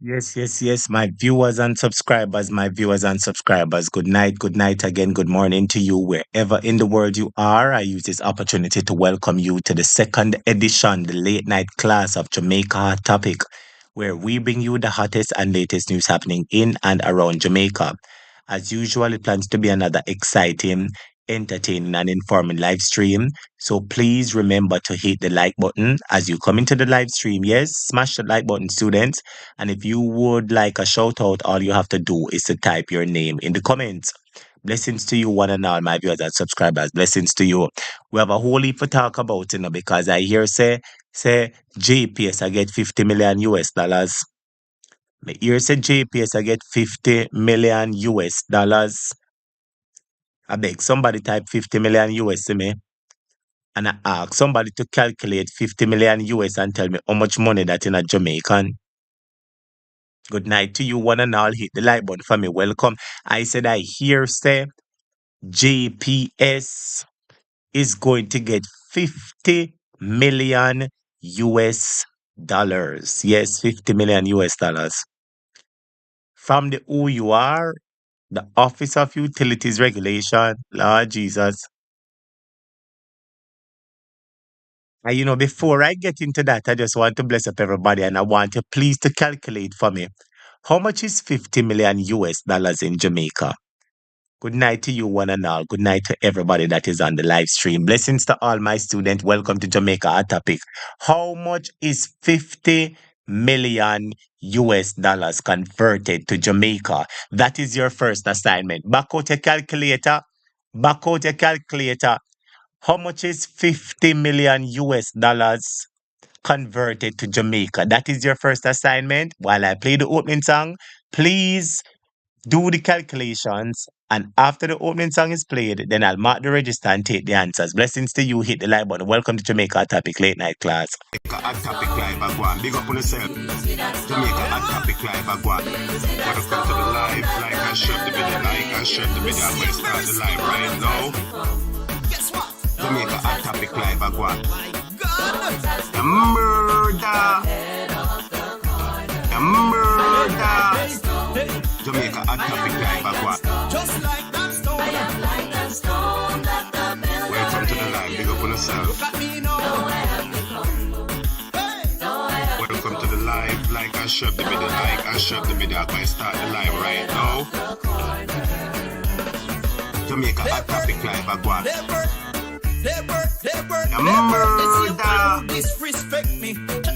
Yes, my viewers and subscribers, good night again, good morning to you, wherever in the world you are. I use this opportunity to welcome you to the second edition, the late night class of Jamaica Hot Topic, where we bring you the hottest and latest news happening in and around Jamaica. As usual, it plans to be another exciting, entertaining, and informing live stream. So please remember to hit the like button as you come into the live stream. Yes, smash the like button, students. And if you would like a shout out, all you have to do is to type your name in the comments. Blessings to you, one and all, my viewers and subscribers. Blessings to you. We have a whole heap to talk about, because I hear say JPS I get 50 million US dollars. Me hear say JPS I get 50 million US dollars. I beg somebody type 50 million US to me. And I ask somebody to calculate 50 million US and tell me how much money that in a Jamaican. Good night to you, one and all. Hit the like button for me. Welcome. I said I hear say JPS is going to get 50 million US dollars. Yes, 50 million US dollars. From the OUR, the Office of Utilities Regulation. Lord Jesus. And before I get into that, I just want to bless up everybody and I want you please to calculate for me. How much is 50 million US dollars in Jamaica? Good night to you, one and all. Good night to everybody that is on the live stream. Blessings to all my students. Welcome to Jamaica Hot Topic. How much is 50 million US dollars converted to Jamaica? That is your first assignment. Back out your calculator. Back out your calculator. How much is 50 million US dollars converted to Jamaica? That is your first assignment. While I play the opening song, please do the calculations, and after the opening song is played, then I'll mark the register and take the answers. Blessings to you. Hit the like button. Welcome to Jamaica Hot Topic Late Night Class. Jamaica Hot Topic Live Agwan. Big up on yourself. Jamaica Hot Topic Live Agwan. Welcome to the live. Like I share the video. Like I share the video. I'm going to start the live right now. Guess what? Jamaica Hot Topic Live Agwan. The murder. The murder. Jamaica Hot Topic Live Agwan. Just like that stone. I am like that stone that the builder. Welcome to the live. Big up on yourself. Look at me now. Welcome to the live. Like I share the video. Like I share the video. I'm going to start the live right now. Jamaica Hot Topic Live Agwan. The murder. Disrespect me. The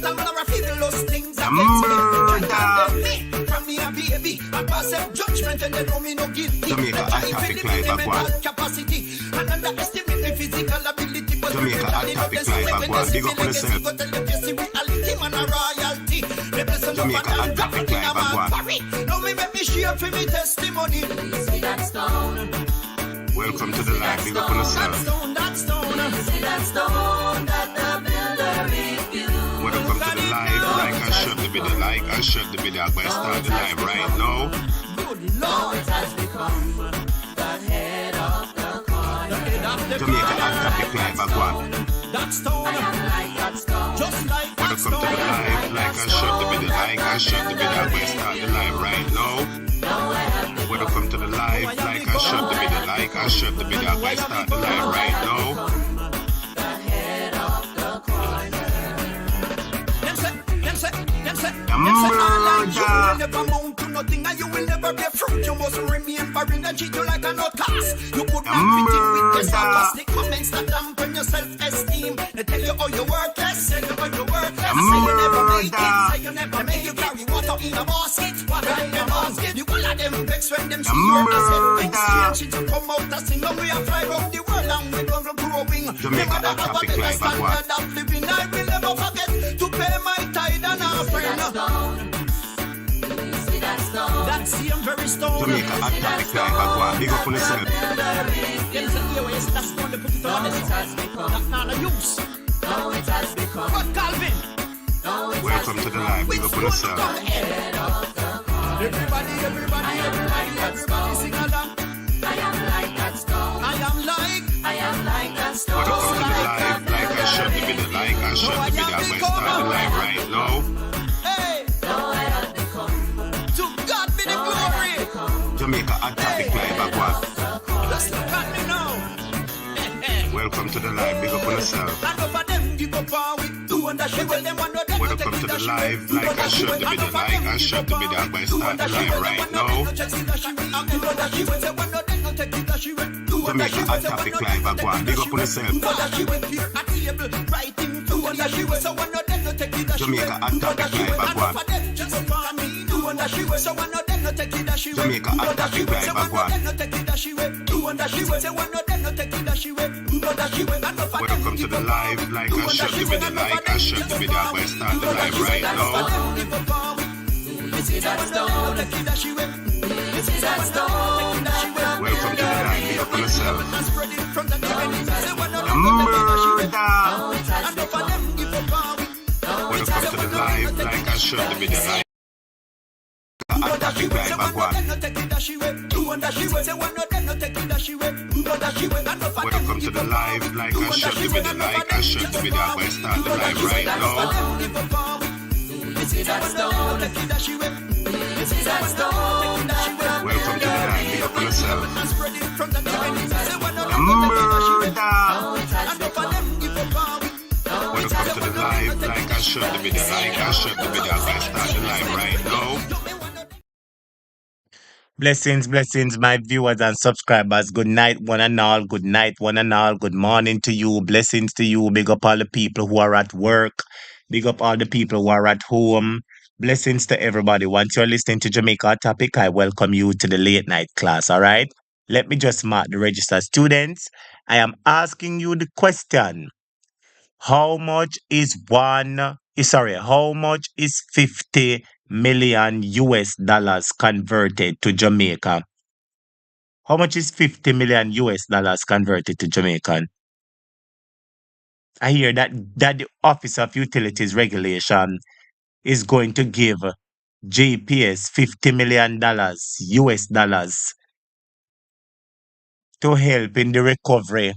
murder. From me a baby, I pass up judgment and they know me no guilty. Jamaica Hot Topic Live Agwan. Capacity and underestimate my physical ability. Jamaica Hot Topic Live Agwan. Big up on yourself. Jamaica Hot Topic Live Agwan. Now me make me share for me testimony. See that stone. Welcome to the live. Big up on yourself. That stone that the builder refused. Welcome to the live. Like I share the video. Like I share the video. I'm going to start the live right now. Good Lord, it has become the head of the coin. Jamaica Hot Topic Live Agwan. That stone. I am like that stone. Just like that stone. Welcome to the live. Like I share the video. Like I share the video. I'm going to start the live right now. Welcome to the live. Like I share the video. Like I share the video. I'm going to start the live right now. You will never amount to nothing and you will never bear fruit. You must remain barren and treat you like an outcast. You could not fit in with the sarcastic comments that dampen your self-esteem. They tell you how you worthless, say you how you worthless. Say you never make it, say you never make it. You carry water in a basket, water in a basket. You all of them vex when them see your asset. Exchange it to come out and sing. Now we are fly around the world and we gonna growing. Jamaica Hot Topic Live Agwan. Of living, I will never forget to pay my tithe and offering. That same very stone. Jamaica Hot Topic Live Agwan. Big up on yourself. That's going to put it on. That's not a use. It has become. But Calvin. Welcome to the live. Big up on yourself. Everybody sing along. I am like that stone. I am like that stone. Welcome to the live. Like I share the video. Like I share the video. I'm going to start the live right now. Hey. I have become to the live, big up on yourself. Welcome to the live, like and share the video, like and share the video. I'm going to start the live right now. Jamaica Hot Topic Live, I go on, big up on yourself. Jamaica Hot Topic Live, I go on. Jamaica Hot Topic Live, I go on. Welcome to the live, like and share the video, like and share the video. I'm going to start the live right now. Welcome to the live, big up on yourself. Murder! Welcome to the live, like and share the video, like Hot Topic Live, I go on. Welcome to the live, like and share the video, like and share the video. I'm going to start the live right now. Welcome to the live, big up on yourself. Murder! Welcome to the live, like and share the video, like and share the video. I'm going to start the live right now. Blessings, blessings, my viewers and subscribers. Good night, one and all. Good night, one and all. Good morning to you. Blessings to you. Big up all the people who are at work. Big up all the people who are at home. Blessings to everybody. Once you're listening to Jamaica Topic, I welcome you to the late night class, all right? Let me just mark the register. Students, I am asking you the question. How much is how much is 50 million US dollars converted to Jamaica? How much is 50 million US dollars converted to Jamaican? I hear that the Office of Utilities Regulation is going to give JPS $50 million US dollars to help in the recovery.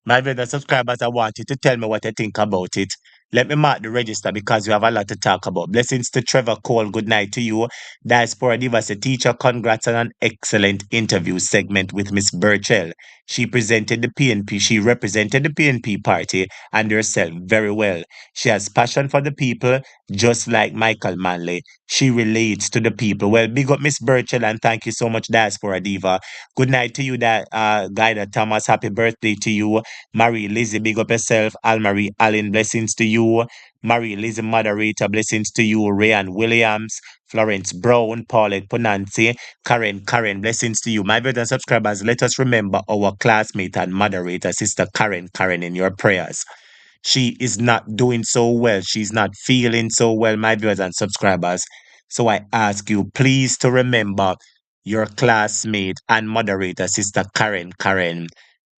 My brother subscribers, I want you to tell me what you think about it. Let me mark the register because we have a lot to talk about. Blessings to Trevor Cole. Good night to you. Diaspora Divas, a teacher. Congrats on an excellent interview segment with Miss Burchell. She presented the PNP. She represented the PNP party and herself very well. She has passion for the people, just like Michael Manley. She relates to the people. Well, big up Miss Burchell and thank you so much, Diaspora Diva. Good night to you, Guida Thomas. Happy birthday to you. Marie Lizzie, big up yourself. Almarie Allen, blessings to you. Marie Lizzie, moderator, blessings to you. Rayan Williams, Florence Brown, Paulette Ponanzi, Karen, blessings to you. My brothers and subscribers, let us remember our classmate and moderator, Sister Karen, in your prayers. She is not doing so well. She's not feeling so well, my viewers and subscribers. So I ask you, please, to remember your classmate and moderator, Sister Karen,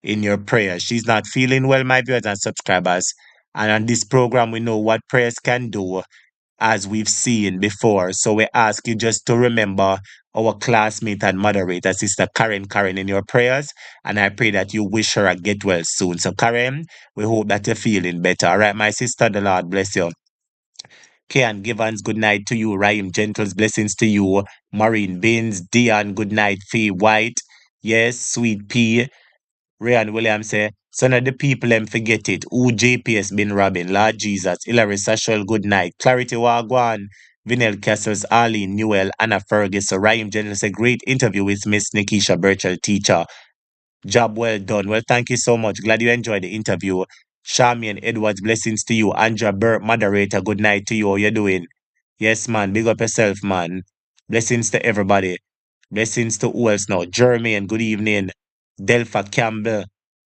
in your prayers. She's not feeling well, my viewers and subscribers. And on this program, we know what prayers can do, as we've seen before. So we ask you just to remember our classmate and moderator, Sister Karen, in your prayers. And I pray that you wish her a get well soon. So Karen, we hope that you're feeling better. All right, my sister, the Lord bless you. Kian Givens, good night to you. Raheem Gentles, blessings to you. Maureen Bins, Dion, good night. Fee White, yes. Sweet P. Rayan Williams say, some of the people them forget it. Who JPS been robbing? Lord Jesus. Hilary Sashel, good night. Clarity Wagwan. Vinel Castles, Arlene Newell, Anna Fergus, Raheem General say, great interview with Miss Nikisha Birchall, teacher. Job well done. Well, thank you so much. Glad you enjoyed the interview. Charmian Edwards, blessings to you. Andrea Burt, moderator, good night to you. How you doing? Yes, man. Big up yourself, man. Blessings to everybody. Blessings to who else now? Jermaine, good evening. Delpha Campbell,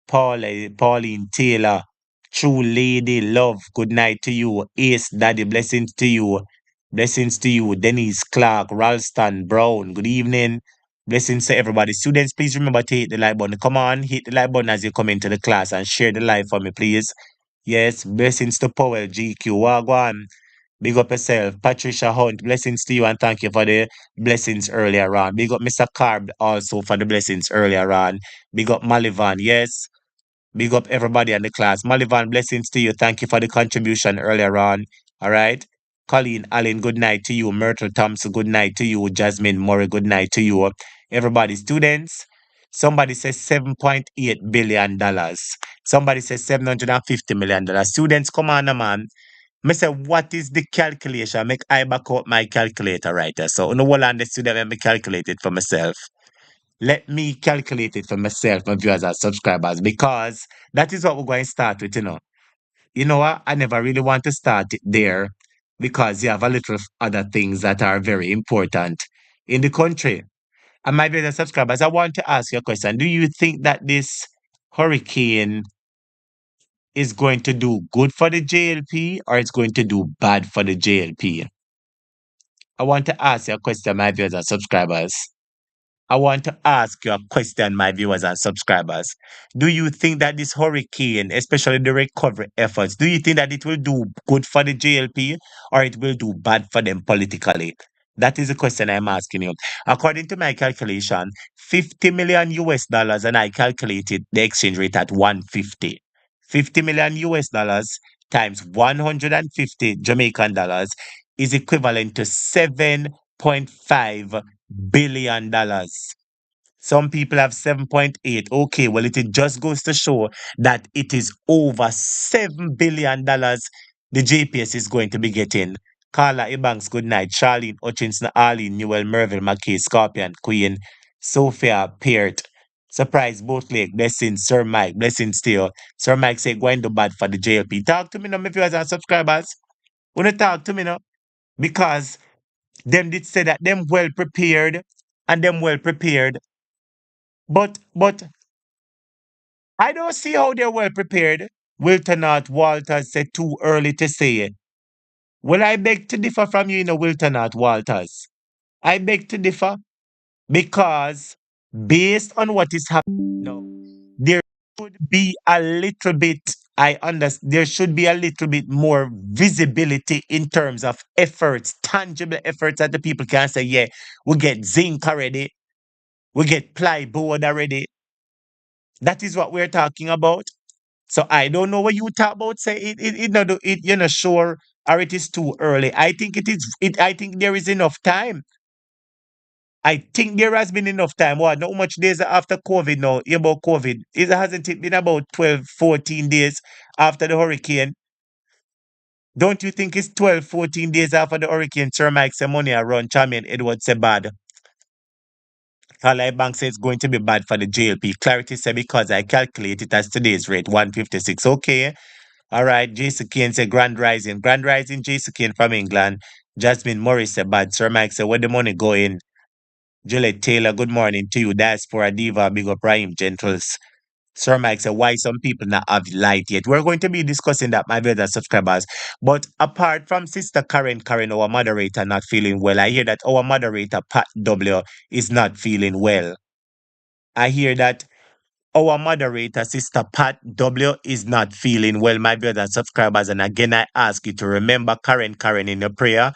Pauline Taylor, True Lady Love, good night to you. Ace Daddy, blessings to you. Blessings to you. Denise Clark, Ralston Brown, good evening. Blessings to everybody. Students, please remember to hit the like button. Come on, hit the like button as you come into the class and share the live for me, please. Yes, blessings to Powell, GQ, Wagwan. Big up yourself. Patricia Hunt, blessings to you and thank you for the blessings earlier on. Big up Mr. Carb also for the blessings earlier on. Big up Malivan, yes. Big up everybody in the class. Malivan, blessings to you. Thank you for the contribution earlier on. All right. Colleen Allen, good night to you. Myrtle Thompson, good night to you. Jasmine Murray, good night to you. Everybody, students, Somebody says $7.8 billion. Somebody says $750 million. Students, come on, man. Me say, what is the calculation? Make I back out my calculator right there. So, no one understood that. Let me calculate it for myself. Let me calculate it for myself, my viewers and subscribers, because that is what we're going to start with, You know what? I never really want to start it there because you have a little other things that are very important in the country. And my viewers and subscribers, I want to ask you a question. Do you think that this hurricane is going to do good for the JLP or it's going to do bad for the JLP? I want to ask you a question, my viewers and subscribers. I want to ask you a question, my viewers and subscribers. Do you think that this hurricane, especially the recovery efforts, do you think that it will do good for the JLP or it will do bad for them politically? That is the question I'm asking you. According to my calculation, 50 million US dollars, and I calculated the exchange rate at 150. 50 million US dollars times 150 Jamaican dollars is equivalent to 7.5 billion dollars. Some people have 7.8. Okay, well, it just goes to show that it is over $7 billion the JPS is going to be getting. Carla Ebanks, good night. Charlene Hutchinson, Arlene, Newell, Merville, McKay, Scorpion, Queen, Sophia, Peart, Surprise, Both Lake, Blessings, Sir Mike, Blessings still. Sir Mike say, going to bad for the JLP. Talk to me now, my viewers and subscribers. Wanna talk to me now? Because them did say that them well prepared and them well prepared. But I don't see how they're well prepared. Wiltonart Walters said too early to say it. Well, I beg to differ from you, Wiltonart Walters. I beg to differ because based on what is happening now, there should be a little bit, I understand, there should be a little bit more visibility in terms of efforts, tangible efforts that the people can say, yeah, we get zinc already, we get plyboard already. That is what we're talking about. So I don't know what you talk about. Say you're not sure or it is too early. I think it is. I think there is enough time. I think there has been enough time. What? Not much days after COVID now. About COVID. Hasn't it been about 12, 14 days after the hurricane? Don't you think it's 12, 14 days after the hurricane? Sir Mike say money around Champion Edward say bad. Carly Bank says it's going to be bad for the JLP. Clarity said because I calculate it as today's rate, 156. Okay. All right. Jason Kane said Grand Rising. Grand Rising, Jason Kane from England. Jasmine Morris said bad. Sir Mike said, where the money going? Juliet Taylor, good morning to you. Diaspora Diva, big up Raheem Gentles. Sir Mike said, why some people not have light yet? We're going to be discussing that, my brothers subscribers. But apart from Sister Karen, our moderator, not feeling well, I hear that our moderator, Pat W, is not feeling well. I hear that our moderator, Sister Pat W, is not feeling well, my brothers subscribers. And again, I ask you to remember Karen in your prayer.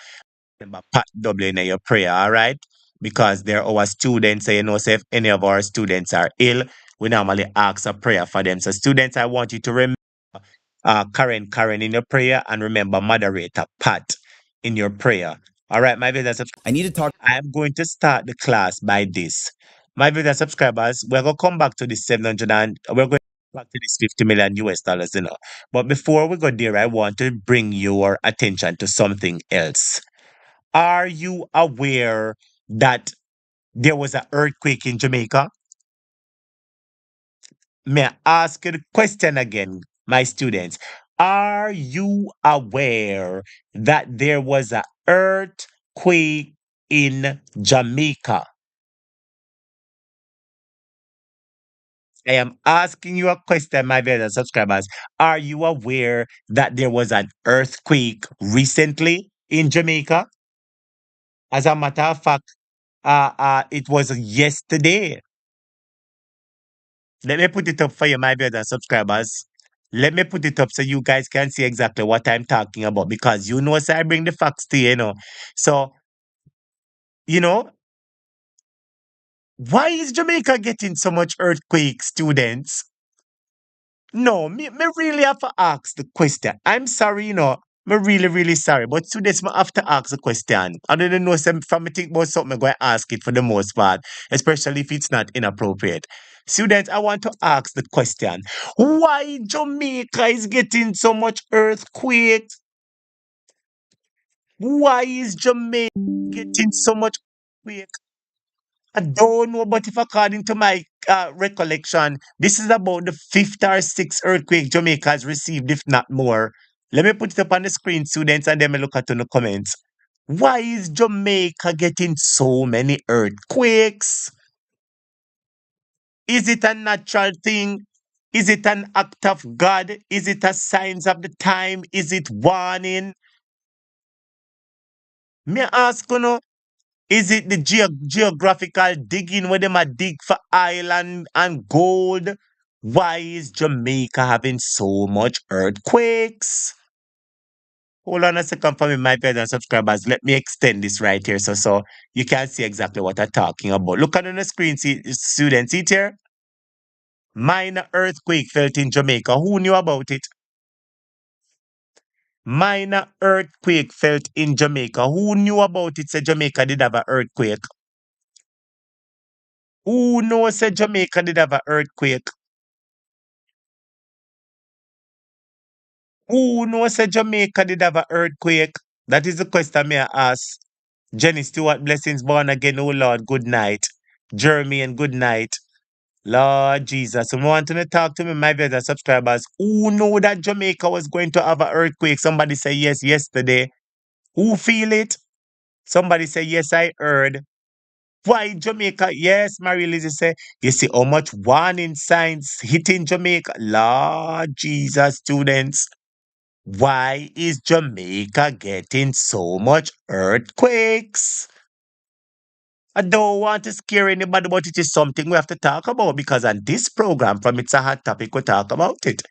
Remember Pat W in your prayer, all right? Because they're our students. So, say if any of our students are ill, we normally ask a prayer for them. So, students, I want you to remember Karen in your prayer and remember moderator Pat in your prayer. All right, my viewers and subscribers. I need to talk. I am going to start the class by this. My viewers and subscribers, we're going to come back to this 700 and we're going back to this 50 million US dollars. But before we go there, I want to bring your attention to something else. Are you aware that there was an earthquake in Jamaica? May I ask you the question again, my students? Are you aware that there was an earthquake in Jamaica? I am asking you a question, my brothers and subscribers. Are you aware that there was an earthquake recently in Jamaica? As a matter of fact, it was yesterday. Let me put it up for you, my brothers and subscribers. Let me put it up so you guys can see exactly what I'm talking about because so I bring the facts to you. So, you know, why is Jamaica getting so much earthquake, students? No, me really have to ask the question. I'm sorry, I'm really, really sorry. But students, I have to ask a question. I don't know some from me think about something, I'm going to ask it for the most part, especially if it's not inappropriate. Students, I want to ask the question. Why Jamaica is getting so much earthquakes? Why is Jamaica getting so much earthquake? I don't know, but if according to my recollection, this is about the fifth or sixth earthquake Jamaica has received, if not more. Let me put it up on the screen, students, and then me look at in the comments. Why is Jamaica getting so many earthquakes? Is it a natural thing? Is it an act of God? Is it a signs of the time? Is it warning? Me ask you know, is it the geographical digging where them a dig for oil and gold? Why is Jamaica having so much earthquakes? Hold on a second for me, my viewers and subscribers. Let me extend this right here so you can see exactly what I'm talking about. Look at on the screen, see, students, see it here? Minor earthquake felt in Jamaica. Who knew about it? Minor earthquake felt in Jamaica. Who knew about it? Say Jamaica did have an earthquake. Who knows say Jamaica did have an earthquake? Who knows say Jamaica did have an earthquake? That is the question may I ask. Jenny Stewart, blessings born again. Oh Lord, good night. Jeremy and good night. Lord Jesus. So I want to talk to me, my viewers and subscribers. Who know that Jamaica was going to have an earthquake? Somebody say yes yesterday. Who feel it? Somebody say yes, I heard. Why Jamaica? Yes, Marie Lizzie say, you see how much warning signs hitting Jamaica. Lord Jesus, students. Why is Jamaica getting so much earthquakes? I don't want to scare anybody, but it is something we have to talk about because on this program, from It's a Hot Topic, we talk about it.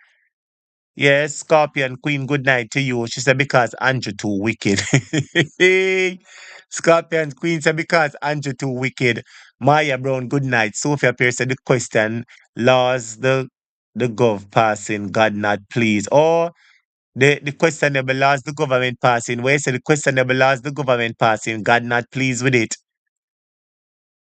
Yes, Scorpion Queen, good night to you. She said, because Andrew too wicked. Scorpion Queen said, because Andrew too wicked. Maya Brown, good night. Sophia Pierce said, the question, laws, the gov passing, God not pleased. Or the questionable laws, the government passing. Where say the questionable laws, the government passing, God not pleased with it.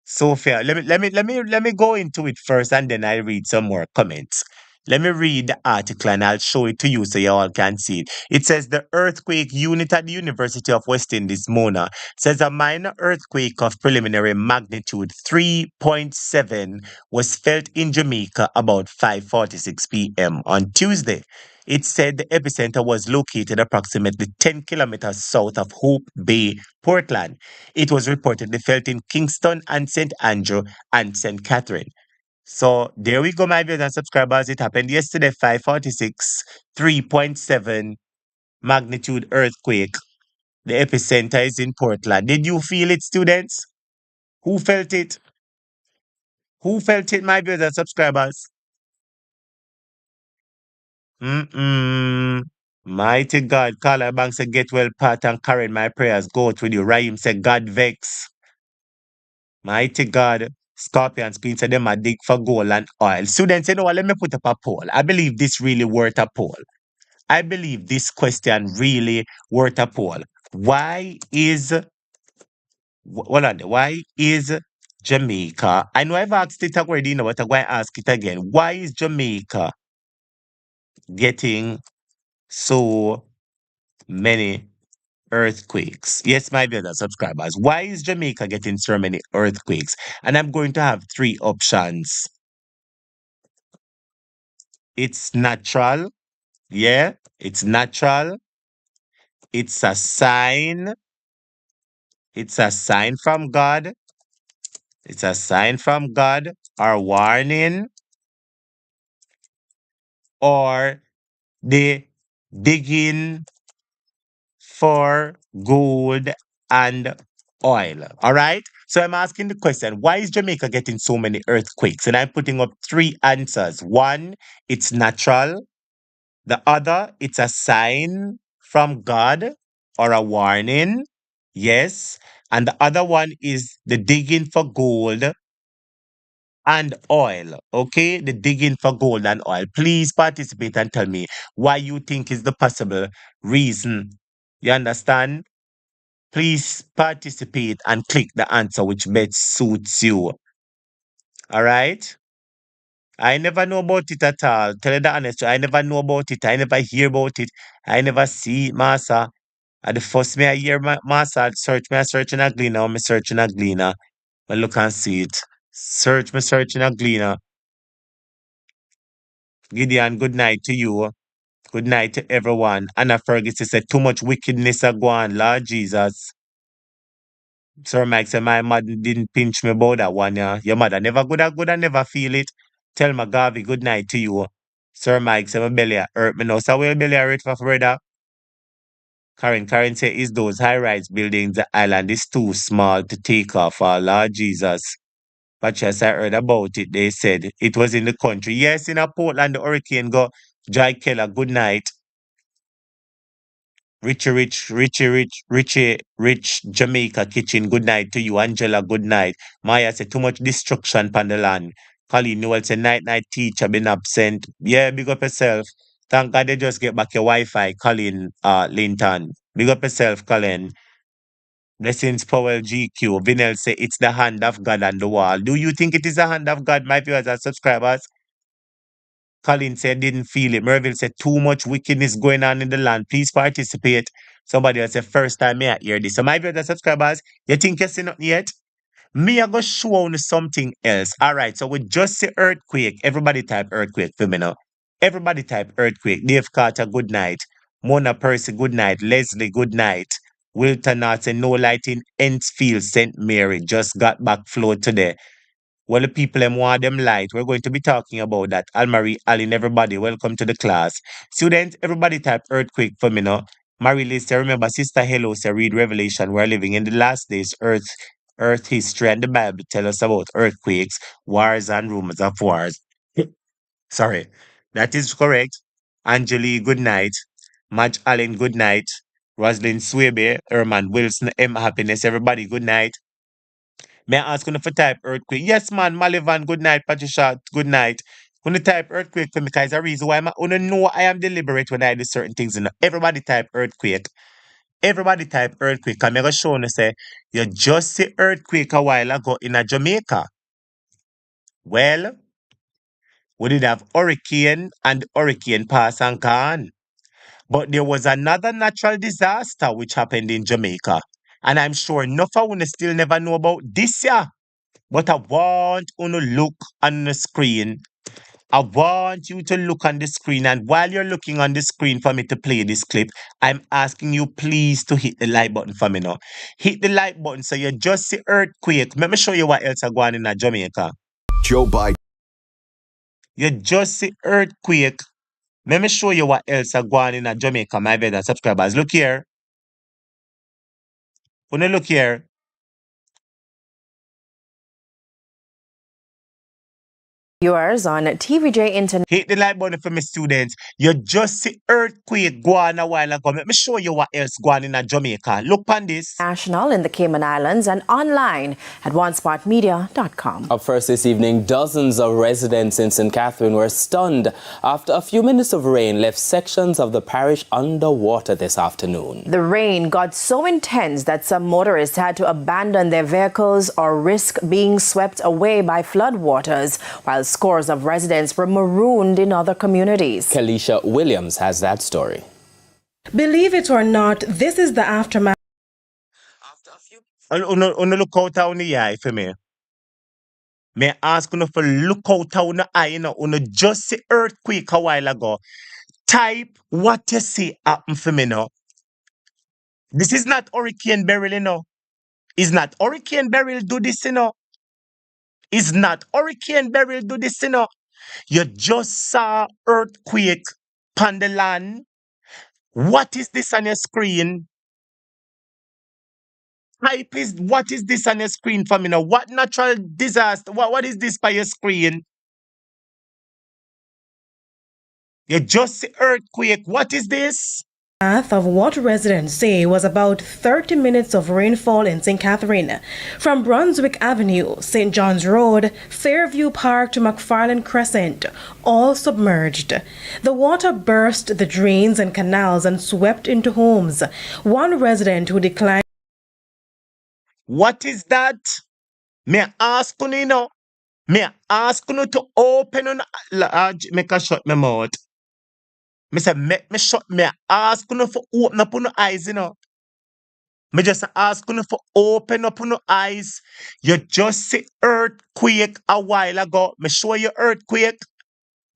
Sophia, let me go into it first and then I read some more comments. Let me read the article and I'll show it to you so you all can see it. It says the earthquake unit at the University of West Indies, Mona, says a minor earthquake of preliminary magnitude 3.7 was felt in Jamaica about 5:46 p.m. on Tuesday. It said the epicenter was located approximately 10 kilometers south of Hope Bay, Portland. It was reportedly felt in Kingston and St. Andrew and St. Catherine. So there we go, my viewers and subscribers. It happened yesterday, 5:46, 3.7 magnitude earthquake. The epicenter is in Portland. Did you feel it, students? Who felt it? Who felt it, my viewers and subscribers? Mm-mm. Mighty God, Carla Banks said, get well, Pat and Karen, my prayers go out with you. Raheem said, God vex. Mighty God. Scorpions Queen said them a dig for gold and oil. Students, you know what? Let me put up a poll. I believe this really worth a poll. I believe this question really worth a poll. Why is hold on, why is Jamaica? I know I've asked it already, but I'm going to ask it again. Why is Jamaica getting so many earthquakes? Yes, my brother subscribers. Why is Jamaica getting so many earthquakes? And I'm going to have three options. It's natural. Yeah, it's natural. It's a sign. It's a sign from God. It's a sign from God or warning or the digging for gold and oil. All right. So I'm asking the question, why is Jamaica getting so many earthquakes? And I'm putting up three answers. One, it's natural. The other, it's a sign from God or a warning. Yes. And the other one is the digging for gold and oil. Okay, the digging for gold and oil. Please participate and tell me why you think is the possible reason. You understand? Please participate and click the answer which best suits you. All right? I never know about it at all. Tell you the honest truth, I never know about it. I never hear about it. I never see it, Master. At the first me I hear Master I search in a gleaner, me search in a gleaner. I look and see it. Search in a gleaner. Gideon, good night to you. Good night to everyone. Anna Ferguson said, too much wickedness are going, Lord Jesus. Sir Mike said, my mother didn't pinch me about that one, yeah. Your mother never good and never feel it. Tell my Garvey, good night to you. Sir Mike said, my belly hurt me now. So will belly hurt for brother? Karen said, is those high-rise buildings, the island is too small to take off, oh, Lord Jesus. But yes, I heard about it. They said it was in the country. Yes, in a Portland, the hurricane go. Jai Keller, good night. Rich Jamaica Kitchen, good night to you. Angela, good night. Maya said, too much destruction upon the land. Colleen Newell said, night teacher, been absent. Yeah, big up yourself. Thank God they just get back your Wi-Fi, Colleen Linton. Big up yourself, Colleen. Blessings, Powell GQ. Vinel say, it's the hand of God on the wall. Do you think it is the hand of God, my viewers and subscribers? Colin said didn't feel it. Merville said too much wickedness going on in the land. Please participate. Somebody else said first time me I hear this. So my brother subscribers, you think you see nothing yet? Me I go show you something else. All right, so we just say earthquake. Everybody type earthquake for me now. Everybody type earthquake. Dave Carter, good night. Mona Percy, good night. Leslie, good night. Wilton North said no light in Enfield, St. Mary. Just got back flow today. Well, the people them want them light. We're going to be talking about that. Almarie, Aline, everybody, welcome to the class. Students, everybody type earthquake for me now. Marie Lisa, remember, Sister Hello, say read Revelation. We're living in the last days. Earth history and the Bible tell us about earthquakes, wars, and rumors of wars. Sorry. That is correct. Angeli, good night. Madge Allen, good night. Roslyn Swebe, Herman Wilson, M. Happiness, everybody, good night. May I ask you for type earthquake? Yes, man. Malivan, good night. Patricia, good night. When you type earthquake for me, because the reason why I want to know I am deliberate when I do certain things. You know? Everybody type earthquake. Everybody type earthquake. I'm going to show you, say, you just see earthquake a while ago in a Jamaica. Well, we did have hurricane and hurricane pass and gone. But there was another natural disaster which happened in Jamaica. And I'm sure enough of you still never know about this year. But I want you to look on the screen. I want you to look on the screen. And while you're looking on the screen for me to play this clip, I'm asking you please to hit the like button for me now. Hit the like button so you just see earthquake. Let me show you what else are going on in Jamaica. Joe Biden. You just see earthquake. Let me show you what else are going on in Jamaica, my brother subscribers. Look here. When you look here, Viewers on TVJ International. hit the like button for me, students. You just see earthquake go on a while ago. Let me show you what else going on in Jamaica. Look on this. In the Cayman Islands and online at onespotmedia.com. Up first this evening, dozens of residents in St. Catherine were stunned after a few minutes of rain left sections of the parish underwater this afternoon. The rain got so intense that some motorists had to abandon their vehicles or risk being swept away by floodwaters, while scores of residents were marooned in other communities. Kalisha Williams has that story. Believe it or not, this is the aftermath. Look out on the eye for me. May I ask you for look out on the eye, you know, just see earthquake a while ago. Type what you see happen for me now. This is not Hurricane Beryl, you know. It's not Hurricane Beryl do this, you know. It's not Hurricane Beryl do this, you know. You just saw earthquake on the land. What is this on your screen? Type is what is this on your screen for me now? What natural disaster? What is this by your screen? You just see earthquake. What is this? Of what residents say was about 30 minutes of rainfall in St. Catherine. From Brunswick Avenue, St. John's Road, Fairview Park to McFarland Crescent, all submerged. The water burst the drains and canals and swept into homes. One resident who declined. What is that? Me ask you know. Me ask you to open on make a shut my mouth. Me say make me shut me ask you for open up on your eyes, you know. Me just ask you for open up on your eyes. You just see earthquake a while ago. Me show you earthquake.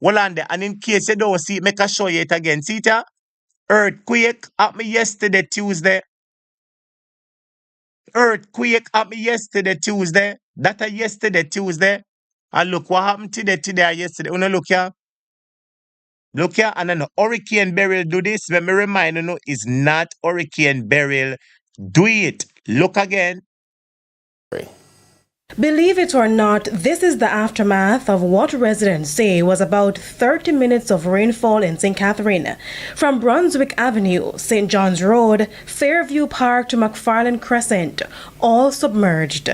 Hold on there. And in case you don't see it, make I show you it again. See it? Earthquake at me yesterday, Tuesday. Earthquake at me yesterday, Tuesday. That a yesterday, Tuesday. And look what happened today or yesterday. Una look here. Look here, and then Hurricane Beryl do this. Let me remind you, it's not Hurricane Beryl. Do it. Look again. Believe it or not, this is the aftermath of what residents say was about 30 minutes of rainfall in St. Catherine. From Brunswick Avenue, St. John's Road, Fairview Park to McFarland Crescent, all submerged.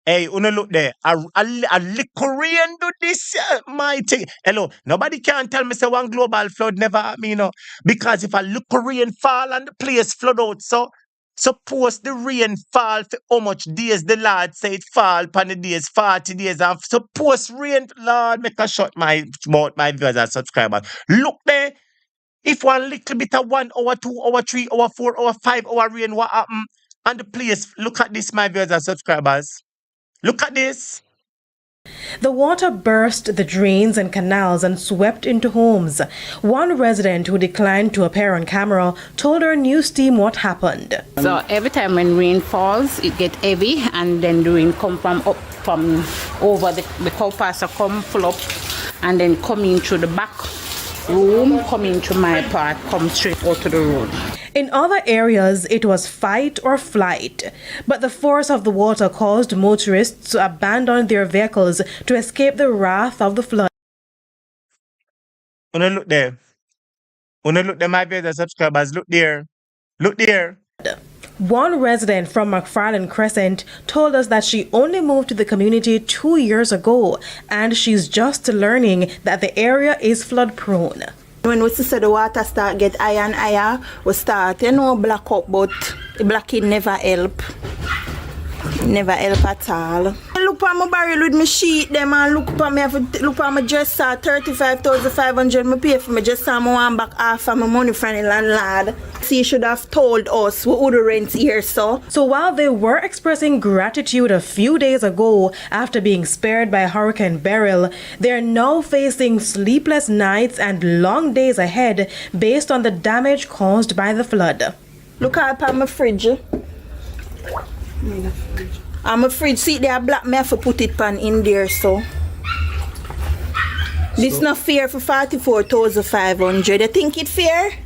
Hey, una look there. A little rain do this, my thing. Hello, nobody can tell me say one global flood never happen, because if a little rain fall and the place flood out, so suppose the rain fall for how much days the Lord say it fall upon the days, 40 days, and suppose rain, Lord, make a shut my mouth, my viewers and subscribers. Look there. If one little bit of 1 hour, 2 hour, 3 hour, 4 hour, 5 hour rain, what happen? And the place, look at this, my viewers and subscribers. Look at this. The water burst the drains and canals and swept into homes. One resident who declined to appear on camera told our news team what happened. So every time when rain falls, it get heavy, and then the rain come from over the cow pasture come full up, and then coming through the back room, coming to my part, come straight out to the road. In other areas, it was fight or flight, but the force of the water caused motorists to abandon their vehicles to escape the wrath of the flood. Una look there. Una look there, my viewers and subscribers. Look there. Look there. One resident from McFarland Crescent told us that she only moved to the community 2 years ago, and she's just learning that the area is flood prone. When we see the water start get higher and higher, we start, black up, but the blacking never help. Never help at all. I look at my barrel with my sheet them, and look at my dresser, 35,500 I pay for my dresser. I want back half of my money from the landlord. She should have told us we would rent here, so. So while they were expressing gratitude a few days ago after being spared by Hurricane Beryl, they're now facing sleepless nights and long days ahead based on the damage caused by the flood. Look at my fridge. I'm afraid, see they are black, me have to put it pan in there, so. This not fair for 44,500. You think it fair?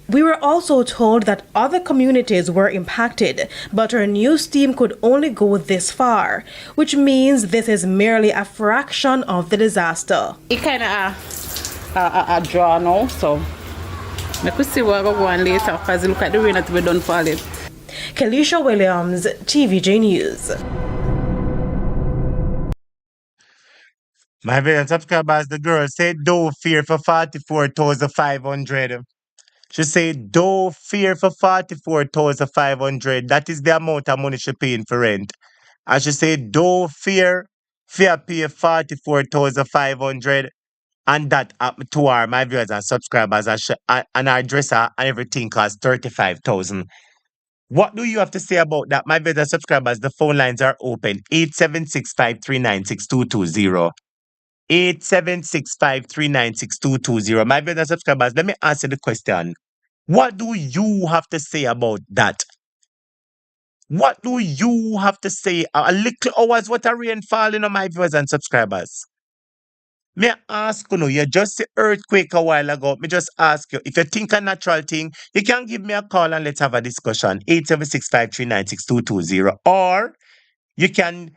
We were also told that other communities were impacted, but our news team could only go this far, which means this is merely a fraction of the disaster. It kind of a draw now, so I could see what we're going later, because look at the rain that we done falling. Kelisha Williams, TVJ News. My viewers and subscribers, the girl said, don't fear for 44,500. She said, don't fear for 44,500. That is the amount of money she paying for rent. And she said, don't fear pay 44,500. And that to her, my viewers and subscribers, and our dresser and everything costs 35,000. What do you have to say about that, my viewers and subscribers? The phone lines are open. 876-539-6220. 876-539-6220. My viewers and subscribers, let me answer the question. What do you have to say about that? What do you have to say? A little hours what a rain falling on my viewers and subscribers. May I ask you just the earthquake a while ago. Me just ask you, if you think a natural thing, you can give me a call and let's have a discussion. 876-539-6220. Or you can,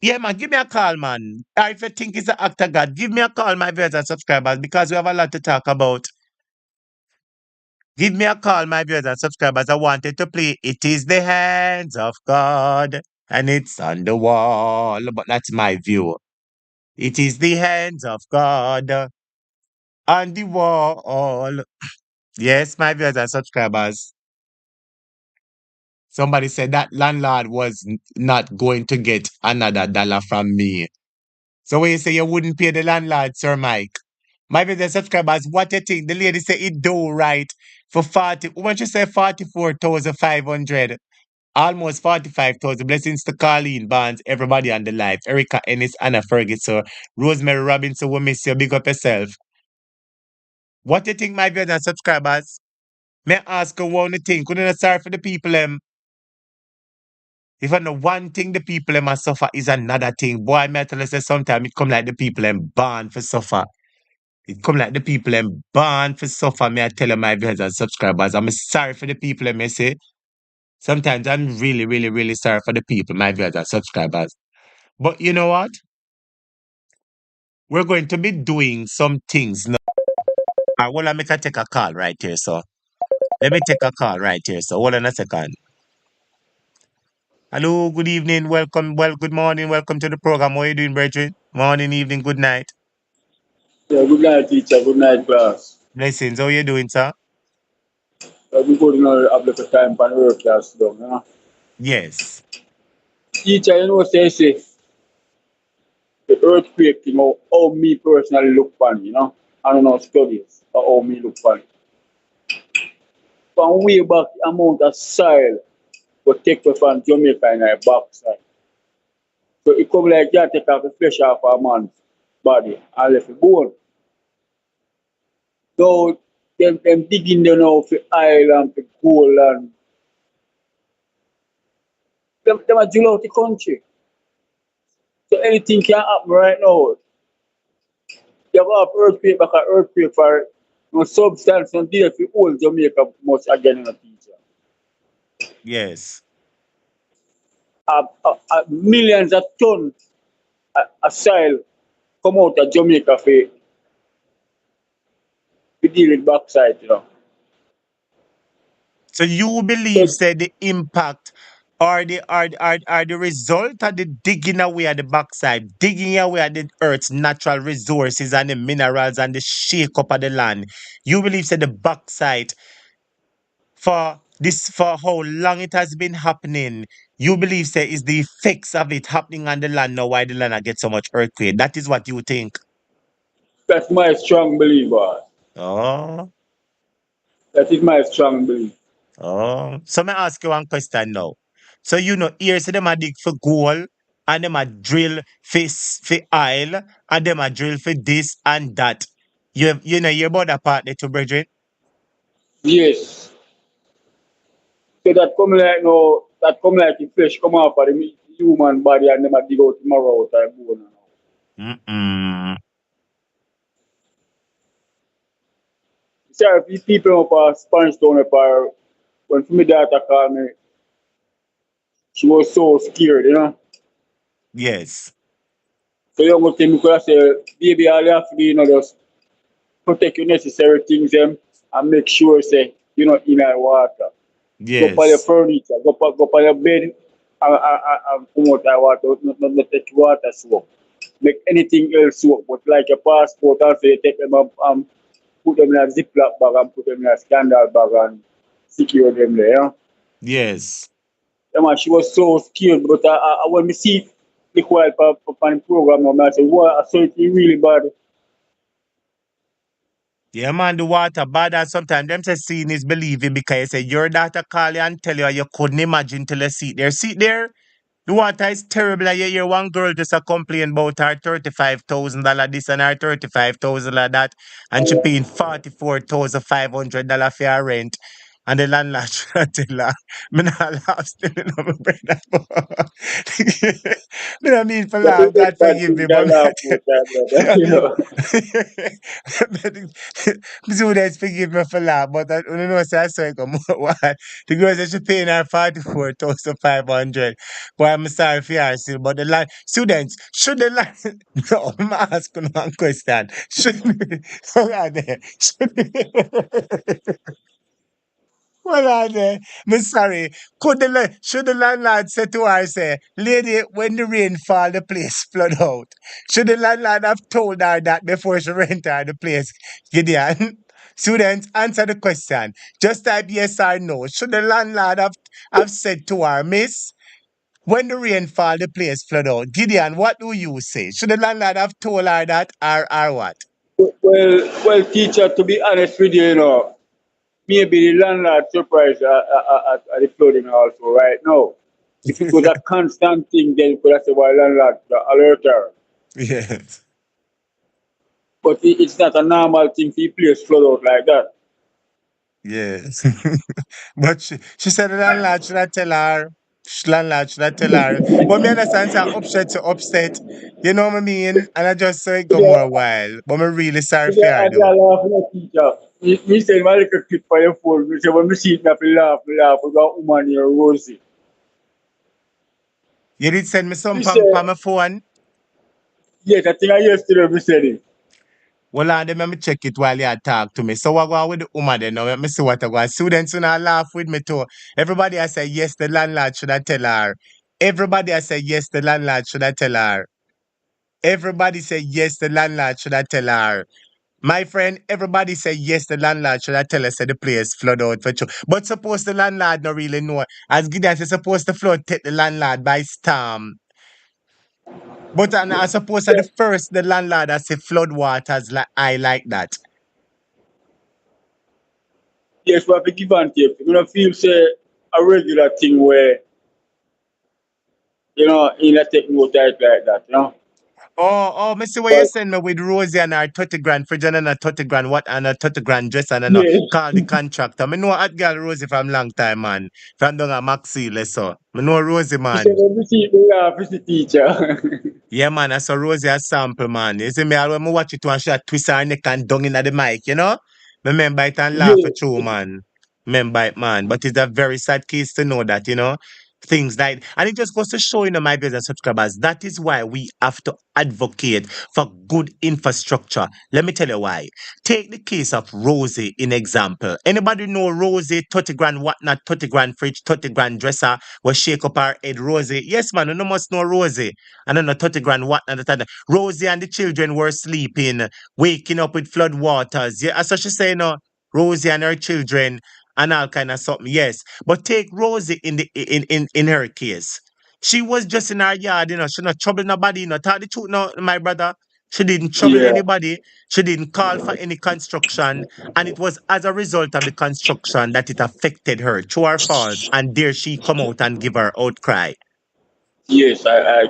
yeah man, give me a call, man. Or if you think it's an act of God, give me a call, my viewers and subscribers, because we have a lot to talk about. Give me a call, my viewers and subscribers. I wanted to play It Is the Hands of God and It's on the Wall. But that's my view. It is the hands of God on the wall. Yes, my viewers and subscribers. Somebody said that landlord was not going to get another dollar from me. So when you say you wouldn't pay the landlord, Sir Mike, my viewers and subscribers, what you think? The lady said it do right for 40. When she say 44,500, almost 45,000. Blessings to Colleen Barnes, everybody on the live. Erica Ennis, Anna Ferguson, Rosemary Robinson, we miss you. Big up yourself. What you think, my viewers and subscribers? May I ask you one thing? Couldn't you sorry for the people if I know one thing the people must suffer is another thing. Boy, may I tell you say sometimes it come like the people born for suffer. It come like the people born for suffer. May I tell you, my viewers and subscribers, I'm sorry for the people may say. Sometimes I'm really, really, really sorry for the people, my viewers and subscribers. But you know what? We're going to be doing some things now. Well, I make a take a call right here, so. Let me take a call right here, so hold on a second. Hello, good evening, welcome, good morning, welcome to the program. How are you doing, brethren? Morning, evening, good night. Yeah, good night, teacher. Good night, class. Blessings, how are you doing, sir? We go to have a time for work class down, you know. Yes. Teacher, you know, say the earthquake, you know, how me personally look on, you know. I don't know studies, but how me look on. From way back, the amount of soil will take us from Jamaica in our backside. So it come like that, take off the flesh off a man's body and left the bone. So them digging there now for oil and for gold and them are drill out the country. So anything can happen right now. You have earthquake back an earthquake for no substance until if you hold Jamaica much again in the future. Yes. Millions of tons of soil come out of Jamaica for deal with backside, you know. So you believe, So say, the impact or the result of the digging away at the backside, digging away at the earth's natural resources and the minerals and the shake up of the land. You believe, say, the backside for how long it has been happening, you believe, say, is the effects of it happening on the land now why the land get so much earthquake. That is what you think. that's my strong belief, boy. Oh, That is my strong belief. oh. So me ask you one question now. So you know, here say them a dig for gold and them a drill for oil and them a drill for this and that. You know you about that part there too, brethren? Yes. So that come like no, that come like the flesh come off of the human body and them a dig out the marrow out of the bone. Mm-mm. Sorry, these people up a Spanish town up when my daughter called me, she was so scared, you know. Yes. So you go tell me could say, baby, all you have to do, you know, just protect your necessary things them and make sure say, you know, in our water. Go for your Yes. furniture, go for your bed and come out of water, not take water soap. Make anything else soap, but like your passport also you take them up and put them in a ziploc bag and put them in a scandal bag and secure them there, you know. Yes. Yeah, man, she was so scared, but when we see the quiet for the program, I said, wow, I saw it really bad. Yeah, man, the water bad and sometimes them say seeing is believing because you say your daughter call you and tell you couldn't imagine till you see it there. See it there? The water is terrible. You hear one girl just a complain about her $35,000 this and her $35,000 that, and she paying $44,500 for her rent. And the landlord trying to tell her, me not laugh still, you know, my brother. Me not mean for But laugh, it is God bad forgive thing me, can but laugh with that, brother, I you mean, know. students forgive me for laugh, but I don't know say I saw it come what. The girl said she paying her 44,500. Boy, I'm sorry for her still, but the line students should the line no, I'm asking one question. Should hold on there. Should Hold on there. Me sorry. Should the landlord say to her, say, lady, when the rain fall, the place flood out? Should the landlord have told her that before she rent her the place? Gideon? Students, answer the question. Just type yes or no. Should the landlord have said to her, miss, when the rain fall, the place flood out? Gideon, what do you say? Should the landlord have told her that or what? Well, teacher, to be honest with you, maybe the landlord surprised at the flooding also right now. If it was a constant thing, then you could have said, well, landlord alert her. Yes. But it's not a normal thing for the place flood out like that. Yes. But she said the landlord should I tell her. Landlord should I tell her. But me understand say upset to upset. You know what I mean? And I just say it go more while. But I'm really sorry for her I though. laugh at the teacher. Me send my little clip for your phone. Me say, when me see it, I laugh with that woman here, Rosie. You did send me some Me from say, my phone. yes, I think I yesterday me said it. Well, let me check it while you talk to me. So what go on with the woman then now? Let me see what I go. Students who not laugh with me too. Everybody I say yes, the landlord should I tell her. Everybody I say yes, the landlord should I tell her. Everybody say yes, the landlord should I tell her. My friend, everybody say yes, the landlord should I tell us that the place flood out for true. But suppose the landlord not really know. As Gideon said, suppose the flood take the landlord by storm. But I suppose at the first the landlord has say flood waters like I like that. Yes, we have to give and take. You don't feel say a regular thing where, in a take note like that. Me see what you But send me with Rosie and her 30 grand fridge and a 30 grand what and a 30 grand dress and yeah, call the contractor. Me know that girl Rosie from long time, man. From down at Maxi, so. Me know Rosie, he said, man. when we see it, we laugh, it's the teacher. Yeah, man, I saw Rosie a sample, man. You see me, when me watch it and she a twist her neck and down in the mic, you know? Me remember it and laugh Yeah, at you, man. Remember it, man. But it's a very sad case to know that, things like, and it just goes to show, my viewers and subscribers, that is why we have to advocate for good infrastructure. Let me tell you why. Take the case of Rosie in example. Anybody know Rosie, 30 grand whatnot, 30 grand fridge, 30 grand dresser, will shake up her head, Rosie? Yes, man, you must know Rosie. And then the 30 grand whatnot. Rosie and the children were sleeping, waking up with flood waters. Yeah, as she say, Rosie and her children and all kind of something. Yes. But take Rosie in her case. She was just in her yard, she not troubling nobody, Tell the truth now, my brother. She didn't trouble yeah. anybody. She didn't call for any construction. And it was as a result of the construction that it affected her through her fault. And there she come out and give her outcry. Yes, I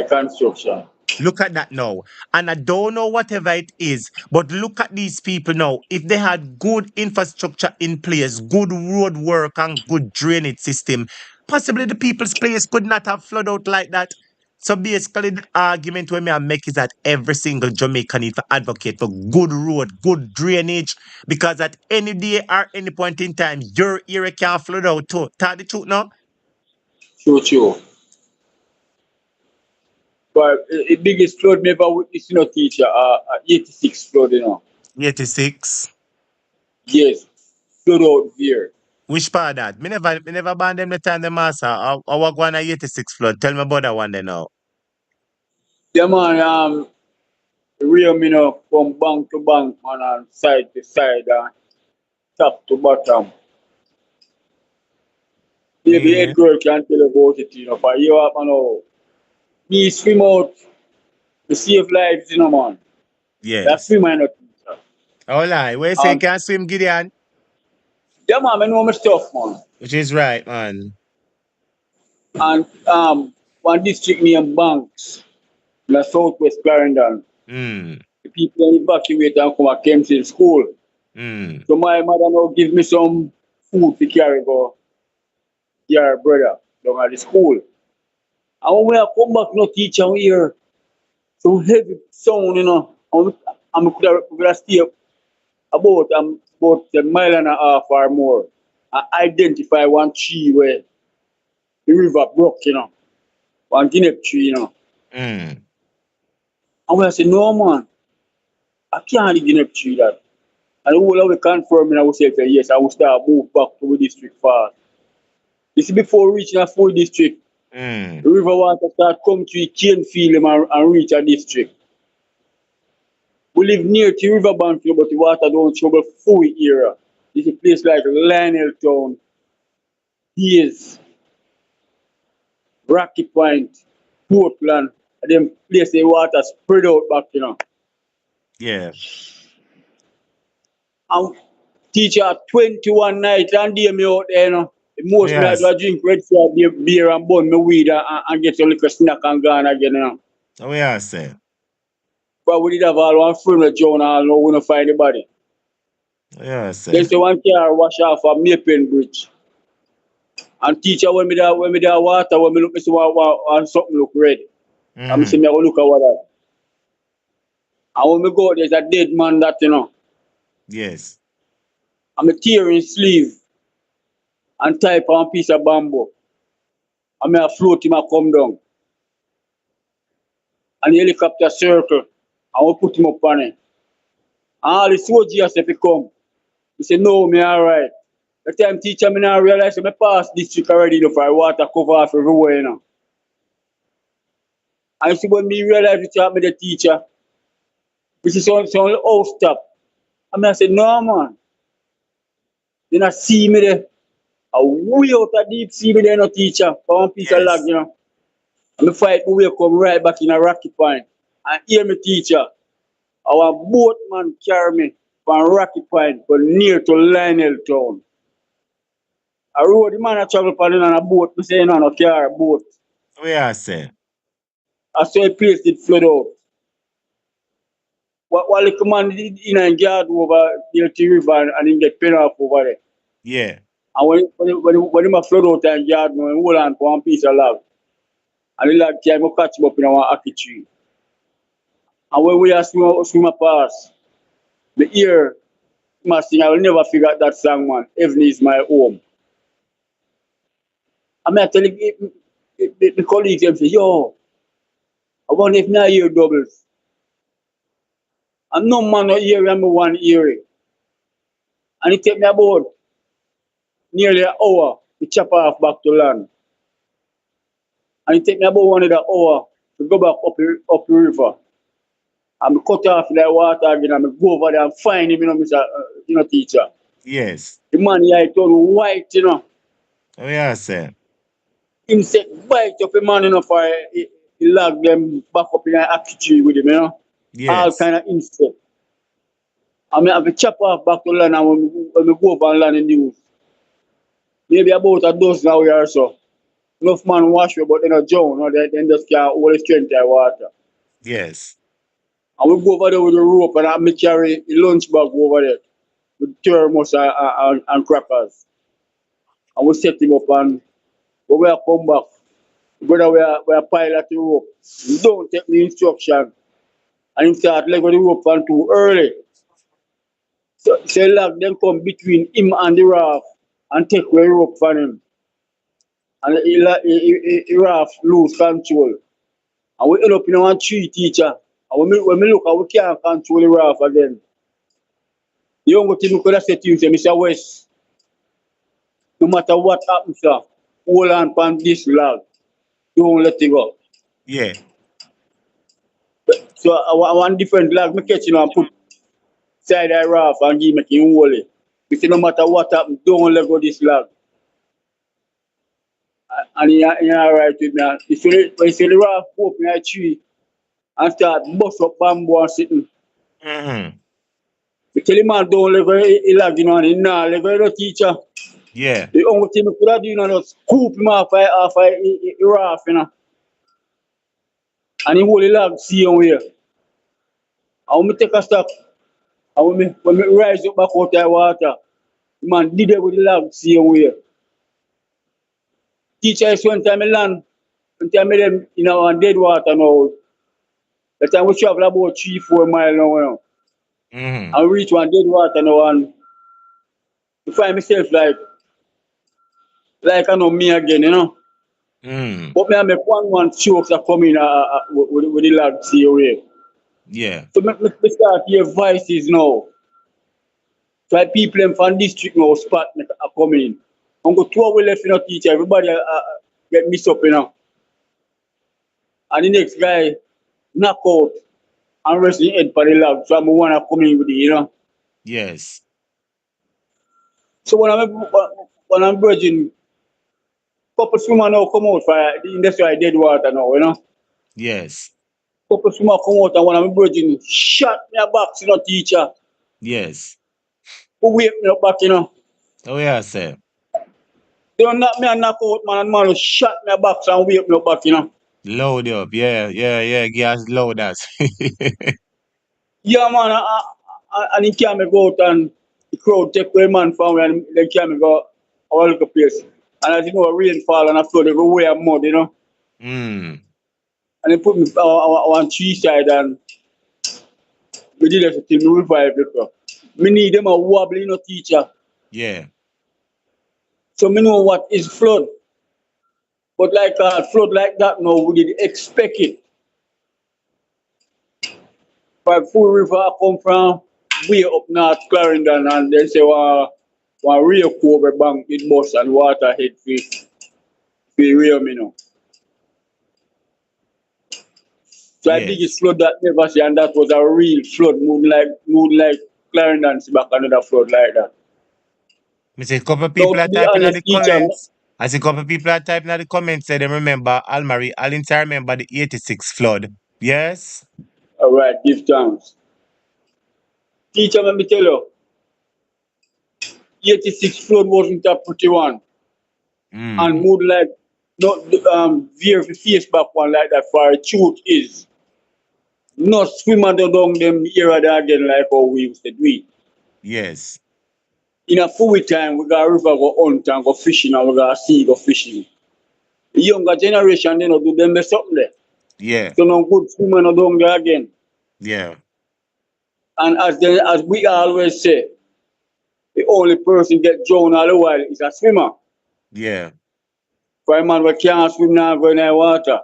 construction. Look at that now. And I don't know whatever it is, but look at these people now. If they had good infrastructure in place, good road work and good drainage system, possibly the people's place could not have flooded out like that. So basically the argument we may make is that every single Jamaican need to advocate for good road, good drainage, because at any day or any point in time, your area can flood out too. Tell the truth now. True. But the biggest flood me ever witnessed, teacher, 86 flood, 86. Yes, flood out there. Which part that? Me never ban them the time the master. I walk one at 86 flood. Tell me about that one then now. Yeah, man, real me, from bank to bank, man, and side to side, and top to bottom. Maybe Yeah. head girl can tell about it, for you up, me swim out, to save lives, man. That's Yes. swim, I know, teacher. All right. Where you say you And, can swim, Gideon? yeah, man, I know my stuff, man. Which is right, man. And, one district near Banks, in the southwest Clarendon. Mm. The people evacuate and come at Kempton school. Mm. So my mother now give me some food to carry go your brother down at the school. And when I come back, teacher we hear some heavy sound, and we could stay about a mile and a half or more. I identify one tree where the river broke, one guinea tree, Mm. And when I say, no man, I can't live in a tree that. And the whole of we confirming, I would say, yes, I will start move back to the district fast. This is before reaching a full district. The river water start come to the cane field and reach a district. We live near the river bank, but the water don't trouble full area. This is a place like Lionel Town, Hayes, Rocky Point, Portland, and then place the water spread out back, Yeah. And teacher 21 nights and day me out there, The most Yes. night I drink red flag beer and bun me weed and get a little snack and gone again, Oh, yeah, say. But we did have all one friend with John and no we don't find anybody. Yeah, say. There's the one car wash off a Maple Bridge. And teacher when me there water, when me look me see one something look red. And me see me go look at what that. And when me go there's a dead man that Yes. and me tear his sleeve and type on a piece of bamboo. And me a float him a come down. And the helicopter circle. And we put him up on it. And all the soldiers if he come. He say, no, me alright. The time teacher me now realize me pass district already for water cover off everywhere, And see when me realize it's me the teacher, this is only house stop. And I say, no man. Then I see me there. I way out of deep sea me there no teacher. For one piece of lag, And me fight my way come right back in a Rocky Point. And hear me teacher. Our boat man carry me from Rocky Point but near to Lionel Town. I rode the man I travel on a boat, me say no car, boat. Oh, yeah, say. I saw a place it flood out. While the man in and guard over the river and he get pen off over there. Yeah. And when him a flood out and guard me, hold on for one piece of log. And the log time I catch him up in our ackee tree. And when we are swim a pass, the ear must sing, I will never figure out that song, man. Heaven is my home. I mean, I tell the colleagues, them say, yo, I wonder if I hear doubles. And no man not hear me one hearing. And it take me about nearly an hour to chop off back to land. And it take me about 1 hour to go back up the river. And I cut off the water again and I go over there and find him, Mr. Teacher. Yes. The man here turn white, Oh, yeah, say. Him say bite up a man, for he lag them back up in an ackee tree with him, Yes. All kind of insect. I mean, I have to chop off back to land and when we go over and land in the woods. Maybe about a dozen hours or so. Enough man wash you, but they not drown, then just can't hold the strength of water. Yes. And we go over there with the rope and I carry the lunch bag over there with thermos and crackers. And we set him up and when we come back, brother, we are pile at the rope. You don't take the instruction. And he start let go the rope on too early. So log then come between him and the raft and take away the rope from him. And the raft lose control. And we end up in one tree, teacher. And when we look at we can't control the raft again. The young thing we could have said to him, say, Mr. West, no matter what happens, sir, hold on pan this log. Don't let it go. Yeah. So I want different log, me catch and put side the raft and give me him hold it. We say no matter what happens, don't let go this log. And he alright with me. When you see the raft open a tree and start bust up bamboo and sitting. We tell him man don't let go he log and he not let go the teacher. Yeah. The only thing we could have done is scoop him off a raft, And he hold the log see him here. And when we take a stop, and when we rise up back out of the water, the man did it with the log see him here. Teacher is one time I land, one time I them on dead water now. That time we travel about 3-4 miles now. And we reach one dead water now and I find myself like I know me again, But me I make one strokes that come in with the log see away. Yeah. So me start hear voices now. So people them from district now spot are coming in. And go two hours left in a teacher, everybody get mixed up, And the next guy knock out and rest the head for the lab. So I'm wanna come in with it, Yes. So when I'm virgin, couple swimmer now come out for the industrial dead water now, Yes. Couple swimmer come out and when I'm virgin, shot me a box, teacher. Yes. Who wake me up back. Oh yeah, sir. They don't knock me and knock out, man, and man shot me a box and wake me up back. Load up. Yeah. Gas load us. Yeah, man, and he can't go out and the crowd take away man from me and they can't go our little place. And as you know, rain fall and I flood everywhere mud, Mm. And they put me on tree side and we did it till me revive it. Me need them a wobbly, teacher. Yeah. So me know what is flood. But like a flood like that now, we did expect it. For full river come from way up north Clarendon and they say one real cover bank it bust and water hit for real So Yes. the biggest flood that never see and that was a real flood, mood like Clarendon see back another flood like that. Me see a couple Now people are to be typing in honest, the teacher, comments. I see a couple people are typing in the comments say they remember Almarie. Alinta remember the 86 flood. Yes? alright, give thanks. Teacher, let me tell you, 86 flood wasn't a pretty one. And mood like not veer the face back one like that for the truth is not swimmer down them era there again like how we used to do it. Yes. In a full time we got river go hunt and go fishing and we got sea go fishing. The younger generation they don't do them mess up there. Yeah. So no good swimmer no down there again. Yeah. And as we always say, the only person get drowned all the while is a swimmer. Yeah. For a man who can't swim now go in the water.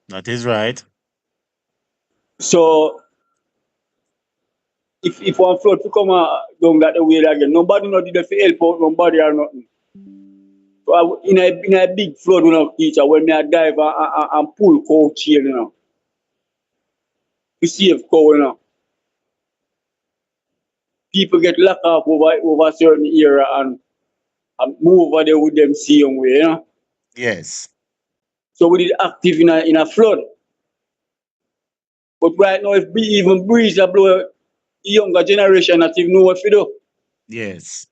That is right. So if one flood to come down that way again, nobody not did to help out nobody or nothing. So in a big flood teacher when me a dive and pull cow chain, to save cow, People get locked up over certain area and move over there with them same way, Yes. So we did active in a flood. But right now, if even breeze a blow, the younger generation not even know what to do. Yes.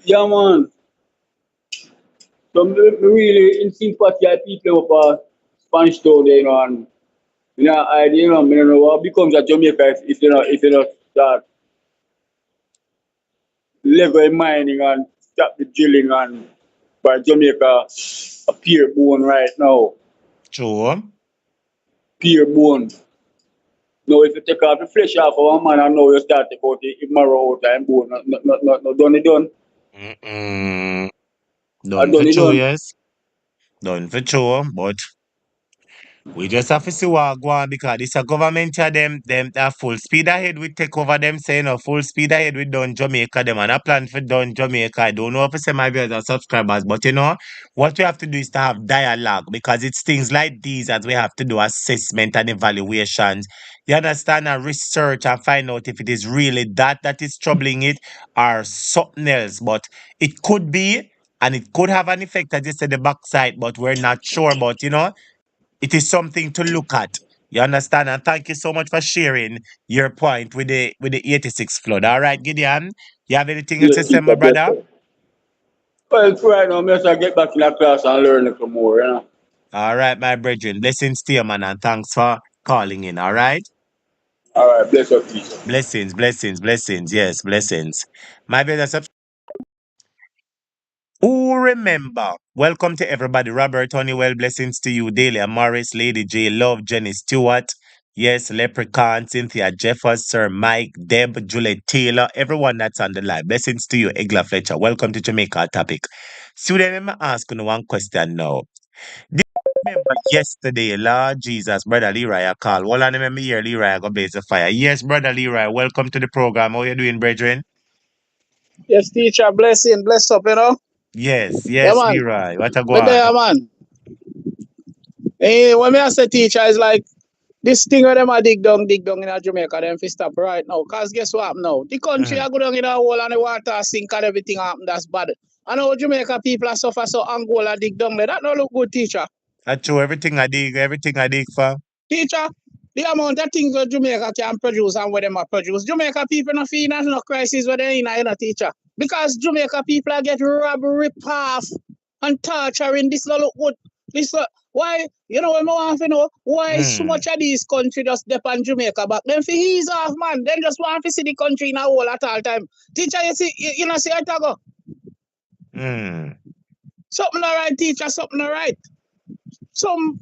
Yeah, man. So me really in sympathy with people up Spanish Town there, and I don't know what becomes a Jamaica if you not start level mining and stop the drilling and by Jamaica a pure bone right now. True. Pure bone. Now if you take off the flesh off of a man and now you start to take out the marrow out and bone, not done. Done for true, yes. Done for true, but we just have to see what go on because this a government here, them full speed ahead we take over them saying full speed ahead we done Jamaica them and a plan for done Jamaica. I don't know if I say my viewers and subscribers, but what we have to do is to have dialogue because it's things like these that we have to do assessment and evaluations. You understand and research and find out if it is really that is troubling it or something else. But it could be and it could have an effect, as you said, the backside, but we're not sure. But it is something to look at. You understand? And thank you so much for sharing your point with the 86 flood. All right, Gideon. You have anything else to say, my brother? Well, right now, I must get back in the class and learn a little more, All right, my brethren. Blessings to you, man, and thanks for calling in. All right? All right, bless your peace. Blessings. Yes, blessings. My brother, who remember? Welcome to everybody. Robert Honeywell, blessings to you. Delia Morris, Lady J, Love, Jenny Stewart. Yes, Leprechaun, Cynthia Jeffers, Sir Mike, Deb, Juliet Taylor, everyone that's on the line. Blessings to you, Egla Fletcher. Welcome to Jamaica Topic. Student, let me ask you one question now. remember yesterday, Lord Jesus, Brother Leroy, I call. Well, I remember here, Leroy, I go blaze the fire. Yes, Brother Leroy, welcome to the program. How you doing, brethren? Yes, teacher, blessing, bless up, Yes, Yeah, yes, man. Leroy. What a go But on? there, man. When me I say teacher, is like this thing where them a dig down in Jamaica, them fi stop right now. Cause guess what now? The country Mm. I go down in a hole and the water sink and everything happen, that's bad. I know Jamaica people are suffer so Angola dig down there. That no look good, teacher. I show everything I dig for. Teacher, the amount of things that Jamaica can produce and where them are produce. Jamaica people no feel no crisis where they in a teacher. Because Jamaica people are get robbed, rip off, and torturing. This no look good. This why, you know, when I want to know why so much of these country just depend on Jamaica back. Then for ease off, man. Then just want to see the country in a hole at all time. Teacher, you see, you know, see how it go. Something all right, teacher, something all right. Some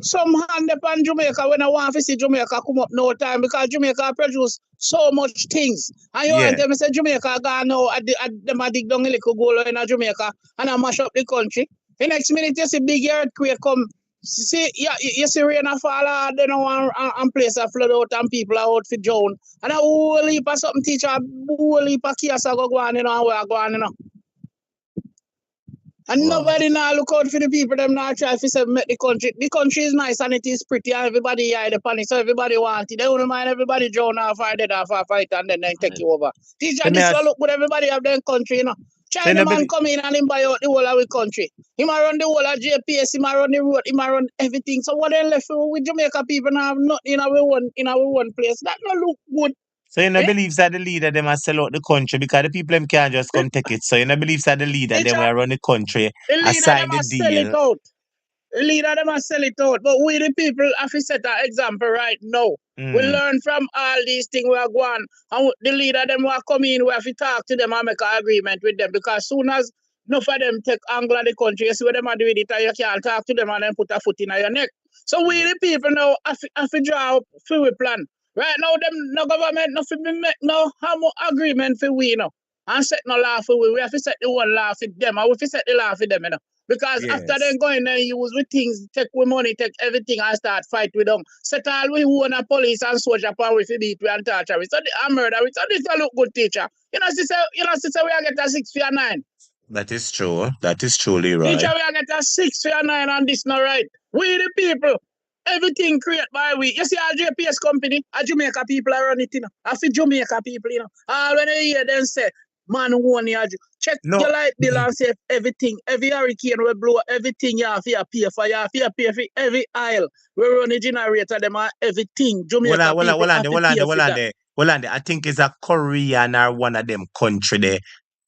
hand upon Jamaica when I want to see Jamaica come up no time because Jamaica produce so much things. And you want them say Jamaica gone now at them a dig down a little goal in Jamaica and I mash up the country. The next minute you see big earthquake come. See, you see rain a fall hard, they don't want and place a flood out and people are out for drown. And a whole heap of something teacher, a whole heap of chaos go on, you know, and where go on, you know. And nobody now look out for the people, them now try to say make the country. The country is nice and it is pretty and everybody here the panic, so everybody want it. They don't mind everybody drown off or dead off or fight and then they take you over. Teacher, this will look good, everybody have their country, you know. China man come in and him buy out the whole of the country. He might run the whole of JPS, he might run the road, he might run everything. So what they left with Jamaica people now have nothing in our one place. That don't look good. So you know believe that the leader them a sell out the country because the people them can't just come take it. So you know believe that the leader them will run the country, assign the deal. The leader them must sell it out. But we the people have to set an example right now. We learn from all these things we are going. And the leader them will come in, we have to talk to them and make an agreement with them. Because soon as enough of them take angle of the country, you see what them are doing it and you can't talk to them and then put a foot in your neck. So we the people now have to draw up for we plan. Right now, them no government no fi make no have agreement for we now. And set no law for we. We have to set the one law for them and we have to set the law for them, you know. Because after them going there, use with things, take with money, take everything and start fight with them. Set all we who a police and soldier power with beat we and torture. So the murder. So this will look good, teacher. You know, sister, we are get a 6 for 9. That is true. That is true, Leroy. Teacher, we are get a 6 for 9 and this not right. We the people. Everything created by we. You see our JPS company, our Jamaica people are running it, you know. I see Jamaica people, you know. All when they hear them say, man who own your check your light bill and say everything, every hurricane will blow, everything you have to pay for, you have to pay for every aisle. We run a generator, them are everything. Jamaica people have to pay for that. I think it's a Korean or one of them country there.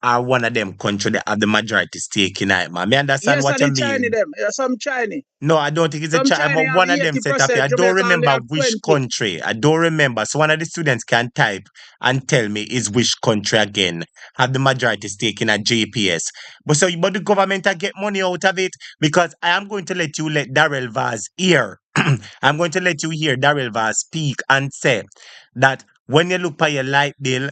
Are one of them country that have the majority stake in it, man. Me understand what you mean. Chinese them. Some Chinese. No, I don't think it's a China, but one of them set up here. I don't remember which country. I don't remember. So one of the students can type and tell me is which country again have the majority stake in a JPS. But the government get money out of it because I am going to let Darlz VAZ hear. I'm going to let you hear Darlz VAZ speak and say that when you look at your light bill,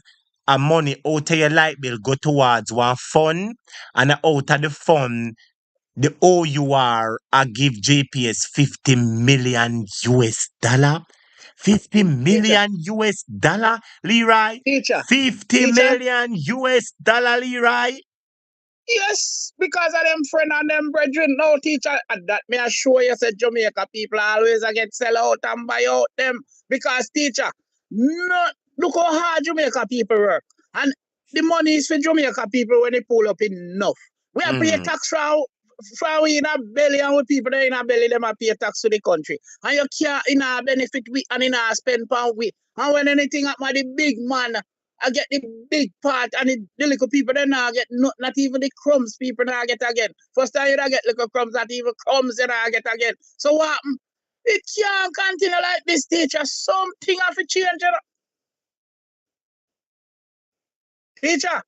a money out of your light bill go towards one fund, and out of the fund, the OUR I give JPS 50 million US dollar. 50 million US dollar, Leroy. Teacher. 50 million US dollar, Leroy. Yes, because of them friend and them brethren. No, teacher, and that may assure you that Jamaica people always get sell out and buy out them. Because teacher, no, look how hard Jamaica people work. And the money is for Jamaica people when they pull up enough. We have pay tax for we in a belly and with people that in a belly, them have pay tax to the country. And you can't in a benefit we and in a spend pound we. And when anything happen, the big man I get the big part and the little people then now get not even the crumbs people now get again. First time you get little crumbs, not even crumbs you now get again. So what happen? It can't continue like this, teacher. Something have to change. Teacher.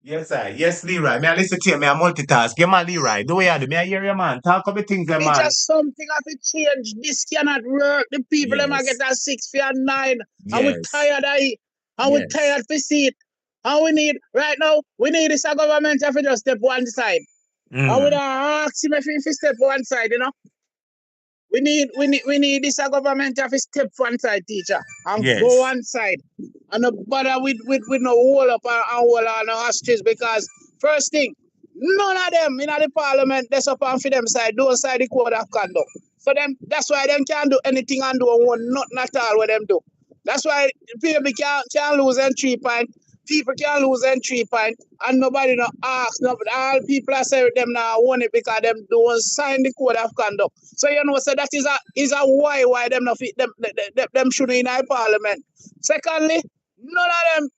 Yes, sir. Yes, Leroy. May I listen to you? May I multitask? Get my Leroy. Do you May I hear you, man? Talk about things, man. Teacher, something have to change. This cannot work. The people them get a 6 for 9. And we're tired of it. And we're tired to see it. And we need, right now, we need this government to just step one side. And we don't ask him if he step one side, you know. We need this government to have a step one side, teacher, and Yes. go one side, and no bother with no wall up and wall on no ostrich, because first thing, none of them in the parliament they up on for them side, those side the code of conduct. So them that's why them can't do anything and do nothing at all what them do. That's why people can't lose them 3 points. People can't lose them 3 points, and nobody no ask. No, all people are saying them now want it because them don't sign the code of conduct. So you know, so that is a why them not fit them shouldn't in our parliament. Secondly, none of them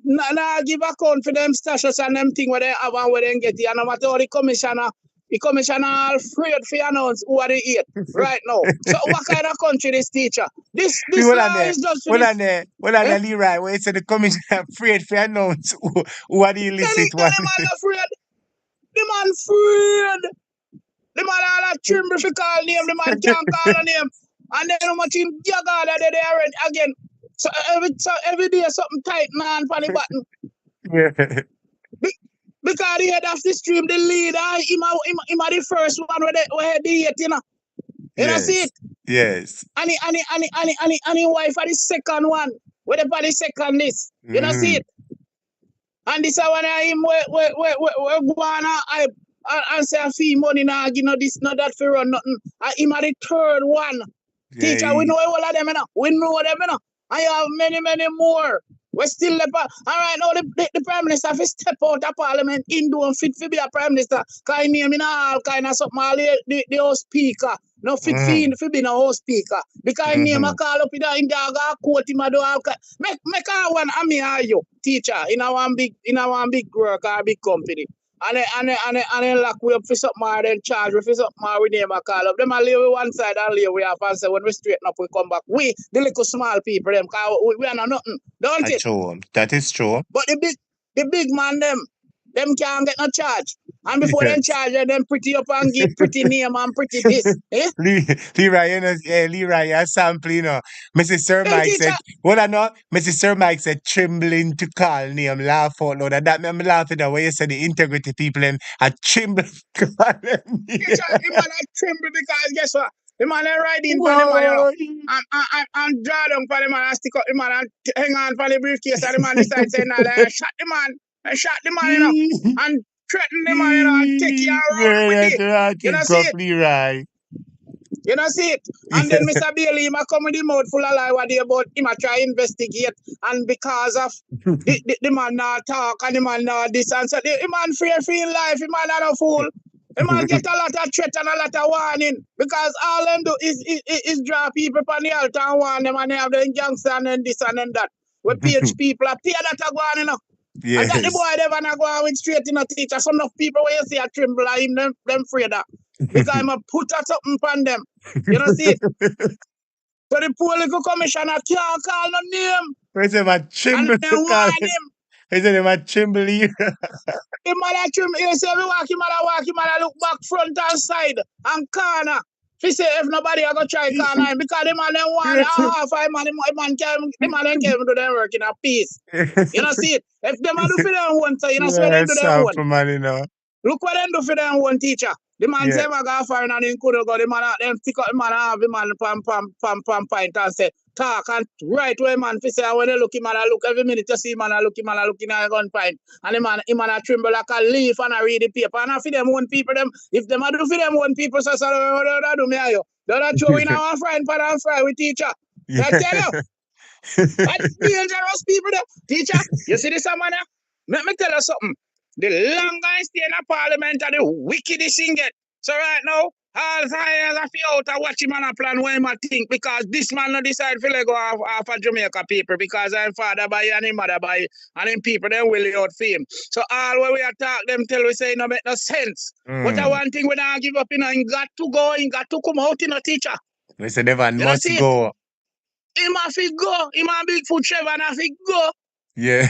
nah give account for them stashes and them thing where they have and where they get it. And no matter how the commissioner are afraid to announce who are the 8 right now. So what kind of country this teacher? This law is just for this. Hold on, Leroy. Where it's the commission afraid to announce who are the illicit one. The man afraid. The man afraid. The man all a tremble for call name. The man can't call a name. And then how much him jog all that they already again. So every day something tight man on the button. Yeah. Because the head of the stream, the leader, him are the first one where the 8, you know. You know, see it? Yes. And his wife are the second one. Where they the second list. You know, see it? And this one him where go on and say a fee money now, you know, this, not that for run nothing. And him are the third one. Yeah, teacher, we know all of them, you know. We know them, you know. I have many more. We're still all right now. The Prime Minister have to step out of Parliament in doing fit to be a Prime Minister. Because he name in all kind of something. All the House Speaker. No fit to be no House Speaker. Because he name a call up in the court him a do all kind. Make one and me are you, teacher, in a one big work or big company. And then lock we up for something more, then charge we for something more, we name a call up. Them a leave we one side and leave we have and say when we straighten up we come back. We, the little small people, them, cause we are not nothing. Don't it? True. That is true. But the big man, them can't get no charge. And before them charge, them pretty up and give pretty name and pretty this. Eh? Leroy, you know, Leroy, you're sampling, you know. Mrs. Sir Mike said, what I know, Mrs. Sir Mike said, trembling to call name, laugh out loud. That me, I'm laughing the way you said the integrity people them are trembling to call them. Teacher, the man are trembling because guess what? The man are riding for the man, you know, and draw down for the man and stick up the man and hang on for the briefcase and the man decide saying, nah, shot the man, you know, and threaten the man, you know, and take you around with it. You know, see it? Right. You know, see it? And then Mr. Bailey, he come with the mouth full of lie what they about him try investigate, and because of the man not talk and the man not this and so the man free life, the man not a fool. The man get a lot of threat and a lot of warning because all them do is draw people on the altar and warn them and they have the gangster and then this and then that. Where PH people are pay that to go on, you know. Yes. And that the boy never not go on with straight in a teacher. Some of people where you see a tremble and him them afraid of. Because I'm a put a something upon them. You know see it? So the poor little commissioner can't call no name. Where's the tremble? And then warn him. Where's the tremble? The man tremble. You see, walk, he might look back front and side and corner. He say if nobody are gonna try corner him because the man then want half a man, the man then came do their work in a piece. You know see it? If them do for them one so you know what they do them one. Look what they do for them one teacher. The man say I got foreign and he couldn't go. The man them stick up the man have the man pam pint and say talk and right where man fi say when they look him and I look every minute you see man I look him and I look in a gun pint and the man him and I tremble like a leaf and I read the paper and I for them one people them if them do for them one people so what do me are you? Don't throw in our friend pan and fry with teacher. I tell you. That's dangerous people there. Teacher, you see this man there? Let me tell you something. The longer I stay in a parliament and the wickedest thing get. So right now, all the time I feel out to watch him and a plan what him a think because this man no decide to go off of Jamaica people because I'm father by and him mother by and him people then will out for him. So all when we attack them till we say no make no sense. But I one thing we don't give up, you know, he got to go, he got to come out in a teacher. We say never must go. He must go. He must big foot Trevor and have to go. Yeah.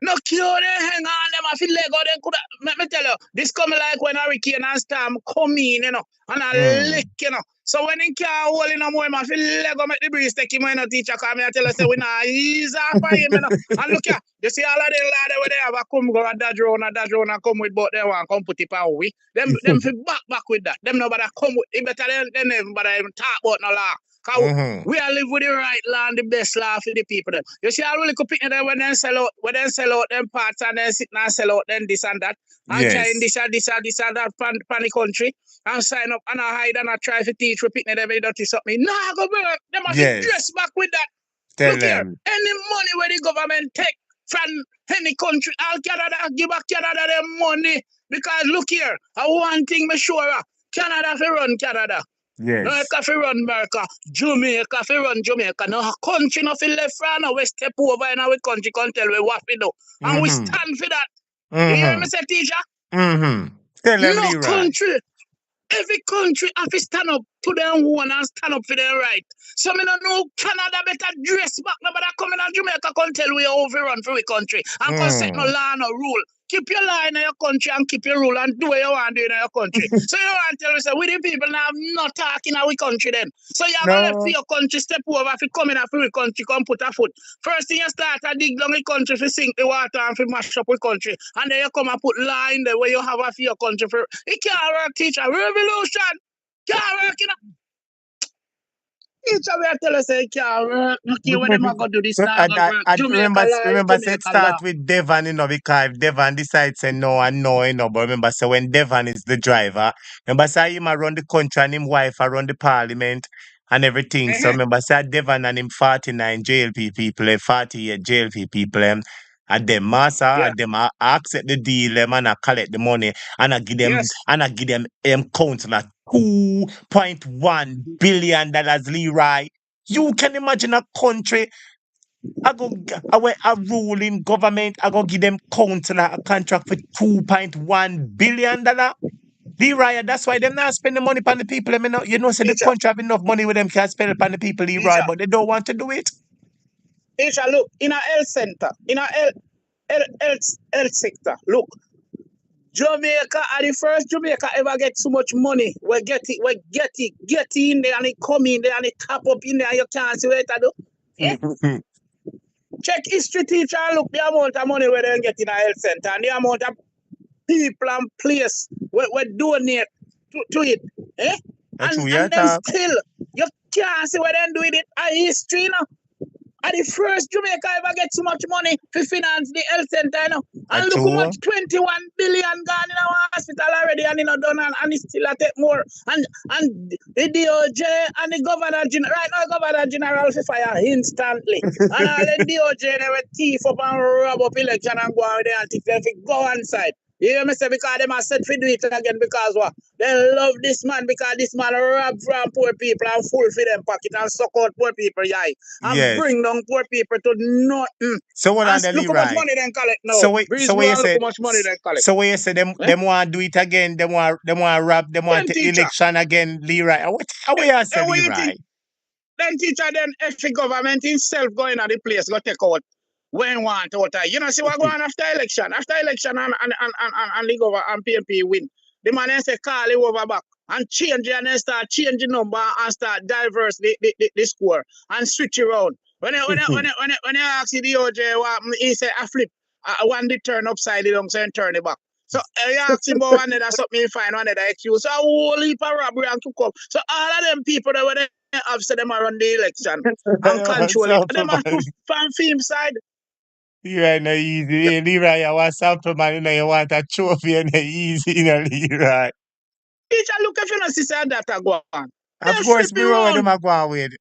No cure them, hang on, them I feel Lego, then could let me tell you, this come like when a hurricane and storm come in, you know, and a lick, you know. So when he can't hold in no more, I feel like go make the breeze take him when no teacher come here tell us say we not ease off for him. And look here, you see all of them lad where they have a come go and dodge round and come with, but they want come put it on we. Them fi back with that. Them nobody come with it better than them, but I even talk about no law. Cause we are live with the right law and the best law for the people. Them. You see, I really could pick them when they sell out them parts and then sit and sell out then this and that. And trying this and that pan the country and sign up and I hide and I try to teach we pick them every dirty something. Nah, go work. Them have to dress back with that. Tell Look them. here, any money where the government take from any country, all Canada give back Canada them money. Because look here, one thing me sure, Canada fi run Canada. Yes. America fi run America. Jamaica fi run Jamaica. No country no fi left from we step over in our country can tell we what we do. And we stand for that. You hear me say, teacher? Tell them, No Leroy. country. Every country have to stand up to their own and stand up for their right. So me don't know Canada better dress back. Nobody coming to Jamaica can tell we overrun for we country. And can set no law, no rule. Keep your law in your country and keep your rule and do what you want to do in your country. So you want to tell me, say, we the people now have not talking in our country then. So you have to left for your country, step over, if you come in for your country, come put a foot. First thing you start to dig down the country to sink the water and to mash up your country. And then you come and put law in there where you have a for your country. For it can't work, teacher. Revolution can't work, you know. Teacher will tell us it can't work. Okay, when them are going to do this now, I remember say it start with Devon, you know, because if Devon decides say no and no, you know, but remember say when Devon is the driver, remember say him around the country and him wife around the parliament and everything. So remember say Devon and him 49 JLP people, 48 JLP people, and them master, and them accept the deal, and I collect the money, and I give them count like $2.1 billion, Leroy. You can imagine a country, a ruling government, I go give them council a contract for $2.1 billion. Leroy, that's why them not spend the money on the people. I mean, you know, say the country have enough money with them can spend it on the people, Leroy, but they don't want to do it. Teacher, look, in a health center, in a health sector, look, Jamaica are the first Jamaica ever get so much money. We get in there and it come in there and it tap up in there and you can't see what it do. Yeah? Check history, teacher, look the amount of money where they get in a health center and the amount of people and place we donate to it. Eh? And then still, you can't see what they do with it. A history, you know. And the first Jamaica ever get so much money to finance the health center, you know. And look how much 21 billion gone in our hospital already and you know done and it's still a take more. And the DOJ and the Governor General, right now Governor General will fire instantly. And all the DOJ they will thief up and rob up election and go out there and if they go inside. You hear me say because them are set for do it again because what? They love this man because this man rob from poor people and full for them pocket and suck out poor people and bring down poor people to nothing. So what and look how much money they collect now. So what you say? How much money they collect. So what you say? Them want to do it again. Them want rob. Them want to election again, Leroy. How you say, Leroy? Then teacher, then every government himself going on the place go take out. When want out, you know, see what going on after election. After election and the government and PMP win. The man then say call it over back and change it and then start changing number and start diverse the score and switch around. When you ask the DOJ what he say I flip. One they turn upside down so and turn it back. So you ask him about one that something find one that excuse. So a whole heap of robbery and cook up. So all of them people that were there have said them around the election and control it. Them are from film side. Leroy no easy. Leroy, you want something, man, you know, you want a trophy and easy, you know, Leroy. Teacher, look if you know see that go on. Of course, we know what them are going with.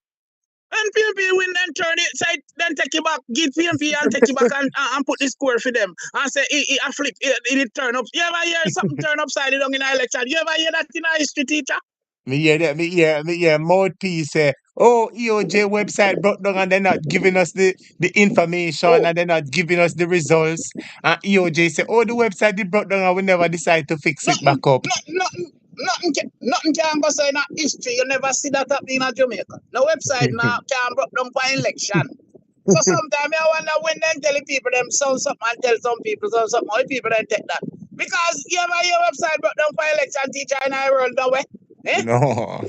And PMP win and turn it side, then take it back, give PMP and take it back and put the score for them. And say I flip it turn up. You ever hear something turn upside down in an election? You ever hear that in a history, teacher? Me hear that, me hear mouthpiece say, oh, EOJ website broke down and they're not giving us the information and they're not giving us the results. And EOJ say, oh, the website did broke down and we never decide to fix it back up. Nothing can go say in history. You never see that happening in Jamaica. The website now can broke down for election. So sometimes I wonder when they tell people them something and tell some people something, why people don't take that. Because you ever hear website broke down for election, teacher in our world, no way. Eh? No.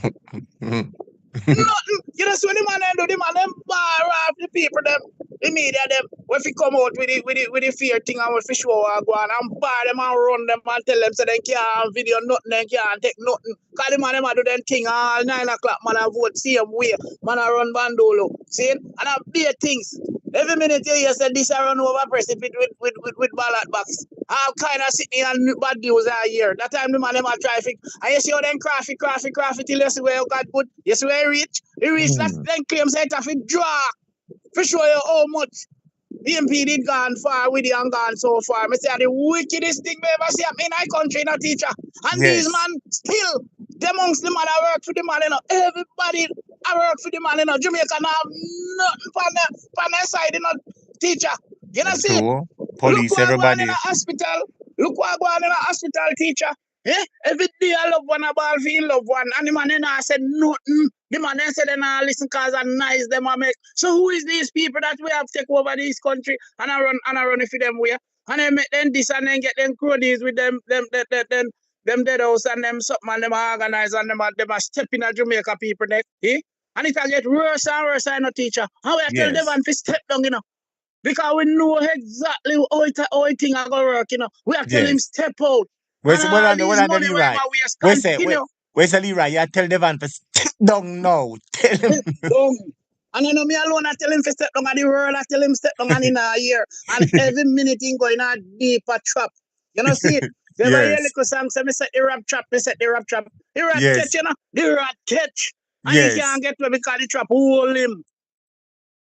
Nothing. You know, so the man them do, the man them bar off the people them, the media them, when we come out with the fear thing and when we show what go on and bar them and run them and tell them so they can't video nothing, they can't take nothing. Cause the man them a do them thing all 9 o'clock, man a vote same way, man a run bandolo. See? And I be things. Every minute you hear say this I run over precipitate with ballot box. All kind of sitting and bad news all year. That time the man them a traffic. And you see how them crafty till you see where you got put. You see where he reach that then claims that if it draw. For show you how much the MP did gone far with you and gone so far. I say the wickedest thing we ever see in our country, no teacher. And Yes. these man still amongst the man I work for the man, you know. Everybody I work for the man, you know. Jamaica now have nothing on their side, you know, teacher. You know, see? True. Police, Look what going everybody. in a hospital. Look what going in a hospital, teacher. Eh? Every day I love one, a ball feel love one. And the man then I said nothing. The man then said then I listen cause I nice them I make. So who is these people that we have take over this country and I run it for them way? And they make them this and then get them cronies with them dead house and them something and them organize and them a step in a Jamaica people neck. Eh? And it'll get worse and worse, I know teacher. How I tell them and to step down, you know. Because we know exactly how it thing are gonna work, you know. We have to tell him step out. Where's the Leroy? Where's the Leroy? You tell the van to step down now. Tell him. And you know me alone, I tell him to step down at the world, I tell him step down and in a year. And every minute he go in a deeper trap. You know, see it? You ever hear little song say me set the rap trap, me set the rap trap. The rat catch, you know? The rat catch. And he can't get to it because the trap hold him.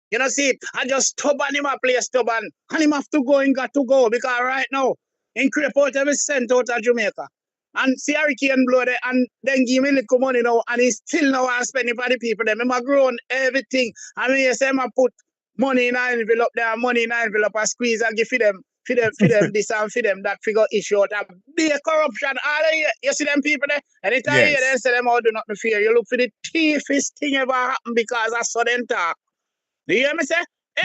You know, see it? I just stubborn him a play stubborn. And him have to go and got to go because right now, in creep out every cent out of Jamaica. And see hurricane blow there and then give me little money now and he still now want spending for the people. Them him a grown everything. I mean you say him a put money in an envelope there, money in an envelope and squeeze and give for them this and for them that figure issue out. Be a corruption. All of you see them people there? Anytime you hear them say them all do not fear. You look for the thiefest thing ever happen because that's so them talk. Do you hear me say?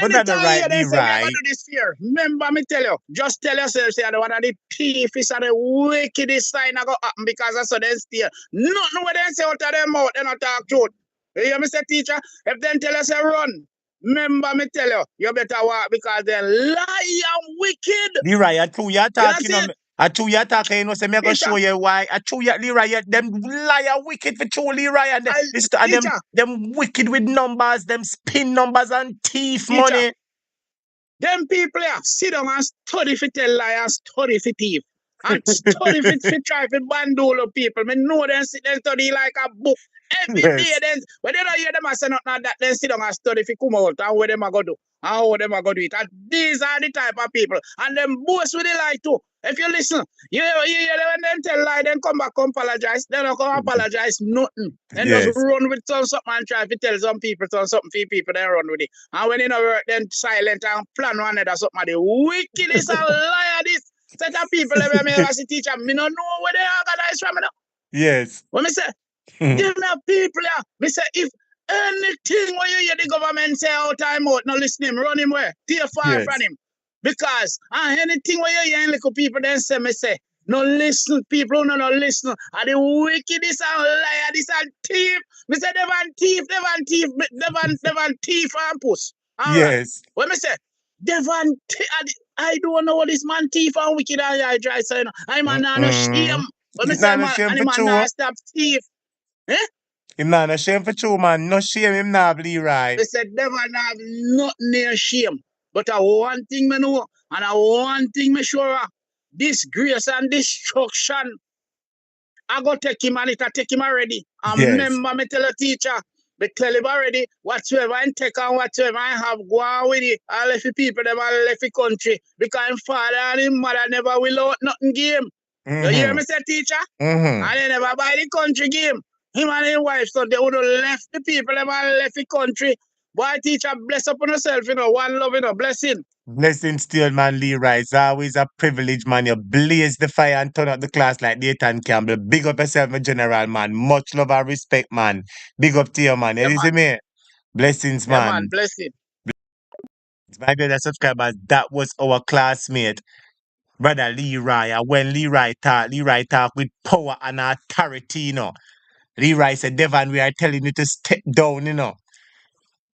But that's the right, do this fear. Remember me tell you, just tell yourself, say, one of the thiefest and the wickedest sign I go happen because that's how they steal. Nothing what they say out of their mouth, they not talk truth. You hear me say, teacher? If they tell us to run, remember me tell you, you better walk because they lie and wicked. Leroy, I true you talking, you know. I true you talking, you know, say me go show you why. I true you, Leroy, them liar wicked for true, Leroy, and them wicked with numbers, them spin numbers and thief money. Them people here sit down and study for tell lie and study for thief. And study for try for bandolo people. Me know them sit and study like a book. Every day then when they don't hear them I say nothing that then sit down and study for come out and what them are gonna do. And how them are gonna do it. And these are the type of people. And them boast with the lie too. If you listen, you hear them when they tell lie, then come back and apologize. They don't come apologize nothing. Then just run with something and try to tell some people something for people, then run with it. And when you know work, then silent and plan one another something. The wickedest and liar this set of people ever me as a teacher. Me don't know where they organize from. Yes. When me say, them are people here. Me say, if anything where you hear the government say out time out, no listen him, run him where? Stay far from him. Because anything where you hear little people then say, me say, no listen, people no listen. And the wickedest and liar, this and thief. Me say, they want thief and puss. Yes. When me say, I don't know what this man thief and wicked I try saying. I'm a no shame. When me say, man not stop thief. Eh? Him not no shame for true, man. No shame, him not Leroy. They said never have nothing near shame. But one thing me know, and one thing me sure, disgrace and destruction, I go take him and it'll take him already. And remember me tell a teacher, me tell him already, whatsoever I take and whatsoever I have, go on with it. I left the people, them I left the country. Because his father and his mother never will out nothing game. You hear me say, teacher? And they never buy the country game. Him and his wife, so they would have left the people, them and left the country. Boy, teacher, bless upon yourself, you know, one love, you know, blessing. Blessing still, man, Leroy. It's always a privilege, man. You blaze the fire and turn out the class like Nathan Campbell. Big up yourself, my general, man. Much love and respect, man. Big up to you, man. You see me? Blessings, man. Man, blessing. My brother subscribers, that was our classmate, Brother Leroy. And when Leroy talk with power and authority, you know. Leroy said, Devon, we are telling you to step down, you know.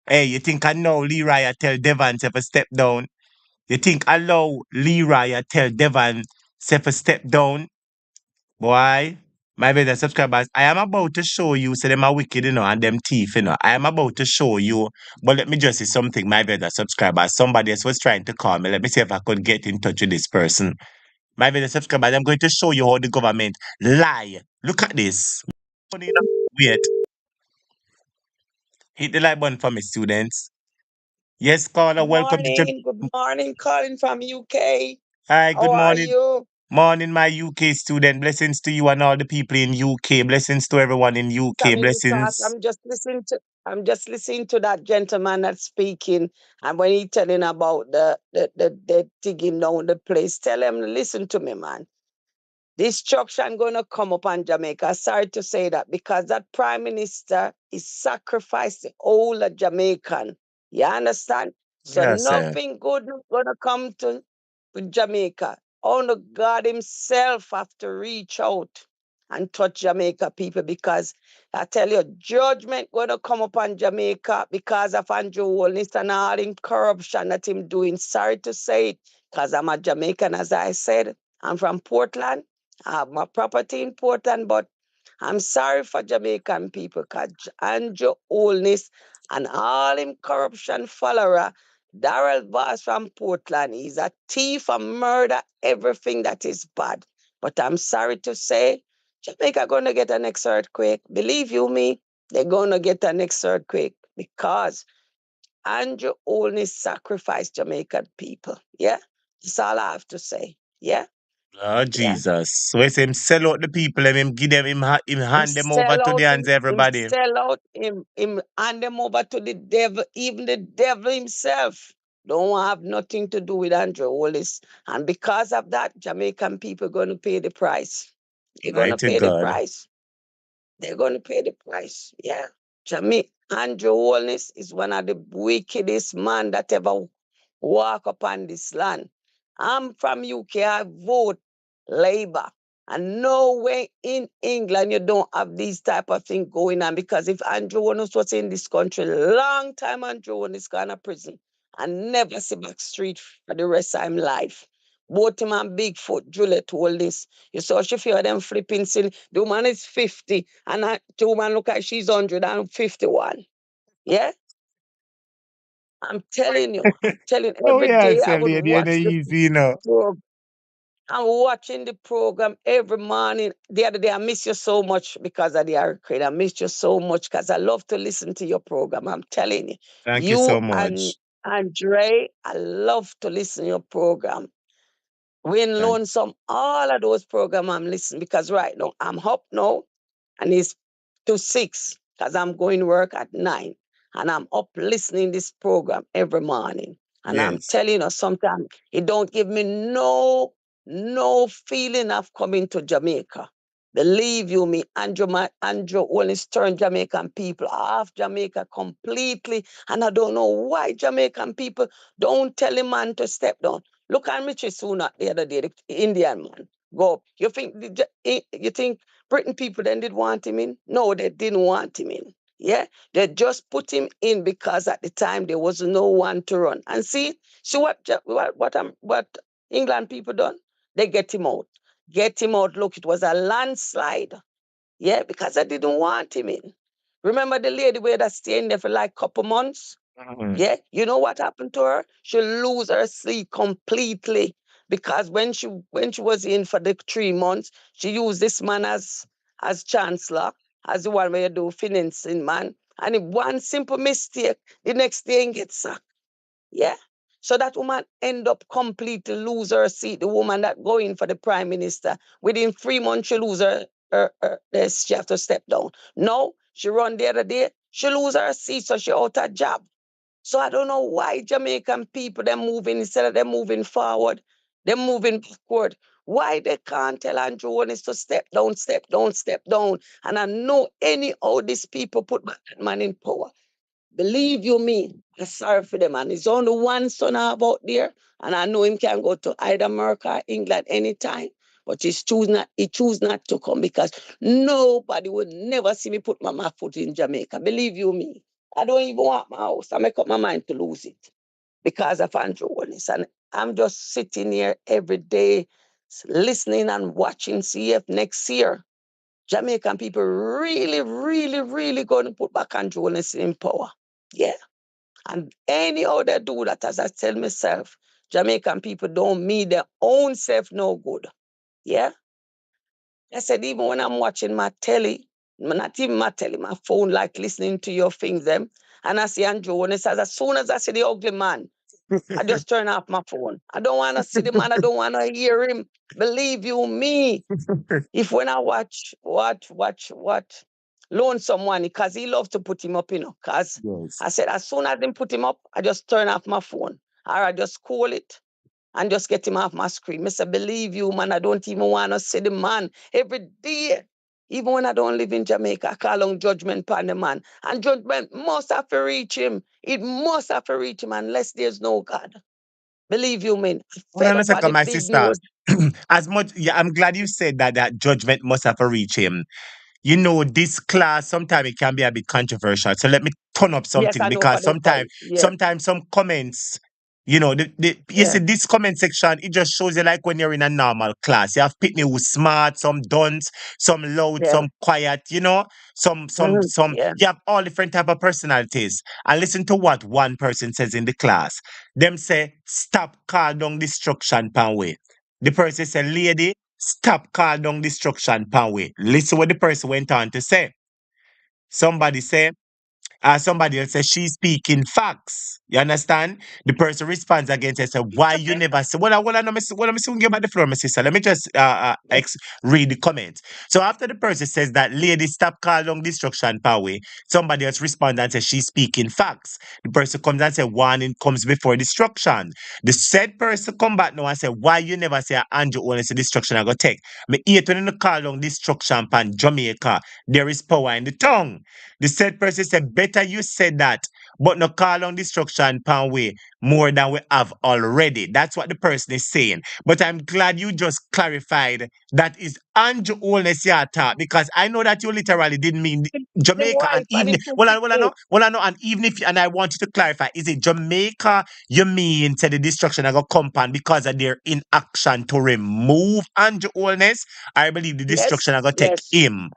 Hey, you think I know Leroy I tell Devon to step down? You think I know Leroy I tell Devon to step down? Boy, my brother subscribers, I am about to show you, so them are wicked, you know, and them thief, you know. I am about to show you, but let me just say something, my brother subscribers. Somebody else was trying to call me. Let me see if I could get in touch with this person. My brother subscribers, I'm going to show you how the government lie. Look at this. Wait. Hit the like button for me, students. Yes, caller, welcome to Good morning, calling from UK. Hi, good How are morning. you? Morning, my UK student. Blessings to you and all the people in UK. Blessings to everyone in UK. Coming class. Blessings. I'm just listening to that gentleman that's speaking. And when he telling about the digging down the place, tell him, listen to me, man. Destruction gonna come upon Jamaica. Sorry to say that, because that prime minister is sacrificed the whole of Jamaican. You understand? So Yes, sir. nothing good is gonna come to Jamaica. Only God Himself have to reach out and touch Jamaica people, because I tell you, judgment gonna come upon Jamaica because of Andrew Holness and all in corruption that him doing. Sorry to say it, because I'm a Jamaican, as I said. I'm from Portland. I have my property in Portland, but I'm sorry for Jamaican people, because Andrew Holness and all him corruption follower, Darrell Vaz from Portland, he's a thief, a murder, everything that is bad. But I'm sorry to say, Jamaica gonna get an next earthquake. Believe you me, they're gonna get an next earthquake, because Andrew Holness sacrificed Jamaican people. Yeah, that's all I have to say. Yeah. Oh, Yeah. Jesus. So it's him sell out the people and him give them, him Him hand them over sell to the out hands of him everybody. sell out him hand them over to the devil. Even the devil himself don't have nothing to do with Andrew Holness. And because of that, Jamaican people gonna pay the price. They're gonna Mighty pay the God. price. They're gonna pay the price. Yeah. Andrew Holness is one of the wickedest man that ever walk upon this land. I'm from UK. I vote Labour. And no way in England you don't have these type of thing going on, because if Andrew Holness was in this country, long time Andrew Holness gone to prison and never see back street for the rest of his life. Both him and Bigfoot, Juliet told this. You saw she feel them flipping sin. The woman is 50 and the woman look like she's 151. Yeah? I'm telling Oh, every yeah, day I would Celine, you're watch the the easy, you know. program. I'm watching the program every morning. The other day, I miss you so much because of the hurricane. I miss you so much because I love to listen to your program. I'm telling you. Thank you You so and much. Andre, I love to listen to your program. When Thank Lonesome, all of those programs I'm listening, because right now I'm up now and it's to 6 because I'm going to work at 9. And I'm up listening this program every morning. And I'm Yes. telling you, sometimes it don't give me no feeling of coming to Jamaica. Believe you me, Andrew only turned Jamaican people off Jamaica completely. And I don't know why Jamaican people don't tell a man to step down. Look at Richie Sunak the other day, the Indian man. Go. You think Britain people then did want him in? No, they didn't want him in. Yeah, they just put him in because at the time there was no one to run. And see what England people done? They get him out. Get him out. Look, it was a landslide. Yeah, because I didn't want him in. Remember the lady where that staying there for like couple months? Mhm. Yeah, you know what happened to her? She lose her sleep completely, because when she was in for the 3 months, she used this man as chancellor, as the one where you do financing man, and if one simple mistake, the next day he gets sacked. Yeah. So that woman end up completely lose her seat. The woman that go in for the prime minister, within 3 months she lose she have to step down. No, she run the other day, she lose her seat, so she out of job. So I don't know why Jamaican people they're moving instead of them moving forward, they're moving backward. Why they can't tell Andrew Holness to step down, step down, step down? And I know anyhow these people put back that man in power. Believe you me, I'm sorry for them. And it's only one son I have out there. And I know him can go to either America or England anytime. But he choose not to come because nobody would never see me put my foot in Jamaica. Believe you me. I don't even want my house. I make up my mind to lose it because of Andrew Holness. And I'm just sitting here every day listening and watching, see if next year Jamaican people really, really, really going to put back Andrew Holness in power. Yeah. And anyhow they do that, as I tell myself, Jamaican people don't mean their own self no good. Yeah. I said, even when I'm watching my telly, not even my telly, my phone, like listening to your things, them, and I see Andrew, and it says, as soon as I see the ugly man, I just turn off my phone. I don't want to see the man. I don't want to hear him. Believe you me. If when I watch, loan someone, because he loves to put him up, because Yes. I said, as soon as they put him up, I just turn off my phone. Or I just call it and just get him off my screen. I said, believe you, man, I don't even want to see the man every day. Even when I don't live in Jamaica, I call on judgment upon the man. And judgment must have to reach him. It must have to reach him unless there's no God. Believe you, man. Hold Fed on a up with the second, my big sister. news. As much, yeah, I'm glad you said that judgment must have to reach him. You know, this class sometimes it can be a bit controversial. So let me turn up Yes, something I know for because the sometimes, point. Yeah, sometimes some comments, you know, you yeah, see this comment section, it just shows you like when you're in a normal class. You have people who's smart, some dunce, some loud, yeah, some quiet, you know, yeah, you have all different type of personalities. And listen to what one person says in the class. Them say, stop call down destruction pan way. The person say, lady, stop call down destruction pan way. Listen what the person went on to say. Somebody say, somebody else says she's speaking facts. You understand? The person responds against and says, why you never say, well, I'm soon get back the floor, my sister. Let me just yes, read the comments. So after the person says that lady stop call down destruction power, somebody else responds and says she's speaking facts. The person comes and says warning comes before destruction. The said person come back now and say, why you never say Andrew only say destruction I go take? Me hate when you call down destruction pan Jamaica. There is power in the tongue. The said person said, better you said that, but no call on destruction pan way more than we have already. That's what the person is saying. But I'm glad you just clarified that is Andrew Holness your talk, because I know that you literally didn't mean the Jamaica, and wife and even the two people. well I know, and even if and I want you to clarify, is it Jamaica you mean to the destruction of a compound because of their inaction to remove Andrew Holness? I believe the destruction Yes, are gonna take yes. him.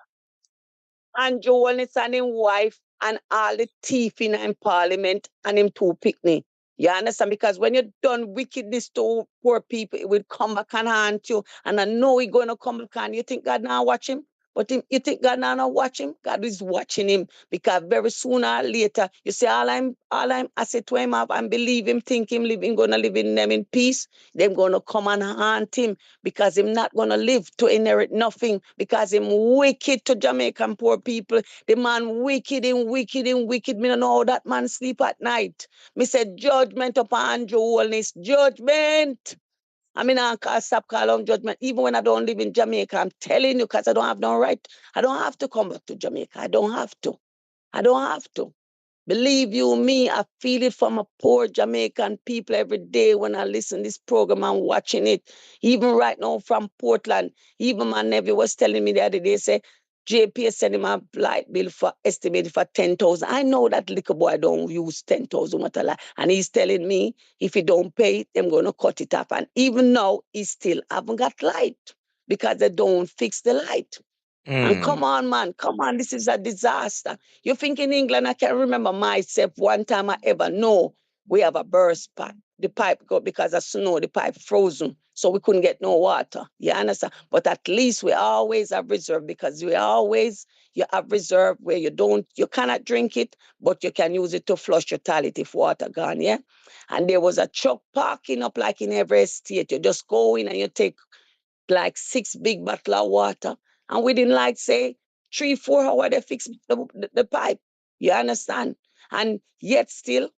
And Jones and him wife and all the thief in parliament and him two picnic. You understand? Because when you done wickedness to poor people, it will come back and haunt you. And I know he gonna come back and you think God now watch him? But you think God now not watch him? God is watching him because very sooner or later, you say I say to him, and believe him, think him living gonna live in them in peace. Them gonna come and haunt him because him not gonna live to inherit nothing because him wicked to Jamaican poor people. The man wicked and wicked and wicked. Me don't know how that man sleep at night. Me said judgment upon Andrew Holness. Judgment. I mean, I can't stop calling judgment. Even when I don't live in Jamaica, I'm telling you, because I don't have no right. I don't have to come back to Jamaica. I don't have to. I don't have to. Believe you me, I feel it from a poor Jamaican people every day when I listen to this program and watching it. Even right now from Portland, even my nephew was telling me the other day, say, JPS sent him a light bill for estimated for 10,000. I know that little boy don't use 10,000 what a lot. And he's telling me if he don't pay it, I'm gonna cut it off. And even now, he still haven't got light because they don't fix the light. And Mm. come on, man, come on, this is a disaster. You think in England, I can't remember myself one time I ever know we have a burst pipe. The pipe go because of snow, the pipe frozen. So we couldn't get no water. You understand? But at least we always have reserve because you have reserve where you cannot drink it, but you can use it to flush your toilet if water gone, yeah? And there was a truck parking up like in every estate. You just go in and you take like 6 big bottle of water. And within like say 3-4 hours, they fix the pipe. You understand? And yet still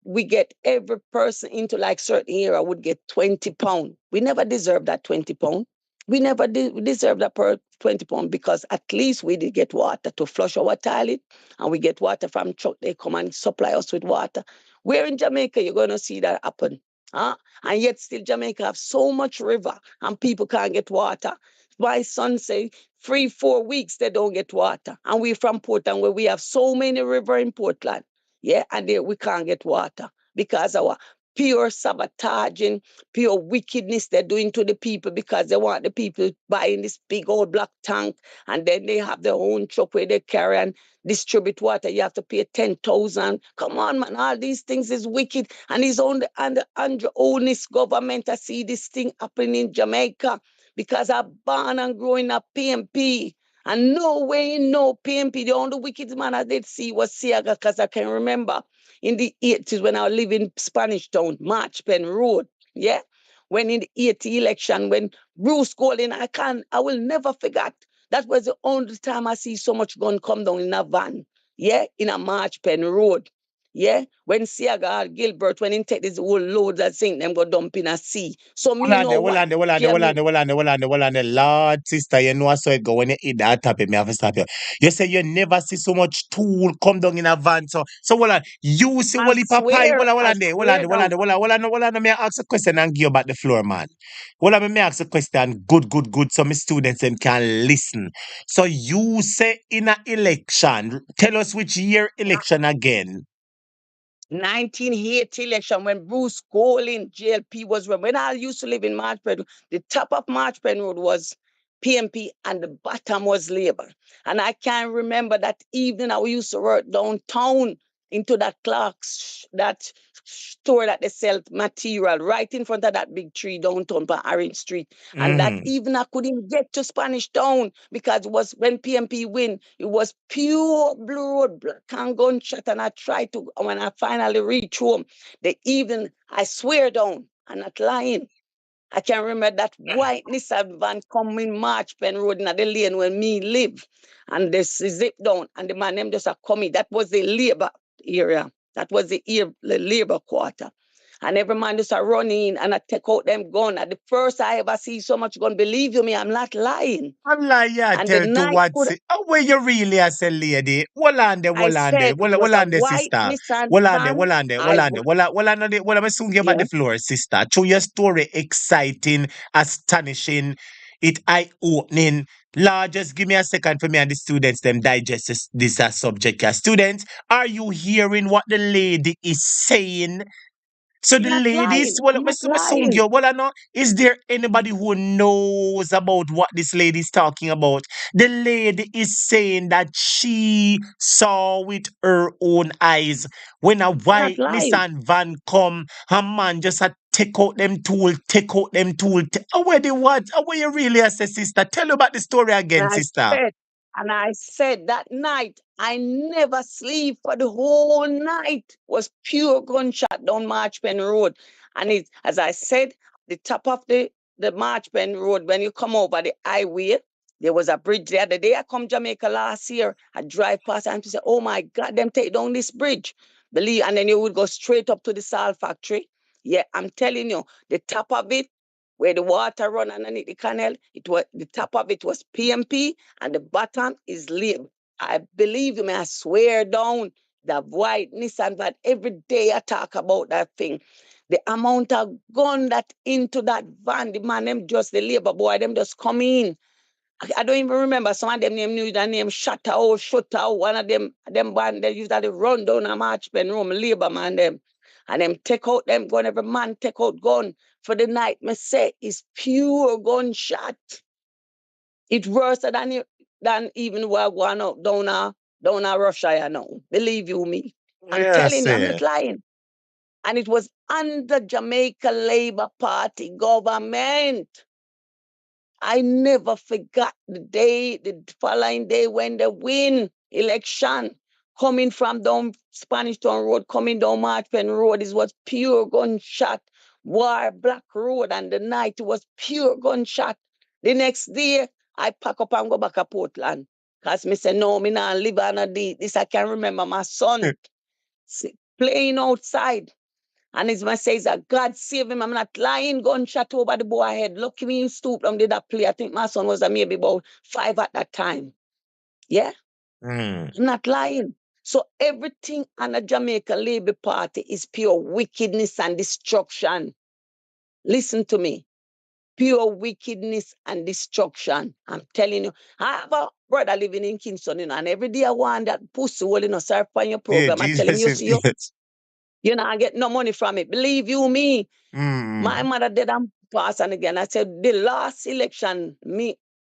we get every person into like certain area would get 20 pounds. We never deserve that 20 pounds. We never deserve that per 20 pounds because at least we did get water to flush our toilet and we get water from truck. They come and supply us with water. Where in Jamaica you're going to see that happen? And yet still Jamaica have so much river and people can't get water. My son say 3-4 weeks they don't get water. And we from Portland where we have so many river in Portland. Yeah, and there we can't get water because our pure sabotaging, pure wickedness they're doing to the people because they want the people buying this big old black tank and then they have their own truck where they carry and distribute water. You have to pay 10,000. Come on, man, all these things is wicked. And it's on the under oldest government. I see this thing happening in Jamaica because I born and growing up PMP. And no way, no PMP. The only wicked man I did see was Siaga because I can remember in the 80s when I lived in Spanish Town, March Pen Road. Yeah. When in the 80 election, when Bruce Golding, I will never forget. That was the only time I see so much gun come down in a van. Yeah. In a March Pen Road. Yeah. When Siaga Gilbert, when he take this whole loads and sink them go dump in a sea. So me know what. Lord, sister, you know I saw it go when you eat that topic, me have to stop you. You say you never see so much tool come down in a van. So hold on. You see I what the pie, swear, I swear down. May I ask a question and give you back the floor, man. May I ask a question. Good. So my students them can listen. So you say in a election, tell us which year election again. 1980 election when Bruce Golding JLP was run. When I used to live in Marchpen, the top of Marchpen Road was PMP and the bottom was Labour. And I can remember that evening I used to work downtown into that Clark's, that store that they sell material right in front of that big tree downtown by Orange Street. And that evening I couldn't get to Spanish Town because it was when PMP win, it was pure blue road, black and gunshot. And I tried to, when I finally reached home, the evening, I swear down, I'm not lying. I can remember that white Nissan van coming March Pen Road in the lane where me live. And this zip down. And the man them just a coming. That was the labor area. That was the labor quarter. And every man just a running and I take out them gun. And the first I ever see so much gun, believe you me, I'm not lying. Allah, yeah, And the tell to night what could, say. Oh, where you really as a lady? Hold on there, I said it was a white sister. Nissan Hold on there, van. hold on, soon give back the Yeah. floor, sister. Through your story, exciting, astonishing, it eye-opening. Lord, just give me a second for me and the students, them digest this subject. Yeah. Students, are you hearing what the lady is saying? So I'm the not ladies, lying. I'm not lying. well, I know, is there anybody who knows about what this lady is talking about? The lady is saying that she saw with her own eyes when a I'm not white lying. Nissan van come, a man just a take out them tool. Oh, where they what? Oh, where you really as a sister? Tell you about the story And again, I sister. said, and I said that night, I never sleep for the whole night. Was pure gunshot down Marchpen Road. And it, as I said, the top of the Marchpen Road, when you come over the highway, there was a bridge the other day. I come Jamaica last year. I drive past and say, oh my God, them take down this bridge. Believe, and then you would go straight up to the salt factory. Yeah, I'm telling you, the top of it, where the water run underneath the canal, it was the top of it was PMP and the bottom is Lib. I believe you, may I swear down the white Nissan van. Every day I talk about that thing. The amount of gun that into that van, the man, them just the labor boy, them just come in. I don't even remember some of them name knew the name Shutter. One of them band they usually run down a march pen room, labor man them. And them take out them gun, every man take out gun for the night. Me say it's pure gunshot. It's worse than even we're going up down a Russia, you know. Believe you me. I'm Yes, telling you, I'm not lying. And it was under Jamaica Labour Party government. I never forgot the following day when the win election coming from down Spanish Town Road, coming down Marchpen Road. It was pure gunshot. War Black Road, and the night it was pure gunshot. The next day, I pack up and go back to Portland. Because me say, no, me not live on a day. This I can remember my son playing outside. And his man says that God save him. I'm not lying. Gunshot over the boy head. Lucky me, he stooped down, did that play. I think my son was maybe about 5 at that time. Yeah? I'm not lying. So everything on the Jamaica Labour Party is pure wickedness and destruction. Listen to me. Pure wickedness and destruction. I'm telling you. I have a brother living in Kingston, and every day I want that pussy hole, serve on your Yeah, program. I tell him, Jesus, you see, yes. you know, I get no money from it. Believe you me. My Mm. mother did pass, and again I said the last election,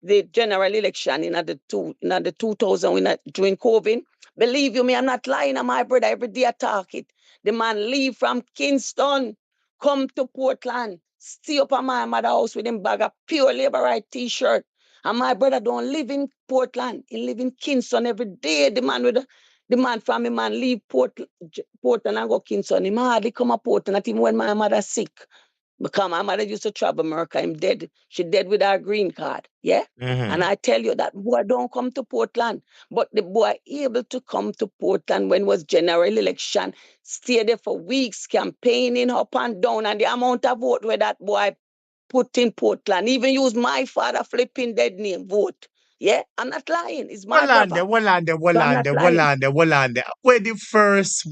the general election in the 2000 during COVID. Believe you me, I'm not lying. And my brother every day I talk it. The man leave from Kingston, come to Portland, stay up at my mother house with him bag of pure labor right t-shirt. And my brother don't live in Portland. He live in Kingston every day. The man from him man leave Portland and go Kingston. He hardly come to Portland, not even when my mother sick. Because my mother used to travel America. I'm dead. She dead with her green card. Yeah? And Mm-hmm. I tell you that boy don't come to Portland. But the boy able to come to Portland when was general election, stay there for weeks, campaigning up and down, and the amount of vote where that boy put in Portland, even use my father flipping dead name vote. Yeah? I'm not lying. It's my brother. So I'm not lying. Where the first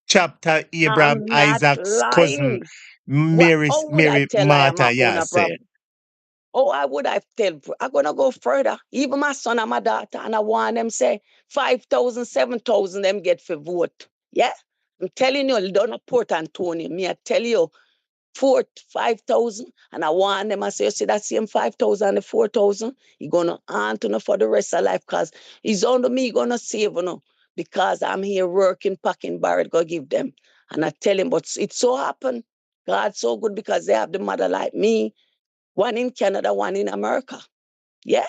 chapter, Abraham, I'm not Isaac's cousin, lying. What? Mary, How would I Mary, tell I am Martha, a own yeah, a say. brother? Oh, I would have tell. I'm gonna go further. Even my son and my daughter, and I want them say 5,000, 7,000 them get for vote. Yeah, I'm telling you, don't Port Antonio. Me, I tell you, 5,000, and I want them. I say, you see that same 5,000 and the 4,000, you gonna aunt for the rest of life, cause it's only me gonna save because I'm here working, packing barrel, go give them. And I tell him, but it so happen, God's so good because they have the mother like me. One in Canada, one in America. Yeah.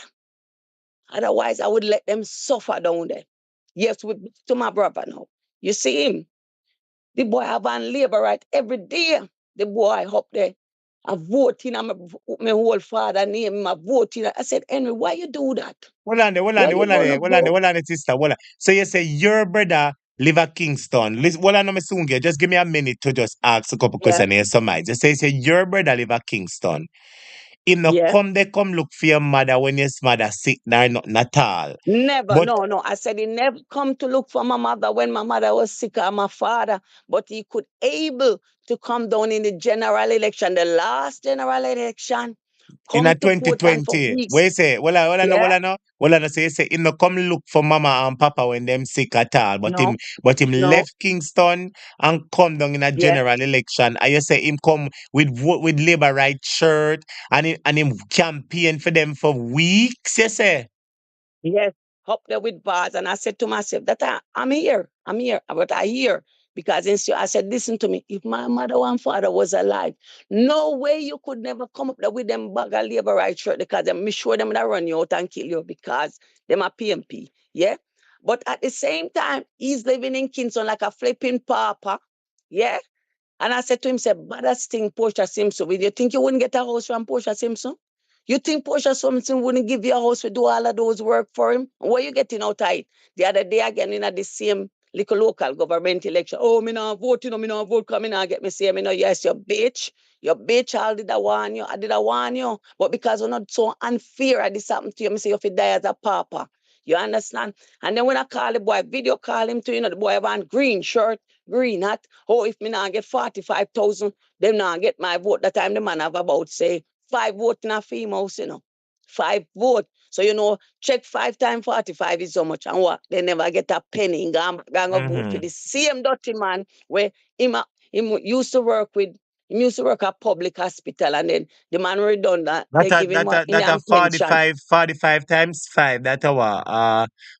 Otherwise, I would let them suffer down there. Yes, to my brother now. You see him? The boy have on labor right every day. The boy up there. I vote in my whole father name. I vote in. I said, Henry, why you do that? Where you gonna go? Sister, hold on. So you say your brother live at Kingston. Listen, hold on, I'm soon get. Just give me a minute to just ask a couple Yeah, questions here. Summarize. You say your brother live at Kingston. Him no yeah. come, they come look for your mother when your mother sick, nor nothing at all. Never, But no, no. I said he never come to look for my mother when my mother was sick or my father, but he could able to come down in the general election, the last general election, in a come to Portland for 2020, weeks. where you say, Yeah, well, I know, say, you say, him no come look for mama and papa when them sick at all, no, but him no, left Kingston and come down in a yeah. general election, and you say him come with vote with Labour right shirt, and him campaign for them for weeks, you say? Yes, up there with bars. And I said to myself, that I'm here. I'm here. But I hear because I said, listen to me. If my mother and father was alive, no way you could never come up there with them bag of labor right shirt because I'm sure them that run you out and kill you because them are PMP. Yeah. But at the same time, he's living in Kingston like a flipping papa. Yeah. And I said to him, say, baddest thing, Portia Simpson. Will you think you wouldn't get a house from Portia Simpson? You think Portia Simpson wouldn't give you a house to do all of those work for him? And what you getting out of it? The other day again in the same little local government election. Oh, me not vote, me not vote, come in and get me say, me no, yes, you bitch. You bitch, I did I warn you. I did I warn you. But because we're not so unfair, I did something to you, me say you fi die as a papa. You understand? And then when I call the boy, video call him to, the boy have on green shirt, green hat. Oh, if me not get 45,000, them not get my vote. That time the man have about, say, 5 vote in a female house. 5 vote. So, check 5 times 45 is so much. And what? They never get a penny. Gang of vote for Mm-hmm. the same dirty man where him used to work with, him used to work at public hospital, and then the man redundant. They give him what? In a pension. 45 times 5, that a what?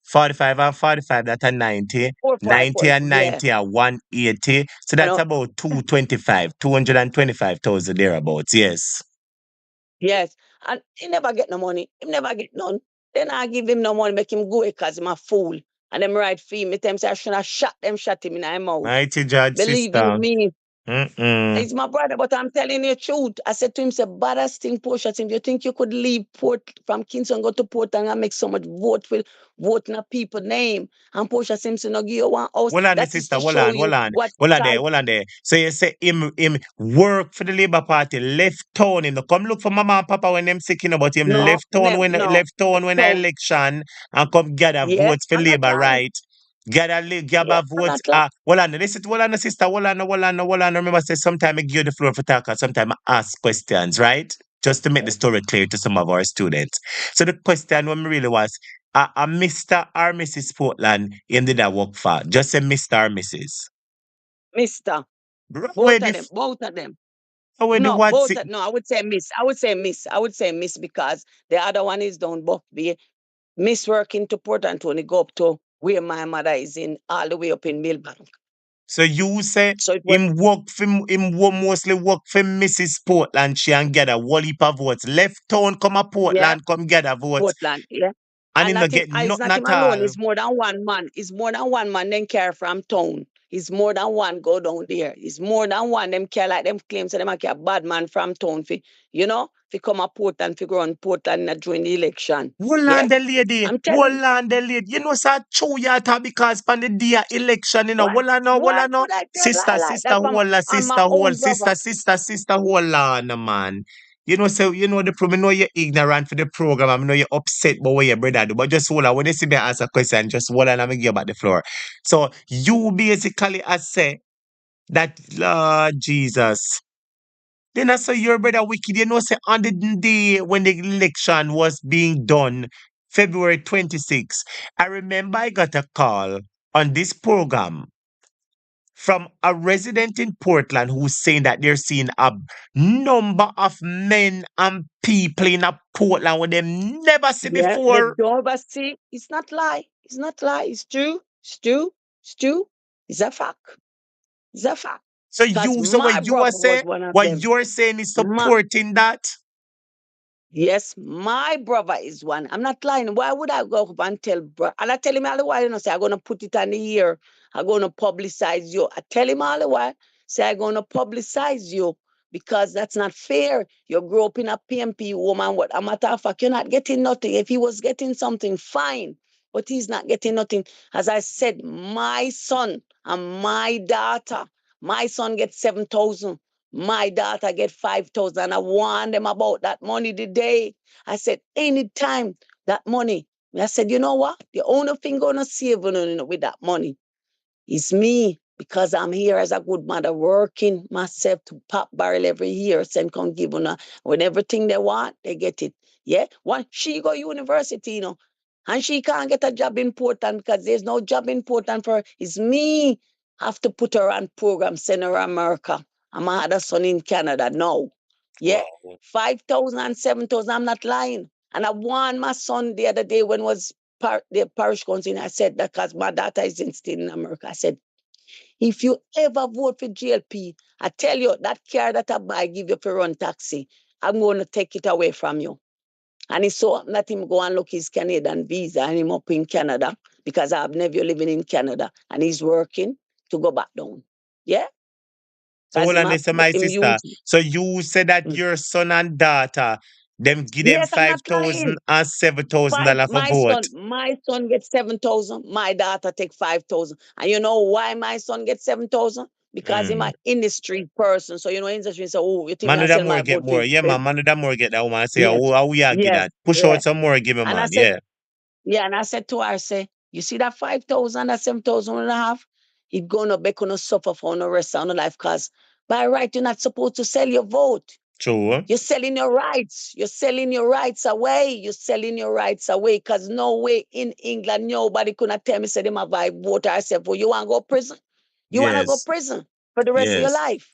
45 and 45, that a 90. 4, 5, 90 4. and Yeah. 90 are 180. So You that's know, about 225,000 thereabouts, yes. yes. And he never get no money. He never get none. Then I give him no money, make him go because I'm a fool. And them right fee me, them say I should have shot him in my mouth. Mighty judge, Believe you sister. me. Mm-mm. He's my brother, but I'm telling you the truth. I said to him, say, baddest thing, Portia, you think you could leave Port from Kingston, go to Port and make so much vote in a people name? And Portia Simpson will give you one house. Hold on there, That is sister. to Hold show on, you hold on. what Hold on there, type. hold on there. So you say him work for the Labour Party, left town, come look for mama and papa when them sick, but him No, left town when no. the election and come gather Yeah, votes for I'm not Labour, lying. right? Get a vote. Hold on, listen, hold on, sister, hold on. Remember, say sometime I give you the floor for talk, and sometime I ask questions, right? Just to make the story clear to some of our students. So the question when me really was, a Mr. or Mrs. Portland in did that work for? Just say Mr. or Mrs. Mister. Where Both the of them. Both of them. where the No, what's both. it? No, I would say miss. I would say miss. I would say miss because the other one is down Buckby. Miss working to Port Anthony, go up to where my mother is in, all the way up in Millbank. So you say So it was, mostly work for Mrs. Portland, she and get a whole heap of votes. Left town come a yeah, Portland, come get a votes. Portland, yeah. And And him not not him, get it's nothing not him at alone, all. it's more than one man. It's more than one man then care from town. It's more than one go down there. It's more than one them care like them claims that them a care bad man from town fi, fi come a Portland, fi go on Portland during the election. Hold Yeah. on the lady. I'm telling Hold on the lady. You know, sir, true yata because pan the day of election, you know. why? Hold on no, hold Why on no. would I tell Sister, lie like sister, that from hold on, on sister, my hold, own brother? sister, hold on, man. You know, so you know the problem. I know you're ignorant for the program. I know you're upset about what your brother do, but just hold on. When you see me ask a question, just hold on. I'm gonna give you back the floor. So you basically I say that Lord Jesus. Then I say your brother wicked. You know, say on the day when the election was being done, February 26th, I remember I got a call on this program from a resident in Portland who's saying that they're seeing a number of men and people in a Portland where they never see Yeah, they before. don't ever see. It's not lie. It's not lie. It's true. It's true. It's true. It's a fact. It's a fact. So Because you, so my what you are brother was saying, one of what them. you're saying is My, supporting that. yes, my brother is one. I'm not lying. Why would I go up and tell bro? And I tell him all the while, say I'm gonna put it on the air. I'm gonna publicize you. I tell him all the while, say I'm gonna publicize you because that's not fair. You grew up in a PMP woman. What a matter of fact, you're not getting nothing. If he was getting something, fine. But he's not getting nothing. As I said, my son and my daughter, my son gets 7,000. My daughter get 5,000. I warned them about that money today. I said, anytime that money, I said, you know what? The only thing gonna save with that money is me because I'm here as a good mother working myself to pop barrel every year. Send come give them when everything they want, they get it. Yeah. One she go university, and she can't get a job in Portland because there's no job in Portland for her. It's me have to put her on program, send her to America. And my other son in Canada now. Yeah. Wow. 5,000 and 7,000. I'm not lying. And I warned my son the other day when was the parish council. I said that because my daughter is still in America. I said, if you ever vote for GLP, I tell you that car that I buy give you for run taxi, I'm going to take it away from you. And it's so let him go and look his Canadian visa and him up in Canada because I have nephew living in Canada and he's working to go back down. Yeah? So Because hold him on, have this my him sister. use. So you said that your son and daughter, them give them Yes, I'm five not thousand lying. and seven thousand Five, dollars for vote. my son gets 7,000. My daughter take 5,000. And you know why my son gets 7,000? Because he's Mm. my industry person. So industry say, oh, you think Man I of that sell more my get vote for more. you? Yeah, man of that more get that woman. I say, Yes, oh, how we are get yes, that? Push yeah. out some more, give me, And I man. said, Yeah. yeah, and I said to her, I say, you see that 5,000, that 7,000 and a half? It's gonna be gonna suffer for the rest of your life because by right, you're not supposed to sell your vote. True. You're selling your rights. You're selling your rights away. You're selling your rights away because no way in England, nobody could not tell me, say, them have I vote. I said, well, you want to go prison? You want to go Yes. prison for the rest of your Yes. life?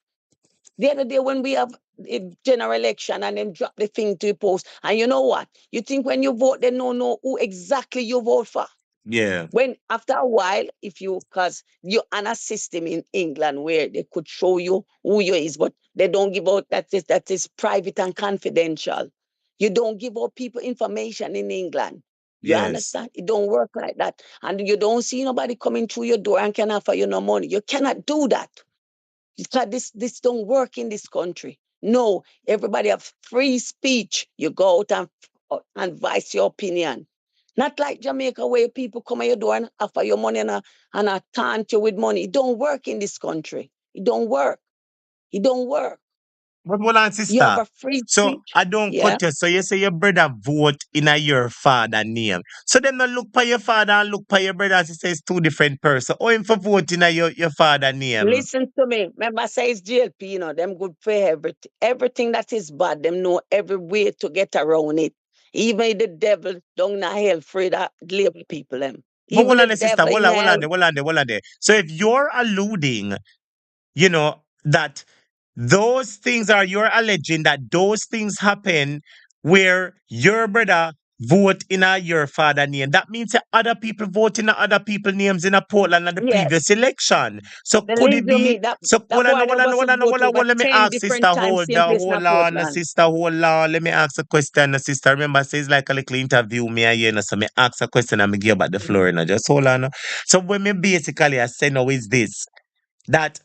The other day when we have a general election and then drop the thing to the post, and you know what? You think when you vote, they don't know who exactly you vote for. Yeah. When after a while, if you because you're on a system in England where they could show you who you is, but they don't give out that is private and confidential. You don't give out people information in England. You Yes. understand? It don't work like that. And you don't see nobody coming through your door and can offer you no money. You cannot do that. Because this don't work in this country. No, everybody have free speech. You go out and voice your opinion. Not like Jamaica where people come at your door and offer you money and taunt you with money. It don't work in this country. It don't work. It don't work. But hold on, You have sister. a free So speech. I don't Yeah. cut you. So you say your brother vote in a your father name. So them not look for your father and look for your brother as he says two different person. Or him for vote in a your father name. Listen to me. Remember, I say it's GLP, them good for everything. Everything that is bad, them know every way to get around it. Even the devil don't not hell free that label people them. But Even hold the on, there, sister. devil in hell. Hold on there. So if you're alluding, that those things are you're alleging that those things happen where your brother vote in your father name. That means that other people vote in other people names in a Portland at the previous Yes. election. So The could it leader be me that so that boy them must have voted over let me 10 ask sister, different times, same place in Portland. sister, hold on. Let me ask a question, sister. Remember, says like a little interview me again, so me ask a question and me give back the floor, Just hold on. So when me basically I say now is this that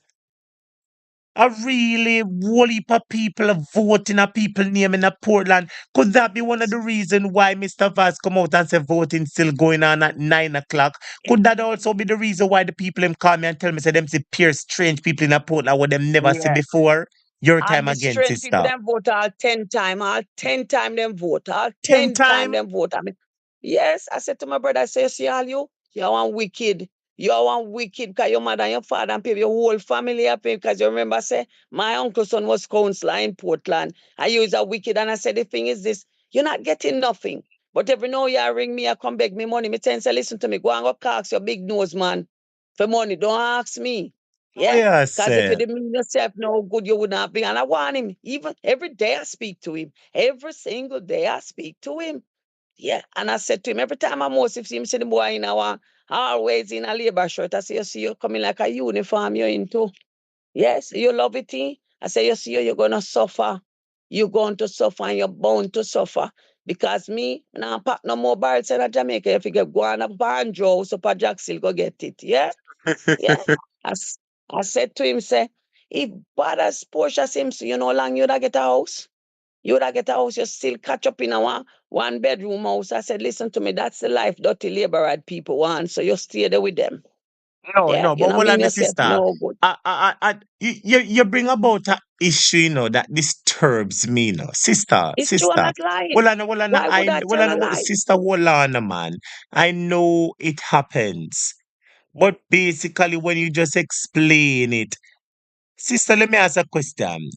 a really whole heap of people voting a people name in a Portland. Could that be one of the reasons why Mr. Vaz come out and say voting still going on at 9 o'clock? Could that also be the reason why the people them call me and tell me say them see pure strange people in a Portland what them never see Yeah. before? Your All time the again, strange people sister. them vote all 10 time them vote. All 10 10 time time? them vote. I mean, yes, I said to my brother, I say, see all you are one wicked. You are one wicked because your mother and your father and pay your whole family up because you remember, I say, my uncle's son was counselor in Portland. I use a wicked and I said, the thing is this, you're not getting nothing. But every now you ring me, I come beg me money. Me tell you, say, listen to me, go and go ask your big nose man for money. Don't ask me. Oh Yeah. yeah, Because if you say. didn't mean yourself no good, you would not be. And I want him. Even every day I speak to him. Every single day I speak to him. Yeah. And I said to him, every time I must see him, see the boy in our always in a labor shirt. I say, you see, you coming like a uniform you're into. Yes, you love it. I say, you see, you're gonna suffer. You're going to suffer and you're bound to suffer. Because me, now pack no more barrels in Jamaica. If you get go on a banjo, so pa Jackson go get it. Yeah. Yeah. I said to him, say, if bad as Portia seems, you know, long you'd get a house. You'd get a house, you still catch up in a one bedroom house. I said, listen to me, that's the life dirty labor people want. So you stay there with them. No, Yeah, no, you but know, hold mean on, the yourself sister. no good. You bring about an issue, that disturbs me, sister, It's true, I'm sister. not lying. Why would I tell a lie? Sister, hold on, man. I know it happens, but basically, when you just explain it, sister, let me ask a question.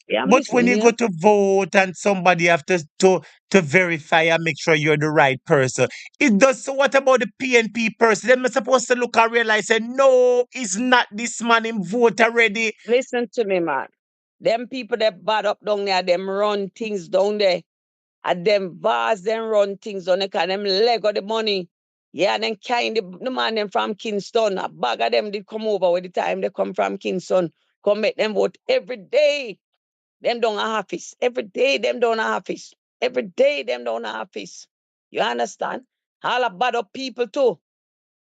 Yeah, I'm But when listening you go here. to vote and somebody have to verify and make sure you're the right person, it does. So what about the PNP person? Them supposed to look and realize, say, no, it's not this man in vote already. Listen to me, man. Them people that bad up down there, them run things down there. And them Vaz, them run things on the car, them leg of the money. Yeah, and then kind the man them from Kingston. A bag of them did come over with the time they come from Kingston. Come make them vote every day. Them down a office. Every day them down a office. Every day them down a office. You understand? All a bad up people too.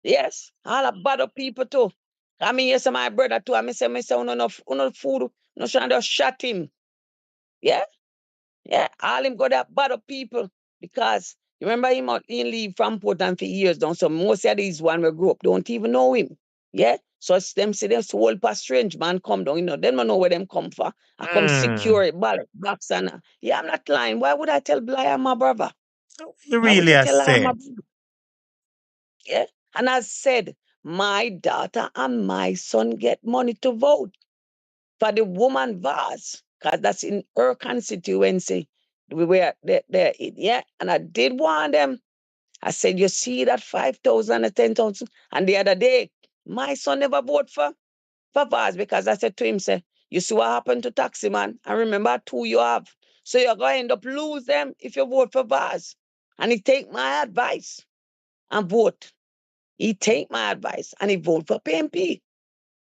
Yes, all a bad up people too. I mean, yes, my brother too. I say, no food, no trying to shot him. Yeah. Yeah, all him got that bad up people because you remember him out in leave from Portland for years now. So most of these one we grew up don't even know him. Yeah. So it's them see them whole past strange man come down, them don't know where them come for. I come secure it, ballot box and yeah, I'm not lying. Why would I tell lie I'm my brother? You Why would really you are tell lie I'm say. my brother? Yeah. And I said, my daughter and my son get money to vote for the woman Vaz, because that's in her constituency. We were there, yeah. And I did warn them. I said, you see that 5,000 and 10,000? And the other day, my son never voted for Vaz because I said to him, say, you see what happened to Taxi Man? And remember two you have. So you're going to end up lose them if you vote for Vaz. And he take my advice and vote. He take my advice and he vote for PMP.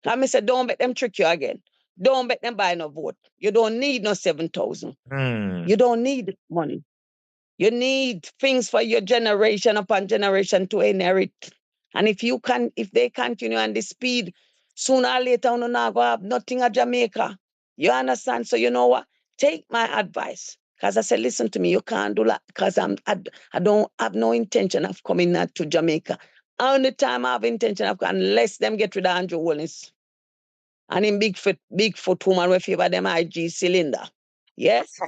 And I said, don't let them trick you again. Don't let them buy no vote. You don't need no 7,000. Hmm. You don't need money. You need things for your generation upon generation to inherit. And if they continue on this speed, sooner or later, we're not going to have nothing at Jamaica. You understand? So you know what? Take my advice. Because I said, listen to me, you can't do that because I don't have no intention of coming out to Jamaica. Only time I have intention of, unless them get rid of Andrew Willis. And in big foot woman we favor them IG cylinder. Yes?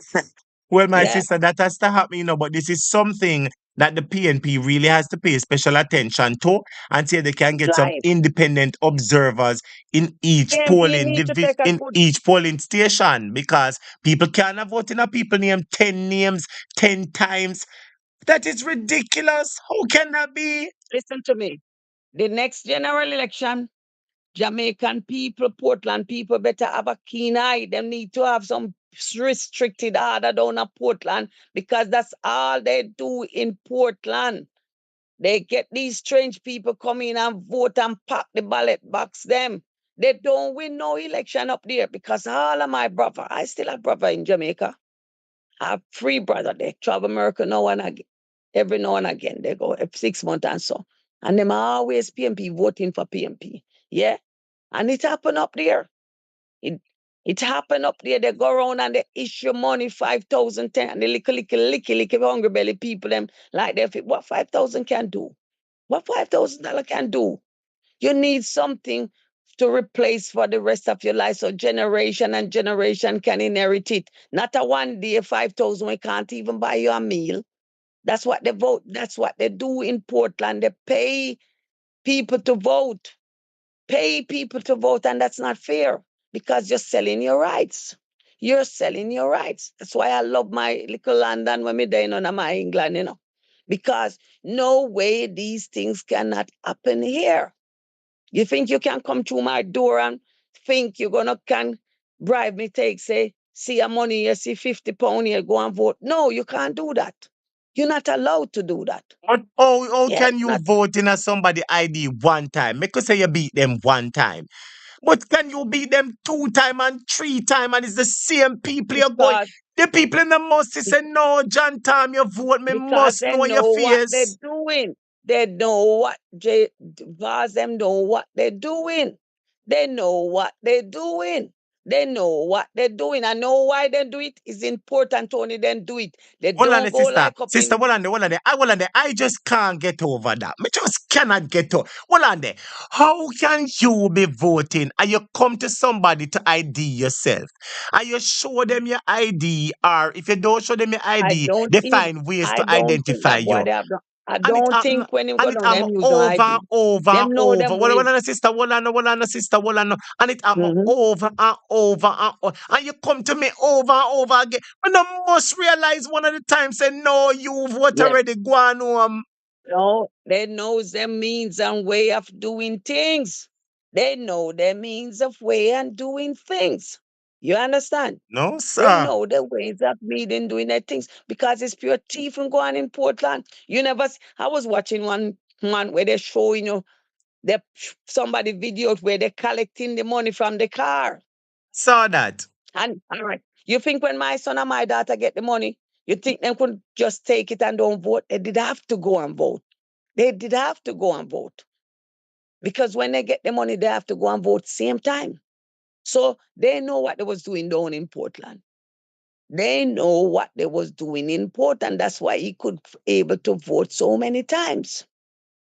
Well, my Yeah. sister, that has to happen, but this is something that the PNP really has to pay special attention to and say they can get some Life. independent observers in each PNP need to take a good polling station, because people cannot vote in a people name 10 names 10 times. That is ridiculous. How can that be? listen to me. The next general election, Jamaican people, Portland people better have a keen eye. They need to have some restricted order down at Portland, because that's all they do in Portland. They get these strange people come in and vote and pack the ballot box them. They don't win no election up there, because all of my brother, I still have brother in Jamaica. I have 3 brother. They travel America now and again. Every now and again, they go every 6 months and so. And them always PMP voting for PMP. Yeah? And it happen up there. It happen up there. They go around and they issue money, 5,000, 10, and the licky, hungry belly people, them like they feel, what 5,000 can do? What $5,000 can do? You need something to replace for the rest of your life, so generation and generation can inherit it. Not a one day 5,000, we can't even buy you a meal. That's what they vote. That's what they do in Portland. They pay people to vote. Pay people to vote, and that's not fair, because you're selling your rights. You're selling your rights. That's why I love my little London when me there in my England, because no way these things cannot happen here. You think you can come through my door and think you're gonna can bribe me, see a money here, see £50 here, go and vote. No, you can't do that. You're not allowed to do that. But how Yeah, can you vote in a somebody ID one time? Make us say you beat them one time. But can you beat them 2 times and 3 times, and it's the same people you're going? because The people in the must say, no, John Tom, you vote, me because must they know your know what they're face. doing. They know what Vaz them know what they're doing. They know what they're doing. They know what they're doing. I know why they do it. It's important only then do it. They Hold on, don't go sister. like up Sister, in. hold on there. I just can't get over that. Me just cannot get over. Hold on there. How can you be voting and you come to somebody to ID yourself? And you show them your ID, or if you don't show them your I ID, don't they even. find ways I to don't think identify that boy you. they have. I And it don't happen, think when him go and it down happen them use no over and ID. over and Them know over. them ways. Hold on, sister, hold on, sister, hold on. And it happen Mhm. over and over and over. And you come to me over and over again. And I must realize one of the times, say, no, you've what Yeah. already gone home. No, they knows their means and way of doing things. They know their means of way and doing things. You understand? No, They sir. know the ways of meeting doing their things, because it's pure thief and going in Portland. You never. I was watching one where they're showing they somebody videos where they're collecting the money from the car. Saw that. And all right, you think when my son and my daughter get the money, you think they could just take it and don't vote? They did have to go and vote. They did have to go and vote, because when they get the money, they have to go and vote same time. So they know what they was doing down in Portland. They know what they was doing in Portland. That's why he could able to vote so many times,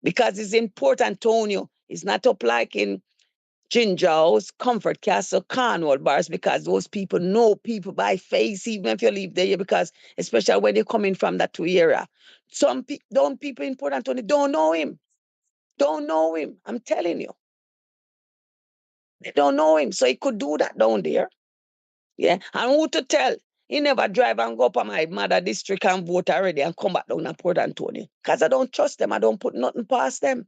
because it's in Port Antonio. It's not up like in Ginger House, Comfort Castle, Cornwall bars, because those people know people by face, even if you live there, because especially when they're coming from that area. Some people in Port Antonio don't know him. Don't know him. I'm telling you. They don't know him. So he could do that down there. Yeah. And who to tell? He never drive and go up on my mother district and vote already and come back down to Port Antonio. Because I don't trust them. I don't put nothing past them.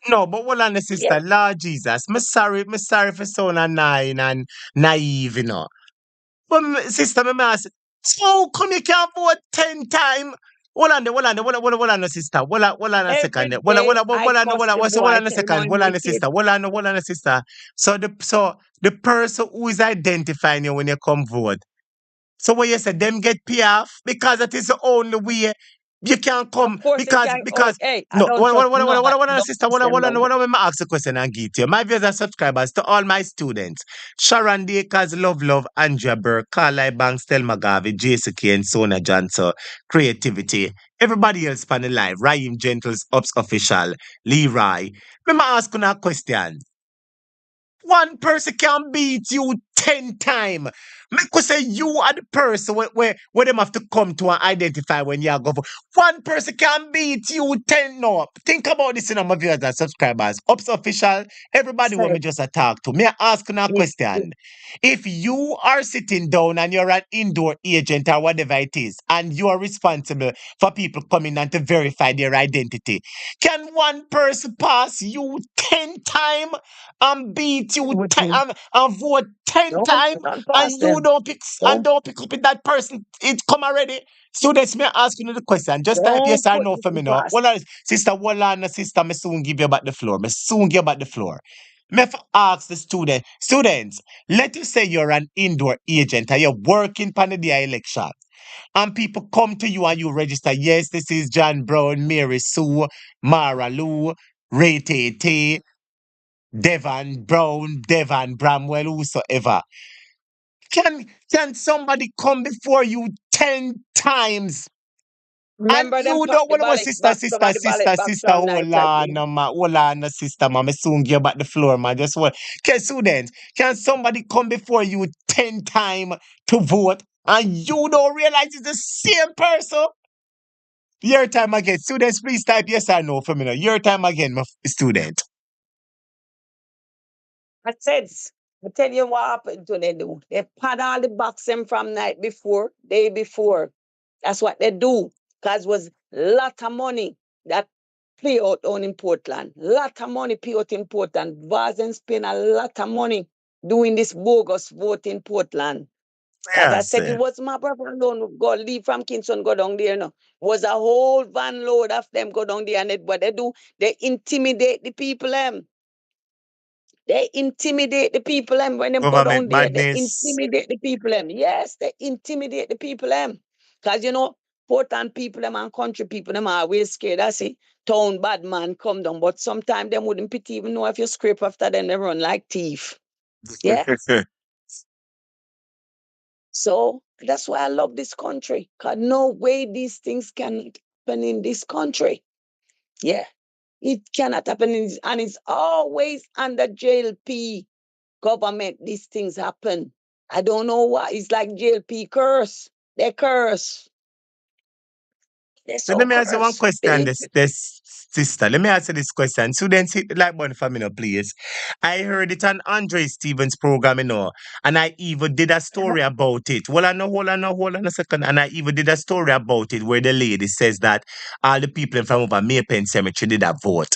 No, but hold on, the Yeah. sister, Lord Jesus. Me sorry for sounding naive and naive. But sister, me ask, so how come you can't vote 10 times? Hold on, sister. Hold on a Every second. day I cuss the Hold boy, on a tell him second. on him wicked. Hold on, sister. So the person who is identifying you when you come vote. So what you say, them get pay off because that is the only way you can Of come course he because can. Oh, hey, I no, don't trust nobody. hold on, Don't sister, trust them down there. let me ask a question and give it to you. My viewers and subscribers, to all my students, Sharon Dakers, Love, Andrea Burke, Carly Banks, Thelma Garvey, JCK, and Sona Johnson, Creativity, everybody else on the live, Raheem Gentles, Ups Official, Leroy. Let me ask you a question. One person can beat you 10 times. Make us say you are the person where them have to come to and identify when you are going for. One person can beat you 10. No. Think about this in my viewers and subscribers. Ups official, everybody want me just to talk to. Me ask you a question. If you are sitting down and you're an indoor agent or whatever it is, and you are responsible for people coming and to verify their identity, can one person pass you 10 times and beat you and vote 10 times and you don't pick up with that person? It come already. Students, may I ask you the question? Just type yes or no for me now. Sister Wolana, sister, me soon give you back the floor. Me soon give you back the floor. Me have to ask the students, let us say you're an indoor agent and you're working for the day election. And people come to you and you register. Yes, this is John Brown, Mary Sue, Mara Lou, Ray Tate, Devon Brown, Devon Bramwell, whosoever. Can somebody come before you 10 times? And Remember them you pack don't the want to ballot sister, box, some sister, of the sister, ballot box sister, from night again. hold on, sister, ma. Me soon give back the floor, man. Just what? Okay, students, can somebody come before you 10 times to vote and you don't realize it's the same person? Your time again. Students, please type yes or no for me now. Your time again, my student. I said, I tell you what happened to them. Do. They pad all the box them from night before, day before. That's what they do. Because was lot of money that play out on in Portland. Lot of money play out in Portland. Vaz spend a lot of money doing this bogus vote in Portland. Because I Yes, said it was my brother alone who go leave from Kingston, go down there. No, was a whole van load of them go down there, and what they do, they intimidate the people. They intimidate the people when them go down government there. They badness. intimidate the people Yes, they intimidate the people Because Portland people and country people are always scared. I see town bad man come down, but sometimes them wouldn't pity even know if you scrape after them, they run like thief. Yeah. So that's why I love this country. Cause no way these things can happen in this country. Yeah. It cannot happen and it's always under JLP government these things happen. I don't know why. It's like JLP curse. They curse. They're So so let me ask you one cursed. question, this sister. Let me ask you this question. Students, hit the like button for me now, please. I heard it on Andre Stevens' program, and I even did a story about it. Well, hold on a second. And I even did a story about it where the lady says that all the people from over Maypen Cemetery did that vote.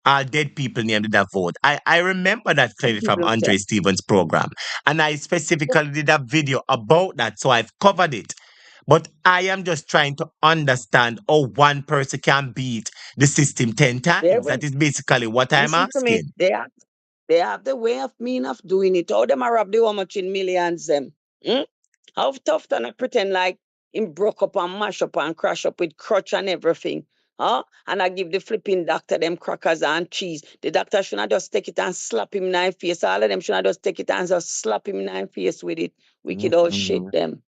All dead people named that vote. I remember that clearly from Andre Stevens' program. And I specifically did a video about that, so I've covered it. But I am just trying to understand how one person can beat the system 10 They times. will That is basically what I'm listen to me. asking. They have the way of mean of doing it. All them are rob the how much in millions them. Hmm? How tough to not pretend like him broke up and mash up and crash up with crutch and everything. Huh? And I give the flipping doctor them crackers and cheese. The doctor should not just take it and slap him in the face. All of them should not just take it and just slap him in the face with it. Wicked old shit Mhm. them.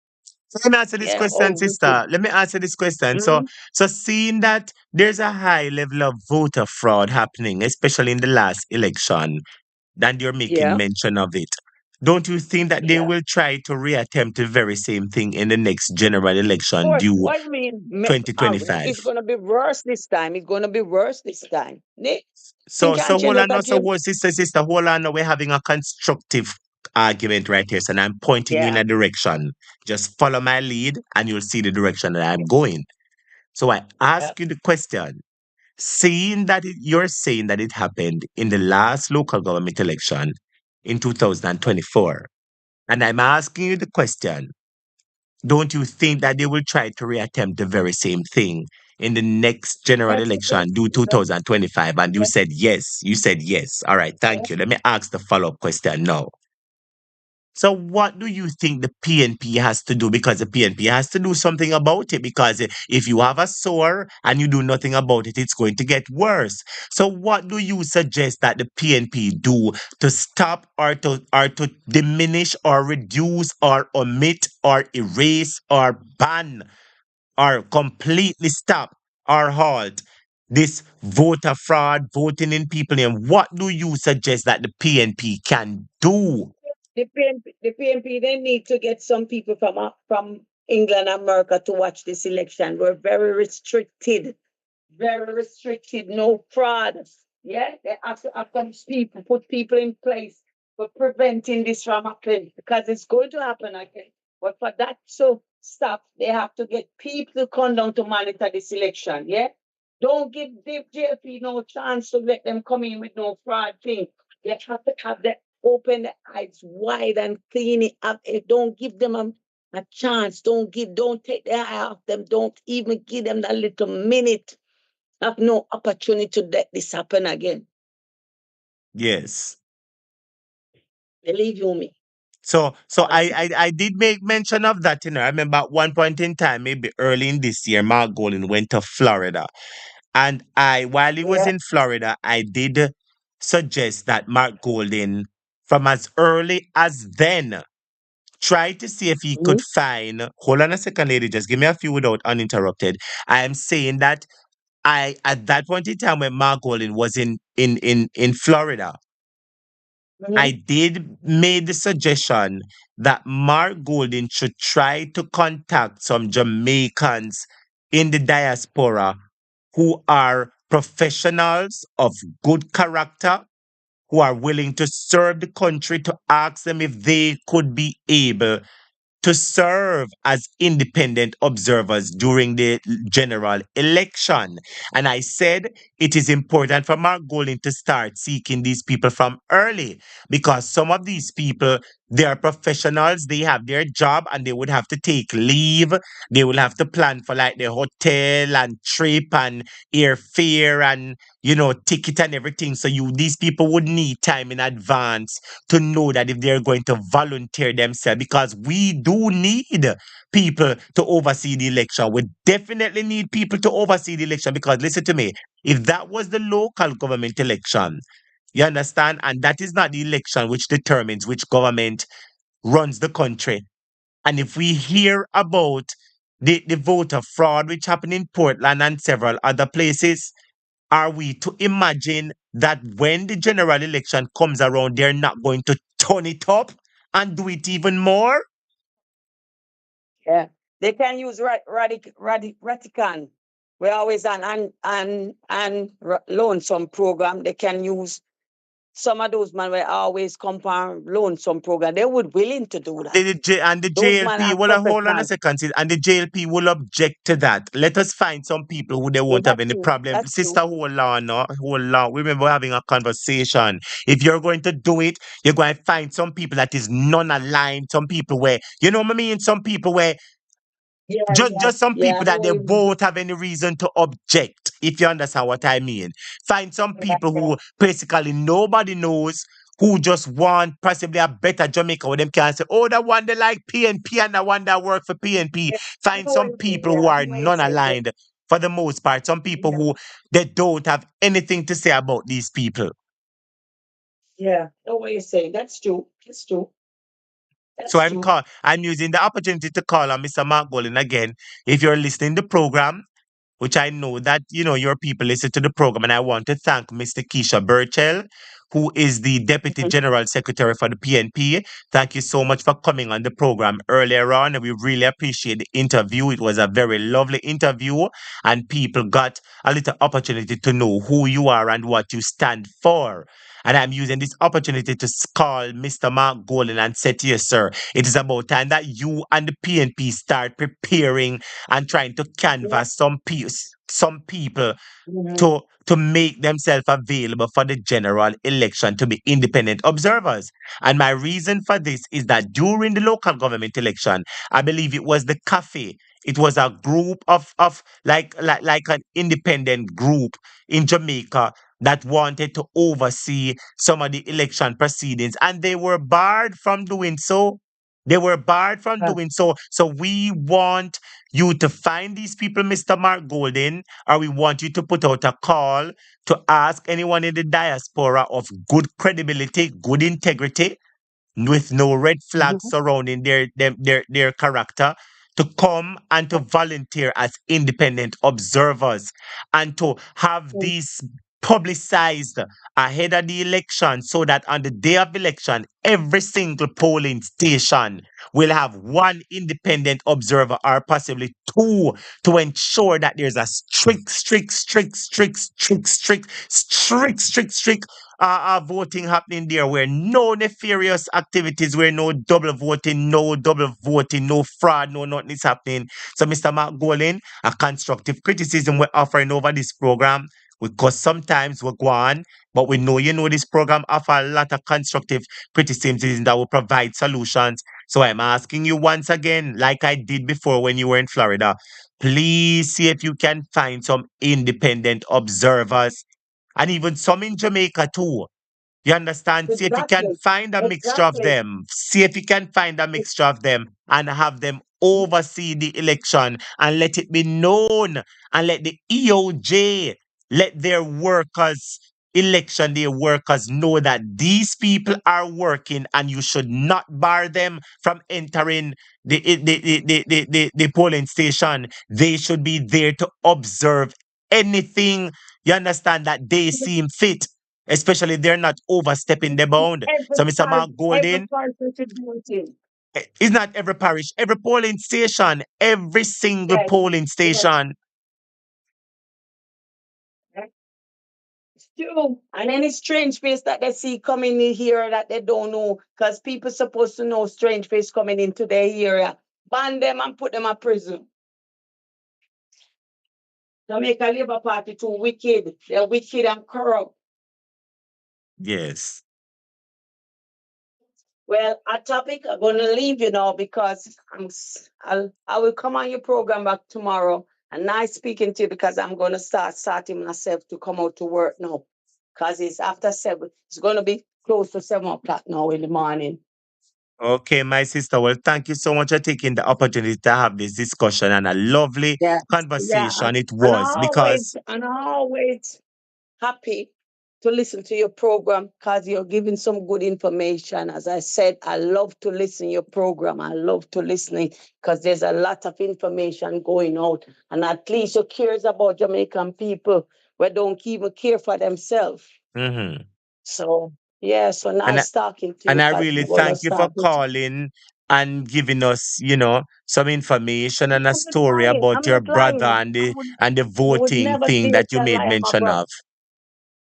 So let me answer this Yeah, oh question, wicked. sister. Let me answer this question. So seeing that there's a high level of voter fraud happening, especially in the last election, and you're making Yeah, mention of it. Don't you think that they yeah. will try to reattempt the very same thing in the next general election Course, due what do you mean? 2025? It's gonna be worse this time. It's gonna be worse this time. So Think can't so change hold out on now, of so jail. hold, sister, hold on now. We're having a constructive argument right here. So I'm pointing you in Yeah, a direction. Just follow my lead and you'll see the direction that I'm going. So I yeah. ask you the question. Seeing that you're saying that it happened in the last local government election in 2024, and I'm asking you the question, don't you think that they will try to reattempt the very same thing in the next general Yes, election due 2025? And you yes, said yes. You said yes. All right, thank yes. you. Let me ask the follow-up question now. So what do you think the PNP has to do? Because the PNP has to do something about it. Because if you have a sore and you do nothing about it, it's going to get worse. So what do you suggest that the PNP do to stop or to diminish or reduce or omit or erase or ban or completely stop or halt this voter fraud, voting in people name. What do you suggest that the PNP can do? The PNP, they need to get some people from England, America to watch this election. We're very restricted, no fraud. Yeah, they have to have some people, put people in place for preventing this from happening because it's going to happen again. But for that to stop, they have to get people to come down to monitor this election. Yeah, don't give the JP no chance to let them come in with no fraud thing. They have to have the open the eyes wide and clean it up. Don't give them a chance. Don't take their eye off them. Don't even give them that little minute. Have no opportunity to let this happen again. Yes. Believe you me. So I did make mention of that, I remember at one point in time, maybe early in this year, Mark Golden went to Florida. And while he was Yeah. in Florida, I did suggest that Mark Golden, from as early as then, try to see if he could find. Hold on a second, lady. Just give me a few without uninterrupted. I am saying that at that point in time when Mark Golden was in Florida, I did made the suggestion that Mark Golden should try to contact some Jamaicans in the diaspora who are professionals of good character, who are willing to serve the country, to ask them if they could be able to serve as independent observers during the general election. And I said it is important for Mark Golding to start seeking these people from early because some of these people, they are professionals, they have their job and they would have to take leave. They will have to plan for like the hotel and trip and airfare and ticket and everything. So these people would need time in advance to know that if they're going to volunteer themselves, because we do need people to oversee the election. We definitely need people to oversee the election because listen to me, if that was the local government election, you understand, and that is not the election which determines which government runs the country. And if we hear about the voter fraud which happened in Portland and several other places, are we to imagine that when the general election comes around, they're not going to turn it up and do it even more? Yeah. They can use Ratican. We're always lonesome program. They can use some of those man will always come from lonesome program. They would willing to do that. And the Those man JLP, are well, hold on a professional. second, sis, and the JLP will object to that. Let us find some people who they Yeah, won't have that's any true. problem. That's Sister, true. hold on, no? Hold on. We remember having a conversation. If you're going to do it, you're going to find some people that is non-aligned, some people where, you know what I mean? Some people where Yeah, just some yeah. people I know that what they you mean. won't have any reason to object, if you understand what I mean. Find some Yeah, people yeah. who basically nobody knows, who just want possibly a better Jamaica where them can say, oh, that one they like PNP and that one that work for PNP. Yeah. I Find know what some you mean. people Yeah, who I are know what you're saying. Yeah. non-aligned for the most part. Some people Yeah. who they don't have anything to say about these people. Yeah. I know what you're saying. That's true. That's true. So That's true. I'm using the opportunity to call on Mr. Mark Golden again. If you're listening to the program, which I know that, your people listen to the program. And I want to thank Mr. Keisha Burchell, who is the Deputy General Secretary for the PNP. Thank you so much for coming on the program earlier on. We really appreciate the interview. It was a very lovely interview, and people got a little opportunity to know who you are and what you stand for. And I'm using this opportunity to call Mr. Mark Golden and say to you, sir, it is about time that you and the PNP start preparing and trying to Yeah. canvass some people Mhm. to make themselves available for the general election to be independent observers. And my reason for this is that during the local government election, I believe it was the cafe. It was a group of like an independent group in Jamaica that wanted to oversee some of the election proceedings, and they were barred from doing so. They were barred from Yeah. doing so. So we want you to find these people, Mr. Mark Golden, or we want you to put out a call to ask anyone in the diaspora of good credibility, good integrity, with no red flags Mhm. surrounding their character, to come and to volunteer as independent observers and to have these publicized ahead of the election so that on the day of election, every single polling station will have one independent observer or possibly two to ensure that there's a strict voting happening there where no nefarious activities, where no double voting, no fraud, no nothing is happening. So, Mr. Mark Golin, a constructive criticism we're offering over this program because sometimes we're gone, but we know this program offer a lot of constructive criticism that will provide solutions. So I'm asking you once again, like I did before when you were in Florida, please see if you can find some independent observers and even some in Jamaica too. You understand? See if you can Exactly. find a mixture of Exactly. them. See if you can find a mixture of them and have them oversee the election and let it be known and let the EOJ, let their workers, election day workers know that these people are working and you should not bar them from entering the polling station. They should be there to observe anything, you understand, that they seem fit, especially they're not overstepping the bound. So, Mr. Mark Every Golding, person should do it. it's not every parish, every polling station, every single Yes. polling Yes. station. It's true. And any strange face that they see coming in here that they don't know, because people supposed to know strange face coming into their area, ban them and put them in prison. Jamaica Labour Party too wicked. They're wicked and corrupt. Yes. Well, our topic, I'm gonna leave you now because I will come on your program back tomorrow. And nice speaking to you because I'm gonna starting myself to come out to work now. Because it's after 7. It's gonna be close to 7 o'clock now in the morning. Okay, my sister. Well, thank you so much for taking the opportunity to have this discussion and a lovely Yeah. Yeah. conversation it And was because I'm always happy to listen to your program because you're giving some good information. As I said, I love to listen to your program. I love to listen because there's a lot of information going out. And at least you cares about Jamaican people who don't even care for themselves. mhm. So, yeah, so and I, nice talking to and you I because really I'm going to thank you for start it. calling and giving us, some information and a I'm not story lying. about I'm your not brother lying. and the I would voting never thing dare that you tell made I am my mention brother. of.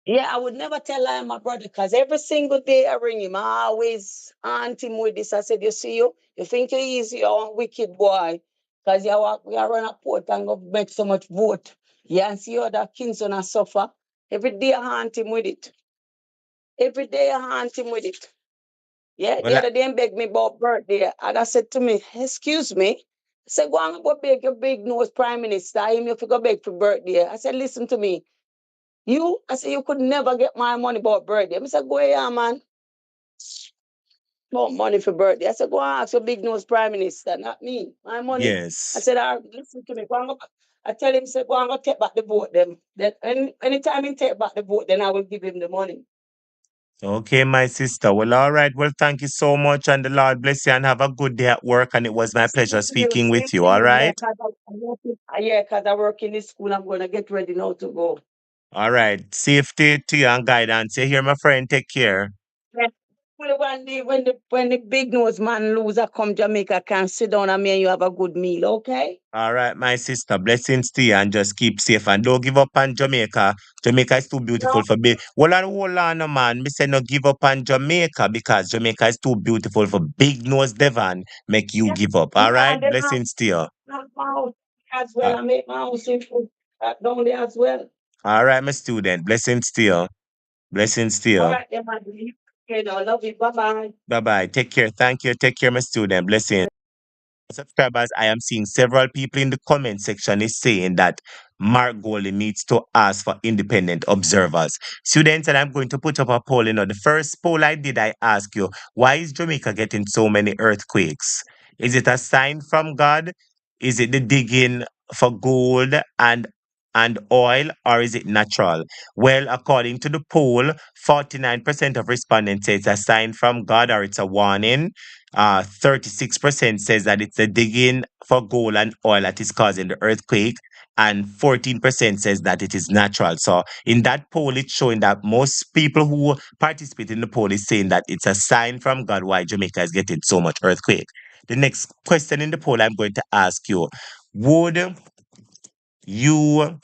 Yeah, I would never tell I am my brother because every single day I ring him, I always aunt him with this. I said, you see you think you're easy, you're a wicked boy. Because we are run a port and go make so much vote. Yeah, and see other Kingston and suffer. Every day I haunt him with it. Every day I haunt him with it. Yeah, the Well, other day he begged me about birthday. And I said to me, excuse me. I said, go and go beg your big nose prime minister. Him if you go beg for birthday. I said, listen to me. I said, you could never get my money about birthday. I said, go here, man. Want money for birthday. I said, go and ask your big nose prime minister, not me. My money. I yes. said, listen to me. Go and go. I tell him, say, go and go take back the vote them. Then anytime he take back the vote, then I will give him the money. Okay, my sister. Well, all right. Well, thank you so much, and the Lord bless you, and have a good day at work. And it was my pleasure speaking Same with to you. All you. Yeah, right. because I work in this school. I'm going to get ready now to go. All right. Safety to you and guidance. You hear, my friend. Take care. Yeah. Well, one day when the big nose man loser come Jamaica can sit down and me and you have a good meal, okay? All right, my sister. Blessings to you, and just keep safe and don't give up on Jamaica. Jamaica is too beautiful No. for me. Hold on, no, man. Me say no give up on Jamaica because Jamaica is too beautiful for big nose Devon. Make you Yeah. give up. All Yeah, right. and then I Blessings to you. have my house as well. Uh, I make my house in down there as well. all right, my student. Blessings to you. Blessings to All you. right, then, my dear. Okay, I love you. Bye bye. Bye bye. Take care. Thank you. Take care, my student. Blessings. Subscribers, I am seeing several people in the comment section is saying that Mark Goley needs to ask for independent observers. Students, and I'm going to put up a poll. The first poll I did, I asked you, why is Jamaica getting so many earthquakes? Is it a sign from God? Is it the digging for gold and and oil, or is it natural? Well, according to the poll, 49% of respondents say it's a sign from God or it's a warning. 36% says that it's the digging for gold and oil that is causing the earthquake, and 14% says that it is natural. So in that poll, it's showing that most people who participate in the poll is saying that it's a sign from God why Jamaica is getting so much earthquake. The next question in the poll I'm going to ask you, would you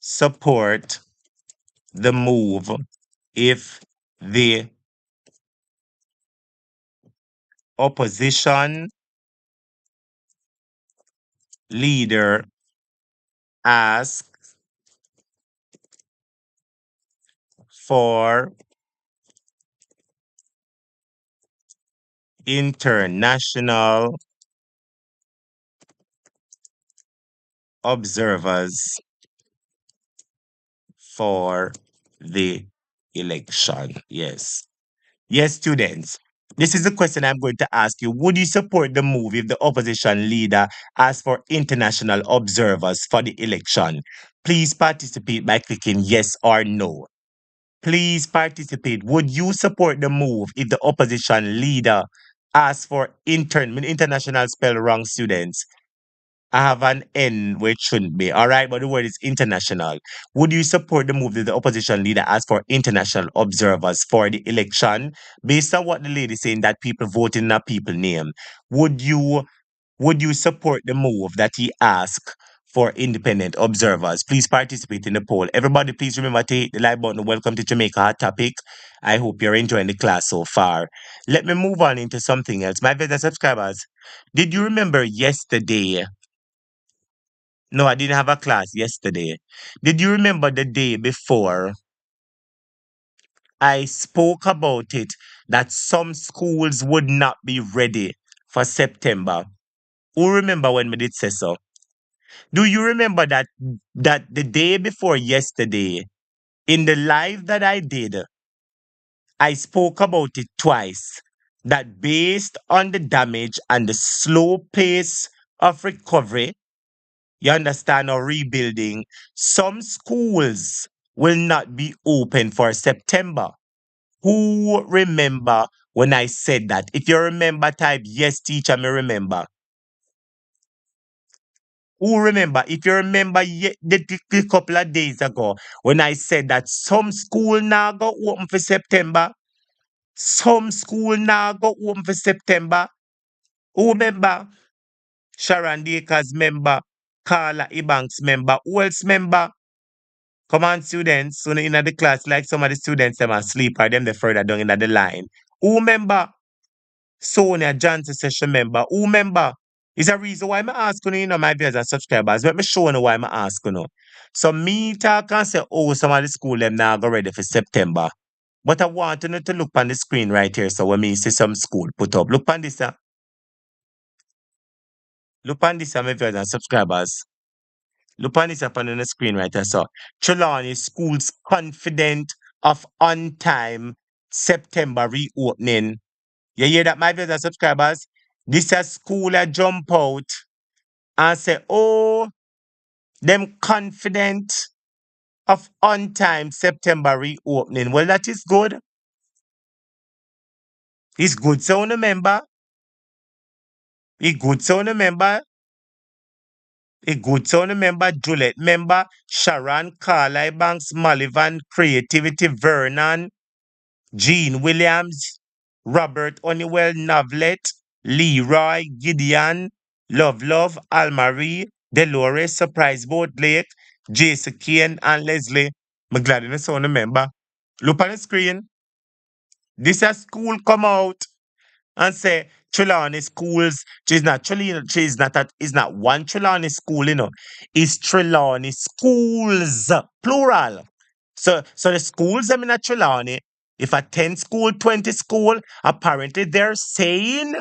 support the move if the opposition leader asks for international observers for the election? Yes. Yes, students. This is the question I'm going to ask you. Would you support the move if the opposition leader asks for international observers for the election? Please participate by clicking yes or no. Please participate. Would you support the move if the opposition leader asks for international spell wrong, students? I have an N where it shouldn't be. All right, but the word is international. Would you support the move that the opposition leader asks for international observers for the election? Based on what the lady is saying, that people vote in a people name. Would you support the move that he asked for independent observers? Please participate in the poll. Everybody, please remember to hit the like button. Welcome to Jamaica Hot Topic. I hope you're enjoying the class so far. Let me move on into something else. My viewers and subscribers, did you remember yesterday? No, I didn't have a class yesterday. Did you remember the day before I spoke about it that some schools would not be ready for September? Who remember when we did say so? Do you remember that the day before yesterday, in the live that I did, I spoke about it twice, that based on the damage and the slow pace of recovery, you understand, or rebuilding, some schools will not be open for September. Who remember when I said that? If you remember, type yes, teacher, me remember. Who remember? If you remember the couple of days ago when I said that some school now go open for September, some school now go open for September. Who remember? Sharon Dakers member, Carla Ebanks member, who else member? Come on, students. So in the class, like some of the students them are asleep or them they further down in the line. Who member? Sonia Johnson session member. Who member? Is a reason why I'm asking you, my viewers and subscribers. Let me show you why I'm asking you. So me talk and say, oh, some of the school them now go ready for September. But I want you to look on the screen right here. So when me see some school put up, look on this. Look on this, my viewers and subscribers. Look on this up on the screen right there. So Trelawney schools confident of on-time September reopening. You hear that, my viewers and subscribers? This a school a jump out and say, oh, them confident of on-time September reopening. Well, that is good. It's good, so remember. It's good, so remember. A good son member, Juliet member, Sharon, Carly Banks, Mullivan, Creativity, Vernon, Jean Williams, Robert Honeywell, Novlet, Leroy, Gideon, Love, Almarie, Dolores, Surprise Boat Lake, Jason Kane, and Leslie. I'm glad you son member. Look on the screen. This a school come out and say Trelawney schools. She's not is not one Trelawney school, It's Trelawney schools, plural. So the schools I mean at Trelawney, if a 10 school, 20 school, apparently they're saying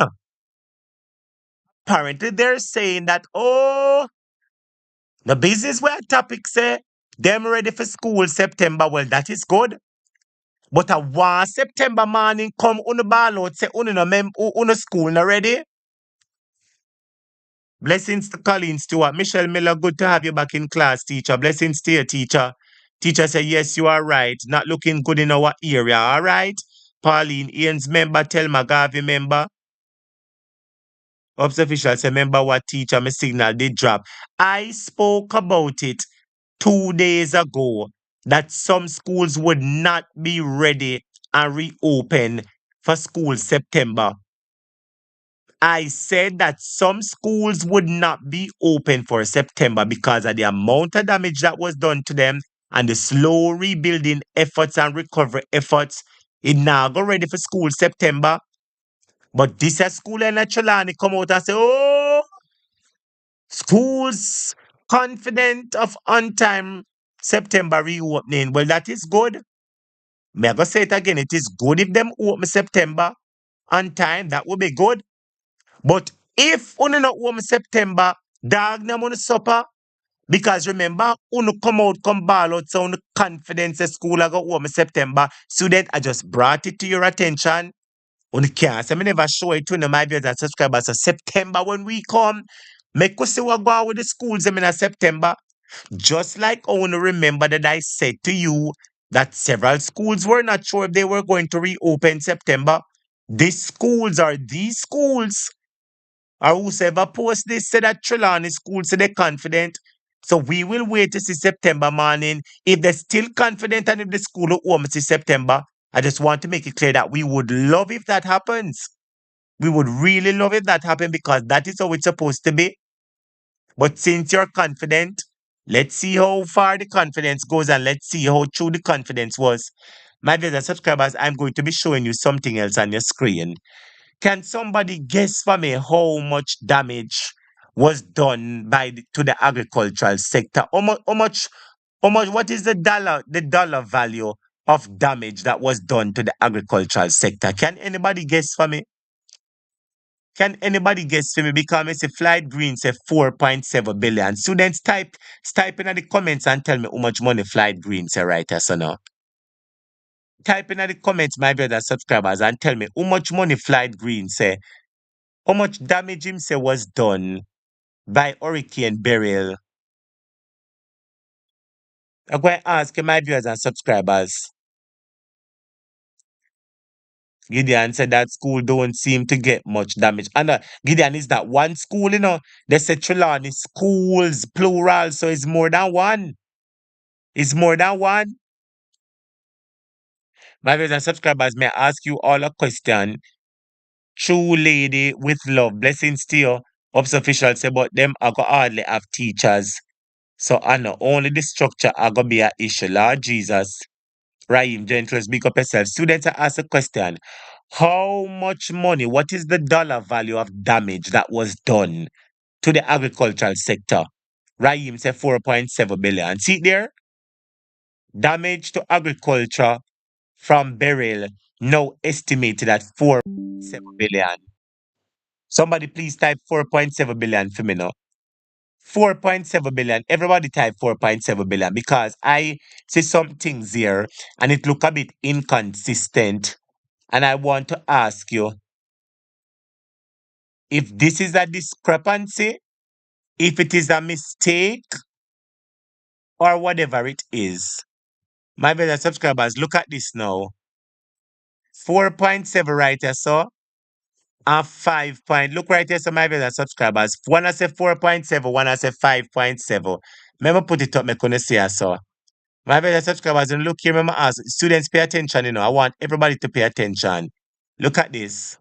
that, oh, the business where topic say them ready for school September. Well, that is good. But a one September morning come on the ball out say uno school not ready. Blessings to Colleen Stewart. Michelle Miller, good to have you back in class, teacher. Blessings to you, teacher. Teacher said, yes, you are right. Not looking good in our area, all right? Pauline Ian's member, Telma Garvey member. Ops official say, remember what teacher, my signal did drop. I spoke about it 2 days ago that some schools would not be ready and reopen for school September. I said that some schools would not be open for September because of the amount of damage that was done to them and the slow rebuilding efforts and recovery efforts. It now go ready for school September. But this a school in Trelawney come out and say, oh, schools confident of on time September reopening. Well, that is good. May I go say it again? It is good if them open September on time. That would be good. But if uno not open September, dog na money supper. Because remember, uno come out, come ball out, so uno confidence the school I go open September. Student, I just brought it to your attention. Uno can't say me never show it to my viewers and subscribers. So September when we come, make us see what go on with the schools in September. Just like I want to remember that I said to you that several schools were not sure if they were going to reopen September. These schools or these schools or whosoever post this said that Trelawney school said they're confident. So we will wait to see September morning. If they're still confident and if the school will open to September, I just want to make it clear that we would love if that happens. We would really love if that happened because that is how it's supposed to be. But since you're confident, let's see how far the confidence goes and let's see how true the confidence was. My viewers and subscribers, I'm going to be showing you something else on your screen. Can somebody guess for me how much damage was done to the agricultural sector? What is the dollar value of damage that was done to the agricultural sector? Can anybody guess for me? Can anybody guess for me? Because I say Flight Green say 4.7 billion. Students type in the comments and tell me how much money Flight Green say right here, so now. Type in the comments, my brother subscribers, and tell me how much money Flight Green say, how much damage him say was done by Hurricane Beryl. I'm going to ask my viewers and subscribers. Gideon said that school don't seem to get much damage. And Gideon is that one school, they say Trelawney schools, plural, so it's more than one. It's more than one. My viewers and subscribers, may I ask you all a question? True lady with love, blessings to you. Ups official say, but them I go hardly have teachers. So I know only the structure are gonna be an issue. Lord Jesus. Raheem Gentles, speak up yourself. Students are asked a question. How much money, what is the dollar value of damage that was done to the agricultural sector? Raheem said 4.7 billion. See there? Damage to agriculture from Beryl now estimated at 4.7 billion. Somebody please type 4.7 billion for me now. 4.7 billion. Everybody type 4.7 billion because I see some things here and it look a bit inconsistent. And I want to ask you if this is a discrepancy, if it is a mistake, or whatever it is. My brother subscribers, look at this now. 4.7 right here, so. And 5 point. Look right here, so my brother subscribers. One I say 4.7, one I say 5.7. Remember put it up, me couldn't see I saw. My brother subscribers, and look here, remember ask. Students pay attention, I want everybody to pay attention. Look at this.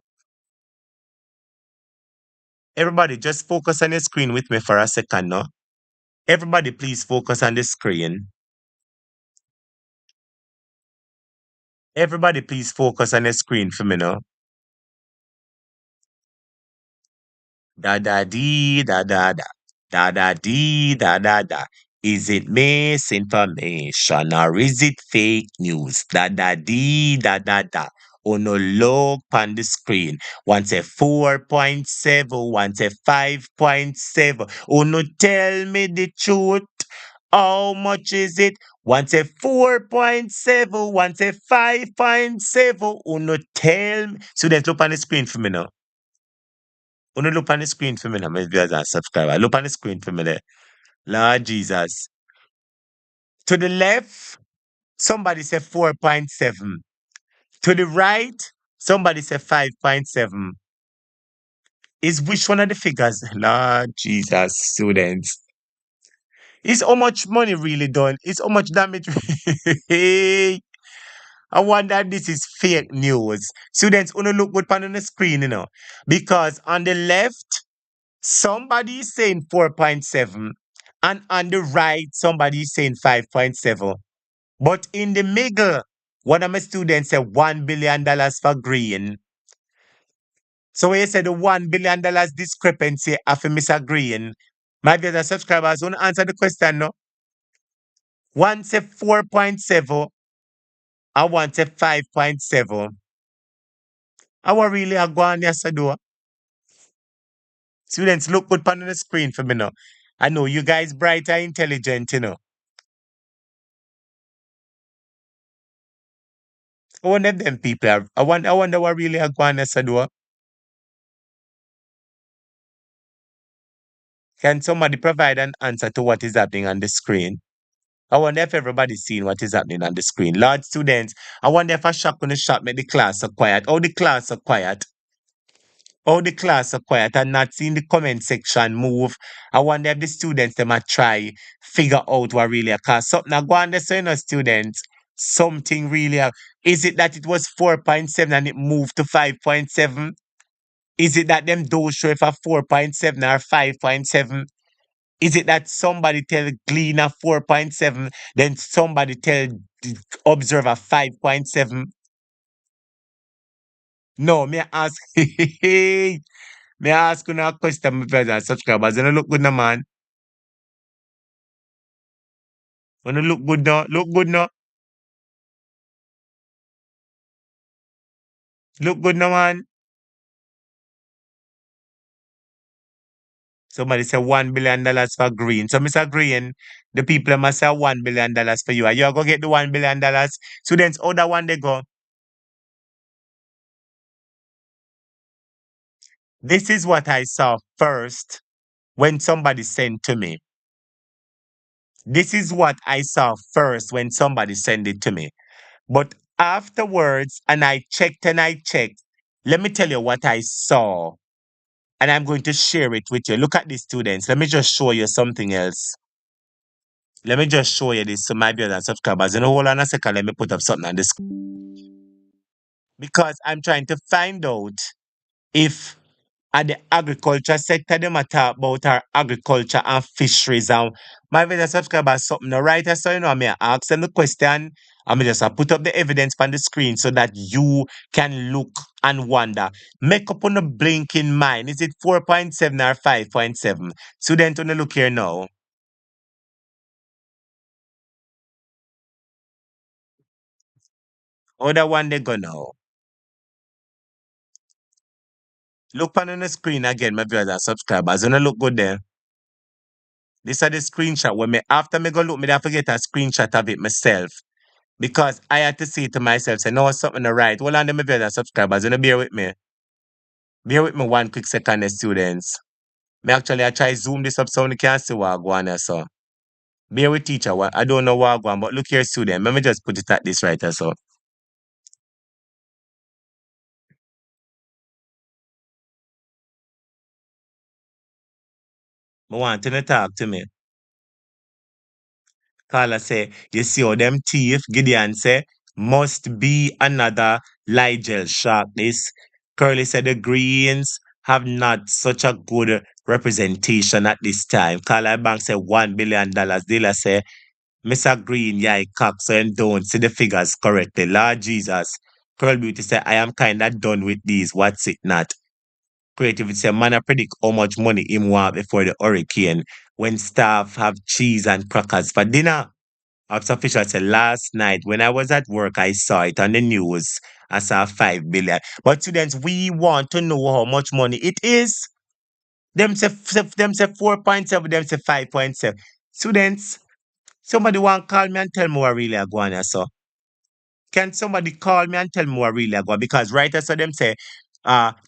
Everybody, just focus on the screen with me for a second, no? Everybody, please focus on the screen. Everybody, please focus on the screen for me, no? Da da dee da da da. Da da dee da da da. Is it misinformation or is it fake news? Da da dee da da da. Oh no, look on the screen. One say 4.7, one say 5.7. Oh no, tell me the truth. How much is it? One say 4.7, one say 5.7. Oh no, tell me. Students, look on the screen for me now. Wanna look on the screen for me now, my viewers and subscribers. Look on the screen for me there. Lord Jesus. To the left, somebody said 4.7. To the right, somebody said 5.7. Is which one of the figures? Lord Jesus, students. Is how much money really done? Is how much damage? I wonder if this is fake news. Students, wanna look good on the screen, because on the left, somebody is saying 4.7, and on the right, somebody is saying 5.7. But in the middle, one of my students said $1 billion for green. So when you say the $1 billion discrepancy after Mr. Green, my dear subscribers, want to answer the question, no? One said 4.7, I one said 5.7. I was really a go on yesterday. Students, look good on the screen for me now. I know you guys bright and intelligent. I wonder if them people are, I wonder what really are going yesterday. Can somebody provide an answer to what is happening on the screen? I wonder if everybody's seeing what is happening on the screen. Lord students, I wonder if a shock on the shop make the class so quiet. Oh, the class so quiet. Oh, the class so quiet and not seeing the comment section move. I wonder if the students they might try figure out what really occurs. Something I go on there, so students. Something really. Is it that it was 4.7 and it moved to 5.7? Is it that them don't show if a 4.7 or 5.7? Is it that somebody tell Gleaner 4.7, then somebody tell the Observer 5.7? No, me ask, me ask you a question, my brothers and subscribers. You know, look good now, man. You know, look good now. Look good now. Look good now, man. Somebody say $1 billion for green. So, Mr. Green, the people must say $1 billion for you. Are you going to get the $1 billion? Students, how that one they go? This is what I saw first when somebody sent to me. This is what I saw first when somebody sent it to me. But afterwards, and I checked, let me tell you what I saw. And I'm going to share it with you. Look at these students. Let me just show you something else. Let me just show you this to my viewers and subscribers. Hold on a second. Let me put up something on this. Because I'm trying to find out if at the agriculture sector, they might talk about our agriculture and fisheries. And my viewers subscribers, something right. So, I may ask them the question. I may just put up the evidence on the screen so that you can look and wonder. Make up on a blinking mind. Is it 4.7 or 5.7? Student, on the look here now. Other one they go now. Look on the screen again, my viewers and subscribers. Gonna look good there. This is the screenshot. When me after me go look, me don't forget a screenshot of it myself. Because I had to say to myself, say, no, something not right. Hold on, my viewers and subscribers. Gonna bear with me. Bear with me one quick second, students. I try zoom this up so you can see what I go on there, so. Bear with teacher. I don't know what I go on, but look here, student. Let me just put it at this right, so. I want you to talk to me. Carla say, you see how them teeth, Gideon say, must be another Ligel shark. This Curly said the Greens have not such a good representation at this time. Carla Bank said $1 billion. Dilla say, Mr. Green, yeah, cock, so and don't see the figures correctly. Lord Jesus. Pearl Beauty said, I am kind of done with these. What's it not? Creativity said, man, I predict how much money him want before the hurricane when staff have cheese and crackers for dinner. Ops official said last night when I was at work, I saw it on the news. I saw 5 billion. But students, we want to know how much money it is. Them say 4.7, them say 5.7. Students, somebody want to call me and tell me what really are going on, so. Can somebody call me and tell me what really are going? Because right as them say,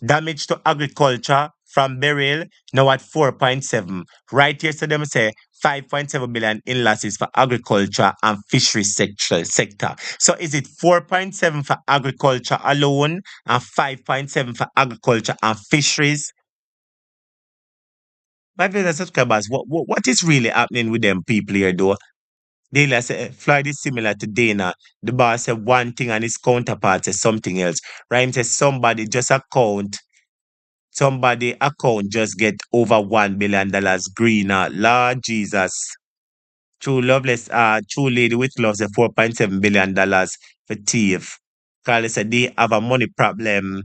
damage to agriculture, from Beryl, now at 4.7. Right here, so them say 5.7 billion in losses for agriculture and fishery sector. So is it 4.7 for agriculture alone and 5.7 for agriculture and fisheries? My viewers and subscribers, what is really happening with them people here though? Dayla said Floyd is similar to Dana. The boss said one thing and his counterpart said something else. Rhyme says somebody account just get over $1 billion greener. Lord Jesus. True loveless, true lady with love said $4.7 billion for thief. Carly said they have a money problem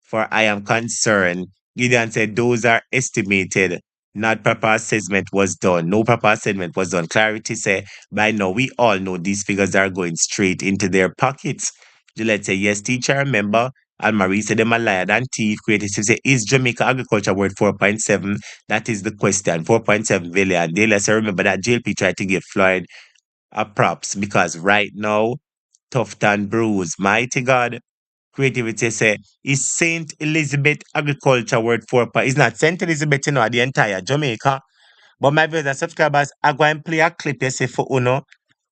for I am concerned. Gideon said those are estimated. Not proper assessment was done. No proper assessment was done. Clarity said by now we all know these figures are going straight into their pockets. Gillette said yes, teacher, remember. And Marie said them a liar than thief. Creative say is Jamaica agriculture worth 4.7? That is the question. 4.7 billion. They let's remember that JLP tried to give Floyd a props because right now, tough and bruised. Mighty God. Creativity say is Saint Elizabeth agriculture word for it's not Saint Elizabeth, the entire Jamaica. But my viewers and subscribers, I go and play a clip you say for Uno.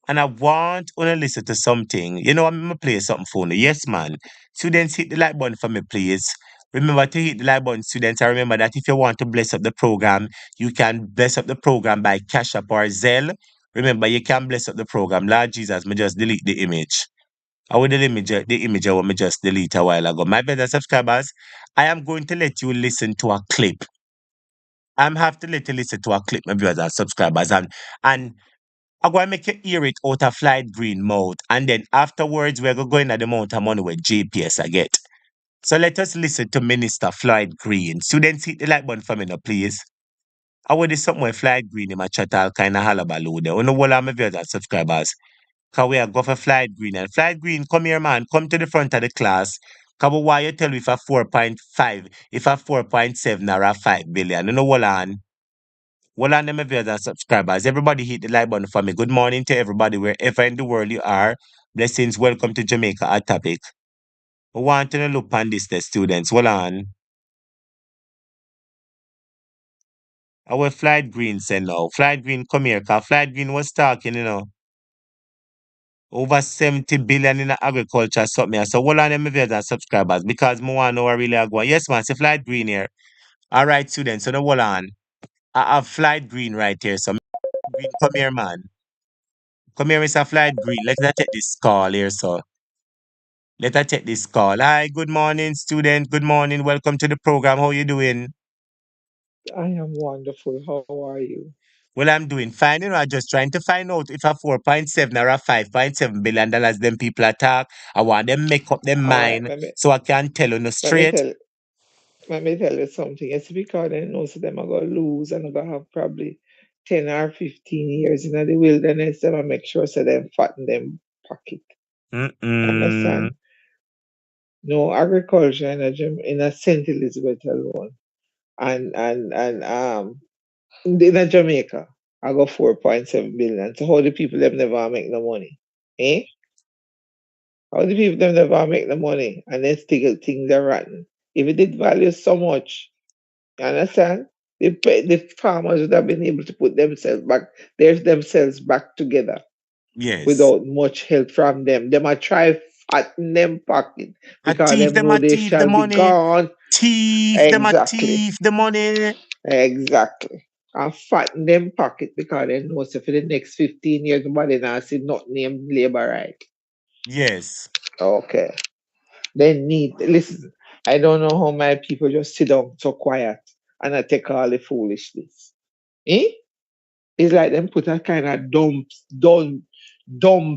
And I want Uno listen to something. You know, I'm gonna play something for Uno. Yes, man. Students, hit the like button for me, please. Remember to hit the like button, students. And remember that if you want to bless up the program, you can bless up the program by Cash App or Zelle. Remember, you can bless up the program. Lord Jesus, me just delete the image. I will the image I want me just delete a while ago. My better subscribers, I am going to let you listen to a clip. I'm have to let you listen to a clip, my viewers and subscribers, and I'm going to make you hear it out of Flight Green mouth, and then afterwards we're going to go in at the amount of money with JPS I get. So let us listen to Minister Floyd Green. Students, hit the like button for me now, please. I would do something with Floyd Green in my chat all kind of halabaloo there. You know what I'm my viewers and subscribers. Cause we are go for Flight Green. And Flight Green, come here, man. Come to the front of the class. Cause why you tell me if a 4.5, if a 4.7 or a 5 billion. You know what on? Well on them viewers and subscribers. Everybody hit the like button for me. Good morning to everybody wherever in the world you are. Blessings. Welcome to Jamaica at topic. We want to look on this the students. Well on. Our Flight Green said no. Flight Green, come here. Cause Flight Green was talking, over 70 billion in agriculture something. So hold on them viewers and subscribers because more want to know what really are going. Yes, man, see Flight Green here. All right, students, so now hold on. I have Flight Green right here. So Green, come here, man. Come here, Mr. Flight Green. Let's take this call here, so. Let us take this call. Hi, good morning, student. Good morning. Welcome to the program. How you doing? I am wonderful. How are you? Well, I'm doing fine. I'm just trying to find out if a 4.7 or a $5.7 billion them people attack. I want them make up their All right, mind so I can tell you no let me straight. tell let me tell you something. It's because they know so them are gonna lose and are gonna have probably 10 or 15 years in the wilderness. Them make sure so them fatten them pocket. Understand? No agriculture in a St. Elizabeth alone. And in a Jamaica, I got 4.7 billion. So how the people them never make no money? Eh? How the people them never make the money and then still things are rotten? If it did value so much, you understand? The farmers would have been able to put themselves back together Yes. without much help from them. They might try fatten them pocket A because thief them them know a they thief the shall be money. gone. Thief them a Exactly. thief the money. Exactly. And fatten them pocket because they know so for the next 15 years nobody not see nothing named labor right. Yes. Okay. They need listen. I don't know how my people just sit down so quiet and I take all the foolishness. Eh? It's like them put a kind of dump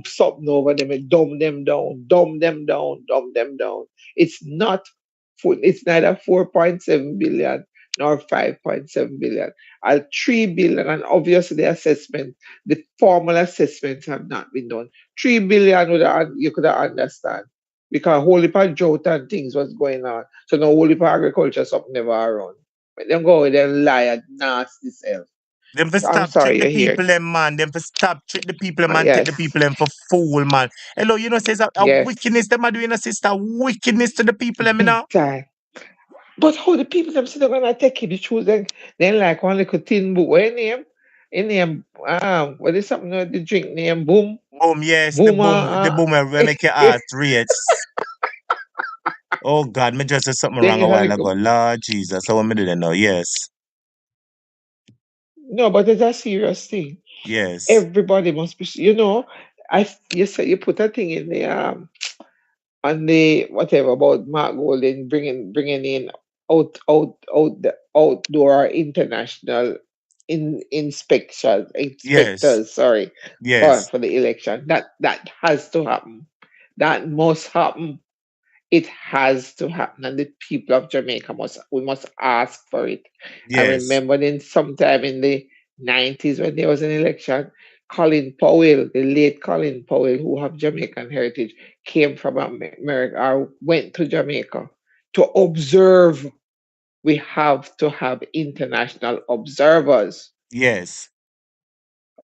something over them and dumb them down, dumb them down, dumb them down. It's not it's neither 4.7 billion nor 5.7 billion. At 3 billion, and obviously the formal assessments have not been done. 3 billion you could have understand. Because whole heap of drought and things was going on. So no whole heap of agriculture something never around. But them go with them lie and nasty self. Them for I'm stop trick sorry the you're here. people them man. Them for stop trick the people them and take Yes. the people them for fool man. Hello, says a Yes. wickedness them are doing a sister. Wickedness to the people them Big now. time. But how the people them sit down and take it the shoes then like one little tin book. What name what is something the drink name boom? Boom, yes, the Boom boom will make your heart race. Oh God, me just said something then wrong a it's a while ago. little Lord Jesus, so what me do then now? Yes. no, but it's a serious thing. Yes. Everybody must be you said you put a thing in the on the whatever about Mark Golden bringing in the outdoor international Yes. inspectors, sorry, Yes. for the election. That has to happen. That must happen. It has to happen, and the people of Jamaica must ask for it. I Yes. remember in sometime in the 90s when there was an election, Colin Powell, the late Colin Powell, who have Jamaican heritage, came from America or went to Jamaica to observe. We have to have international observers. Yes.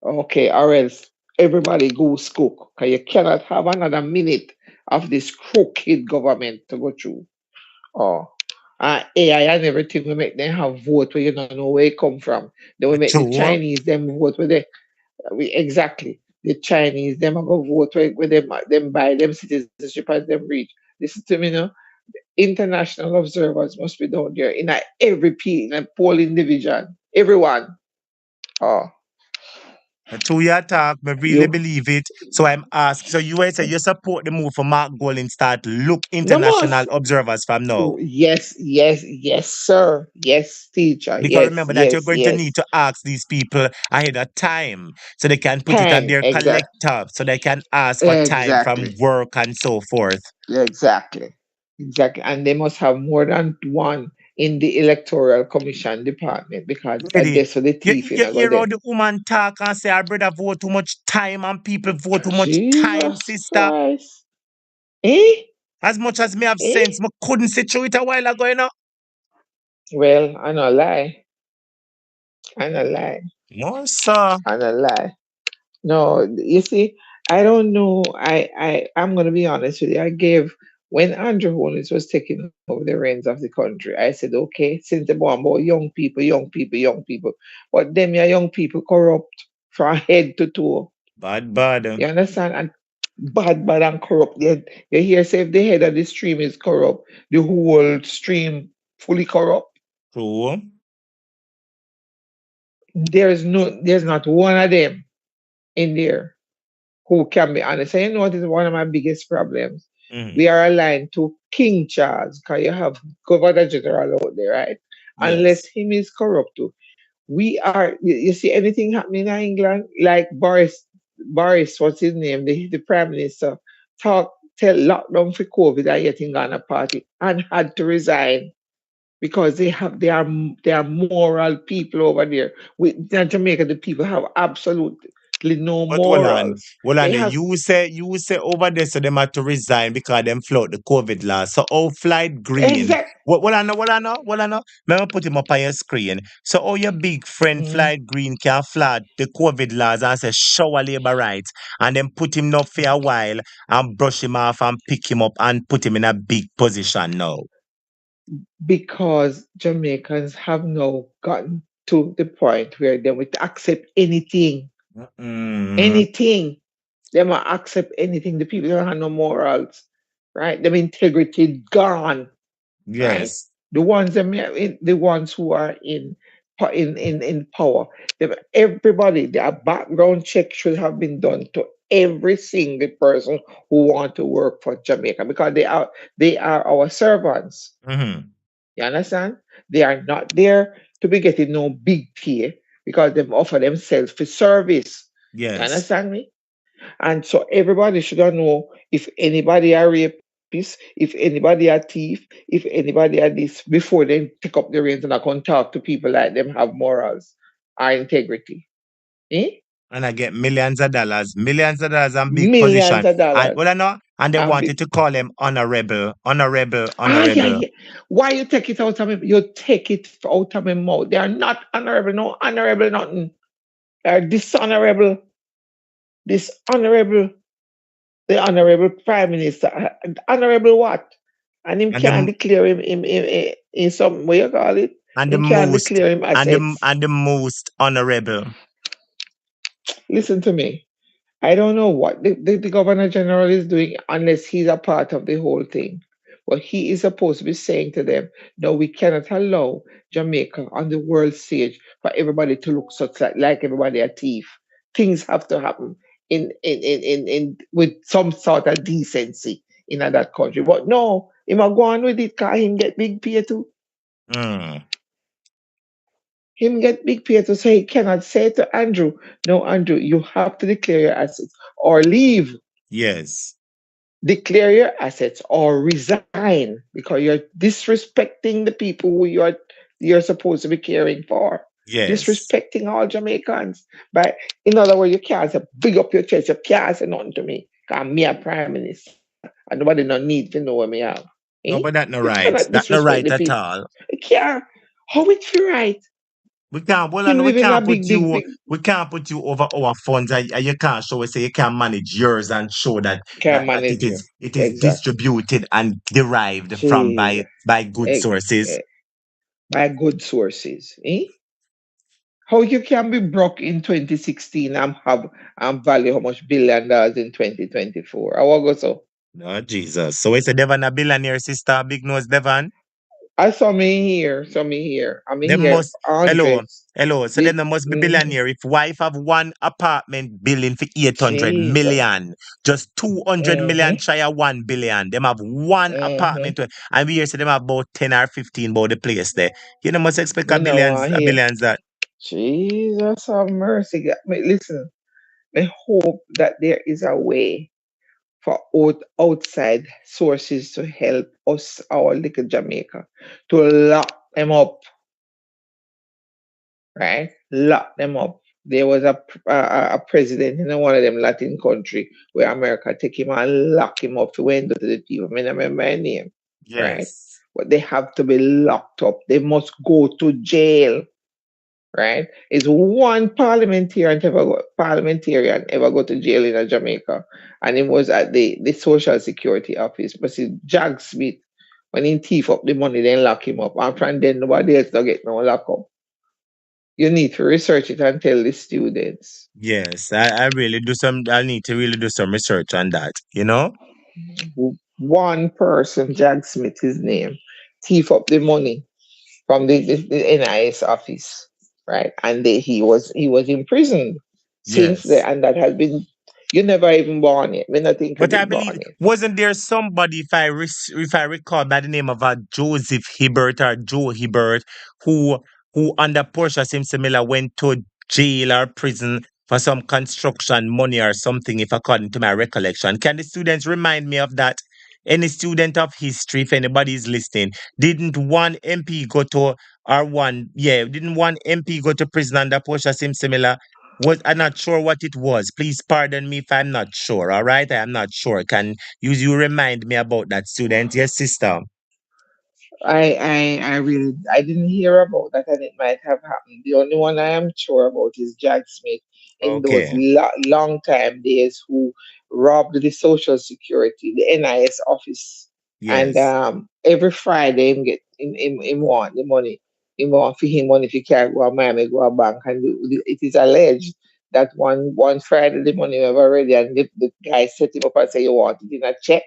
Okay, or else everybody goes cook. Because you cannot have another minute of this crooked government to go through. Oh, AI and everything we make them have vote where you don't know where it come from. Then we make the True. Chinese them vote where exactly the Chinese them a go vote where them buy them citizenship as them reach. Listen to me now. International observers must be down there in in a polling division. Everyone. Oh, To your talk, me really you believe it. So I'm asking. So you will say you support the move for Mark Golding start look the international most. observers from now. Yes, sir. Yes, teacher. Because Yes, remember that you're yes, going to need yes. to ask these people ahead of time so they can put it on Time. their collector so they can ask for time from Exactly. work and so forth. Exactly. Exactly. And they must have more than one in the electoral commission department because Ready? that's for the thief in You I go hear how there. the woman talk and say our brother vote too much time and people vote too much time, Jesus sister. Christ. Eh? As much as me have Eh? sense, me couldn't sit through it a while ago, you know. Well, I no lie. I no lie. No, sir. I no lie. No, you see, I don't know. I'm gonna be honest with you. I gave when Andrew Holness was taking over the reins of the country, I said, okay, since the born about young people, but them your young people corrupt from head to toe. Bad, bad. You understand? And bad and corrupt. You hear say if the head of the stream is corrupt, the whole stream fully corrupt. True. There's not one of them in there who can be honest. And you know what is one of my biggest problems? Mhm. We are aligned to King Charles because you have Governor General out there, right? Unless Yes. him is corrupt too. We are, you see anything happening in England, like Boris, what's his name, the Prime Minister, tell lockdown for COVID and yet in Ghana party and had to resign because they are moral people over there. In Jamaica, the people have absolutely no But morals. hold They on. have You say over there so them had to resign because them float the COVID law. So how Flight Green? exact. What I know, Let me put him up on your screen. So how your big friend Mm, Flight Green can flood the COVID laws and say show labor rights and then put him up for a while and brush him off and pick him up and put him in a big position now. because Jamaicans have now gotten to the point where they would accept anything, Mm, anything. They might accept anything. The people don't have no morals, right? Their integrity gone, right? yes. The ones who are in power. Everybody, their background check should have been done to every single person who want to work for Jamaica because they are our servants. Mm-hmm. You understand? They are not there to be getting no big pay because they offer themselves for service. You Yes. understand me? And so everybody should know if anybody are rapist, if anybody are thief, if anybody are this, before they pick up the reins and I can talk to people like them have morals or integrity. Eh? And I get millions of dollars and big Millions position. of And dollars. well, I know, and they And wanted to call him honorable, honorable, yeah, honorable. yeah. Why you take it out of me? You take it out of my mouth. They are not honorable, no honorable nothing. They are dishonorable, dishonorable. The honorable prime minister, honorable what? And him And can't the declare him in some way you call it. and the Him can't most declare him assets. and the most honorable. Listen to me. I don't know what the Governor General is doing unless he's a part of the whole thing. But he is supposed to be saying to them, no, we cannot allow Jamaica on the world stage for everybody to look such like everybody a thief. Things have to happen in with some sort of decency in that country. But no, he might go on with it because he get big pay too. Mm. Him get big pay to say he cannot say to Andrew, no, Andrew, you have to declare your assets or leave. Yes. Declare your assets or resign because you're disrespecting the people who you're supposed to be caring for. Yes. Disrespecting all Jamaicans. But in other words, you can't say big up your chest, you can't say nothing to me. Because me a prime minister. And nobody no need to know what me have. No, Eh? but that no You right. cannot That no disrespect right the at people. all. You can't. How it feel right? We can't, well, Him we live in a can't put big, big, you, big we can't put you over our funds. And you can't show us say you can manage yours and show that can that manage you. it is Exactly. distributed and derived from Jesus. by good sources. By good sources. Eh? How you can be broke in 2016 and have and value how much $1 billion in 2024? I will go so. No, Jesus. So it's a Devon a billionaire sister, big nose Devon. I saw me here, I mean Them here must hello. hundreds. Hello. So them must be billionaire. If wife have one apartment building for 800 Jesus. million, just 200 million Mm-hmm. try a 1 billion. Them have one Mm-hmm. apartment and we hear say them have about 10 or 15 about the place there. You know must expect Me no want a here. billions that. Jesus have mercy. Listen, I hope that there is a way for outside sources to help us, our little Jamaica, to lock them up, right? Lock them up. There was a president in one of them Latin country where America take him and lock him up. He went to the people. I mean, I remember my name, right? Yes. But they have to be locked up. They must go to jail, right? It's one parliamentarian ever go to jail in Jamaica, and it was at the Social Security office. But see, Jag Smith, when he thief up the money, then lock him up. And from then nobody else don't get no lock up. You need to research it and tell the students. Yes. I need to really do some research on that, you know? One person, Jag Smith, his name, thief up the money from the NIS office, right? And he was imprisoned since Yes. and that has been. You never even born yet. Me not think you But I been believe, born yet. wasn't there somebody, if I recall, by the name of Joseph Hibbert or Joe Hibbert, who under Portia Simsimila went to jail or prison for some construction money or something, if according to my recollection. Can the students remind me of that? Any student of history, if anybody is listening, didn't one MP go to didn't one MP go to prison under Portia Simsimila? I'm not sure what it was. Please pardon me if I'm not sure. All right, I am not sure. Can you remind me about that student? Yes, sister. I really I didn't hear about that and it might have happened. The only one I am sure about is Jag Smith in those Okay. long time days who robbed the Social Security, the NIS office. And Yes. every Friday him want the money. Him want for him money if he can't go to Miami, go to bank and it is alleged that one Friday the money was already and the guy set him up and say you want it in a check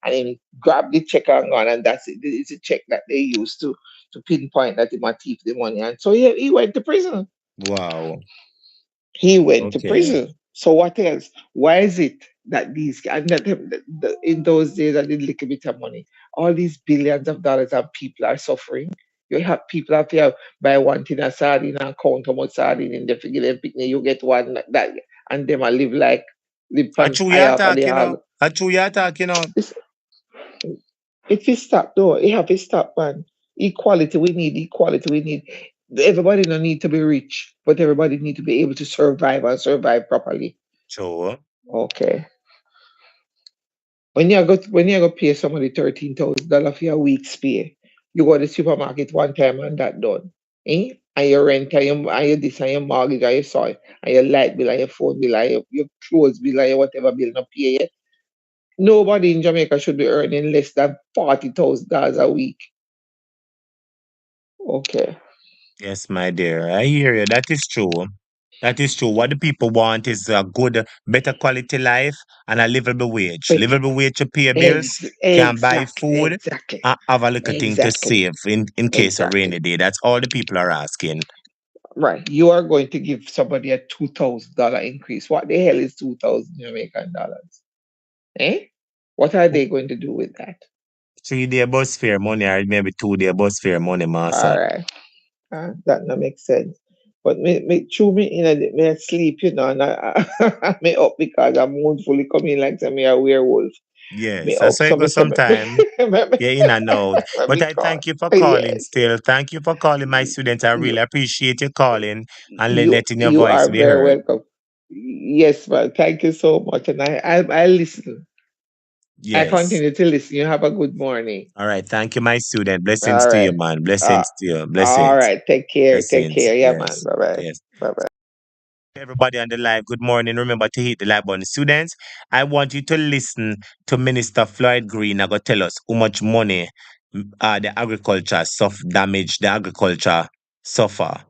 and then grab the check and gone, and that's it. It's a check that they use to pinpoint that he might thief the money. And so he went to prison. Wow. He went to Okay. prison. So what else? Why is it that in those days I did little bit of money, all these billions of dollars and people are suffering? You have people out there buy one thing a sardine and count how much sardine in the figure and picnic, you get one that and them I live A on true high ya off of talk, the you know. hall. A true ya talk, you know. It will stop though. It have to stop, man. Equality, we need equality. We need everybody don't need to be rich, but everybody need to be able to survive and survive properly. Sure. Okay. When you go pay somebody $13,000 for your week's pay, you go to the supermarket one time and that done. Eh? And your rent and your this and your mortgage and your soil and your light bill and your phone bill and your clothes bill and your whatever bill not pay yet. Nobody in Jamaica should be earning less than $40,000 a week. Okay. Yes, my dear. I hear you. That is true. That is true. What the people want is a good, better quality life and a livable wage. But Livable wage to pay bills, can buy food, exactly. and have a little thing to Exactly. save in case of rainy day. That's all the people are asking. Right. You are going to give somebody a $2,000 increase. What the hell is 2,000 Jamaican dollars? Eh? What are they going to do with that? 3 day bus fare money or maybe 2 day bus fare money, All Master. right. That no make sense. But me chew me in a me sleep, you know, and me up because I'm mournfully coming like say me a werewolf. Me Yes, I up saw so it go me say sometime. Yeah, in and out. But me I call. thank you for calling Yes. still. Thank you for calling my students. I You really appreciate you calling and you letting your you voice are be very heard. welcome. Yes, man. Thank you so much. And I listen. I Yes. continue to listen. You have a good morning. All right. Thank you, my student. Blessings All to you, right. man. Uh, Blessings to you. all Blessings. right. Take care. Take Blessings. care. Yeah, man. Yes. Bye bye. Yes. Bye bye. Everybody on the live, good morning. Remember to hit the like button. Students, I want you to listen to Minister Floyd Green. I go tell us how much money the agriculture damage the agriculture suffer.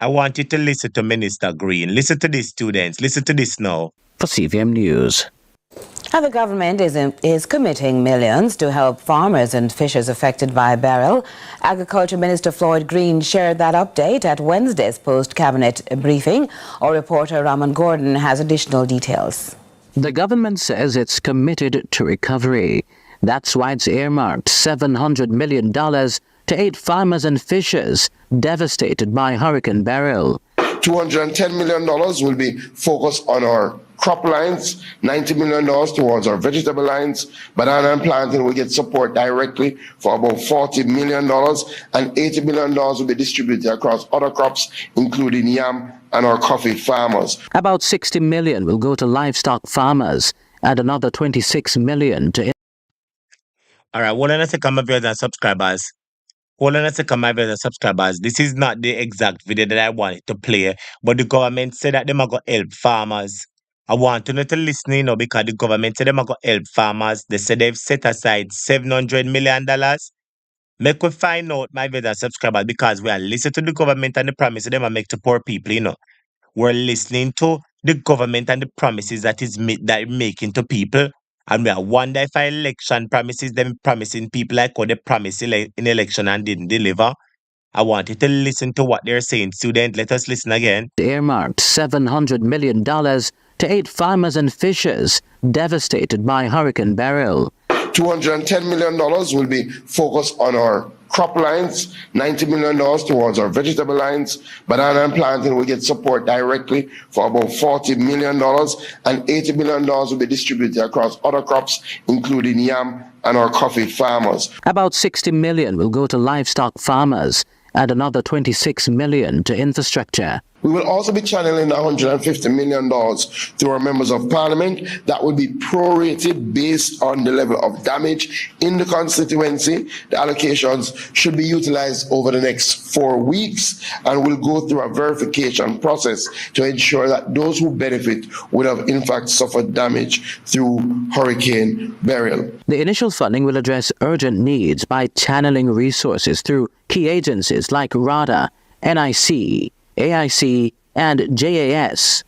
I want you to listen to Minister Green. Listen to this, students. Listen to this now. For CVM News. And the government is committing millions to help farmers and fishers affected by Beryl. Agriculture Minister Floyd Green shared that update at Wednesday's post-cabinet briefing. Our reporter Raman Gordon has additional details. The government says it's committed to recovery. That's why it's earmarked $700 million to aid farmers and fishers devastated by Hurricane Beryl. $210 million will be focused on our crop lines, $90 million towards our vegetable lines. Banana and planting will get support directly for about $40 million, and $80 million will be distributed across other crops, including yam and our coffee farmers. About $60 million will go to livestock farmers and another $26 million to... All right, hold on a second, my viewers and subscribers. Hold on a second, my viewers and subscribers. This is not the exact video that I wanted to play, but the government said that they are going to help farmers. I want you to listen, you know, because the government said they are going to help farmers. They said they've set aside $700 million. Make we find out, my viewers and subscribers, because we are listening to the government and the promises they might make to poor people, you know. We're listening to the government and the promises that that making to people. And we are wonder if our election promises them promising people like what they promised in election and didn't deliver. I want you to listen to what they're saying. Student, let us listen again. Earmarked $700 million to aid farmers and fishers devastated by Hurricane Beryl. $210 million will be focused on our crop lines, $90 million towards our vegetable lines. Banana and planting will get support directly for about $40 million, and $80 million will be distributed across other crops, including yam and our coffee farmers. About $60 million will go to livestock farmers and another $26 million to infrastructure. We will also be channeling $150 million through our members of parliament. That will be prorated based on the level of damage in the constituency. The allocations should be utilized over the next 4 weeks, and we'll go through a verification process to ensure that those who benefit would have in fact suffered damage through Hurricane Beryl. The initial funding will address urgent needs by channeling resources through key agencies like RADA, NIC, AIC, and JAS.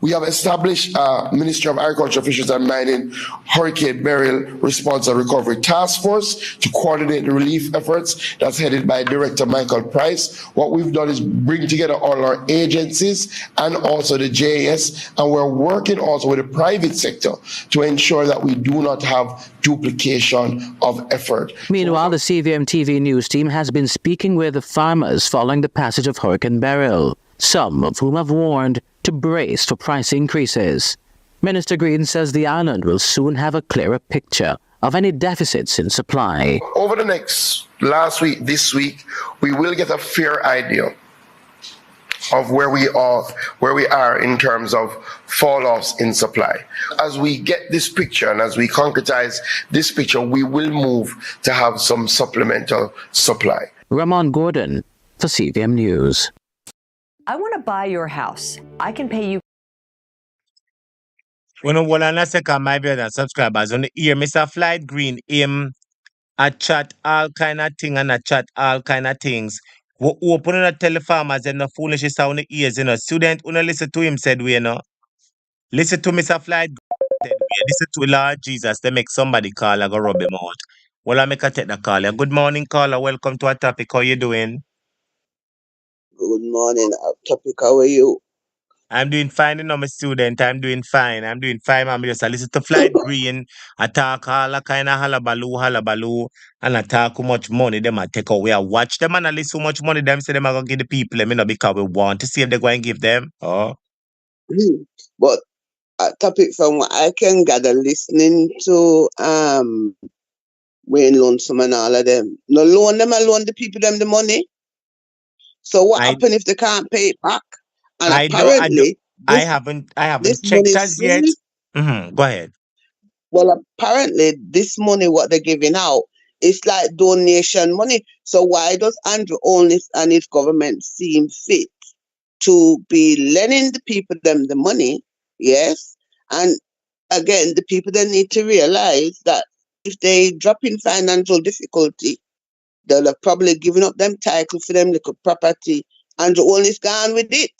We have established a Ministry of Agriculture, Fisheries and Mining Hurricane Beryl Response and Recovery Task Force to coordinate the relief efforts. That's headed by Director Michael Price. What we've done is bring together all our agencies and also the JAS, and we're working also with the private sector to ensure that we do not have duplication of effort. Meanwhile, the CVM TV news team has been speaking with the farmers following the passage of Hurricane Beryl, some of whom have warned to brace for price increases. Minister Green says the island will soon have a clearer picture of any deficits in supply. Over the last week, this week, we will get a fair idea of where we are in terms of fall-offs in supply. As we get this picture and as we concretize this picture, we will move to have some supplemental supply. Ramon Gordon for CVM News. I want to buy your house. I can pay you. When I hold on a second, my viewers and subscribers, on the ear, Mr. Flight Green, him a chat all kind of thing and a chat all kind of things. We open and tell the farmers and the foolish sound the ears, Student, when listen to him said we, Listen to Mr. Flight said we, listen to Lord Jesus, they make somebody call, I go rub him out. Well, I make a take the call. Good morning, caller. Welcome to our topic. How you doing? Good morning, topic. How are you? I'm doing fine, my student. I'm doing fine. I'm just a listen to Flight Green. I talk all a kind of halabaloo, and I talk how much money them I take away. I watch them and I listen how much money them say them are gonna give the people, because we want to see if they're going to give them. Oh. But topic from what I can gather, listening to Wayne Lonesome and all of them. No loan them alone, the people them the money. So what happen if they can't pay it back? And apparently, I haven't this checked money is as yet. free. Go ahead. Well, apparently, this money what they're giving out is like donation money. So why does Andrew Holness and his government seem fit to be lending the people them the money? Yes, and again, the people then need to realize that if they drop in financial difficulty, they'll have probably given up them title for them little property, and the only gone with it.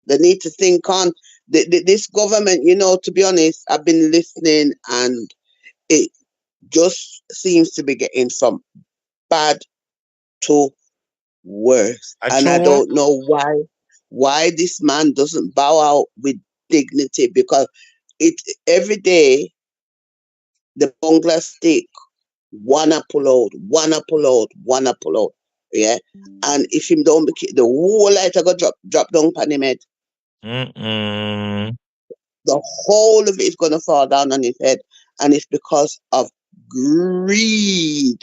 They need to think on this government, to be honest, I've been listening and it just seems to be getting from bad to worse. And I don't know why this man doesn't bow out with dignity, because every day the bungler stick wanna pull out. Yeah. And if him don't make it, the whole light I go drop down on him head. The whole of it is gonna fall down on his head. And it's because of greed.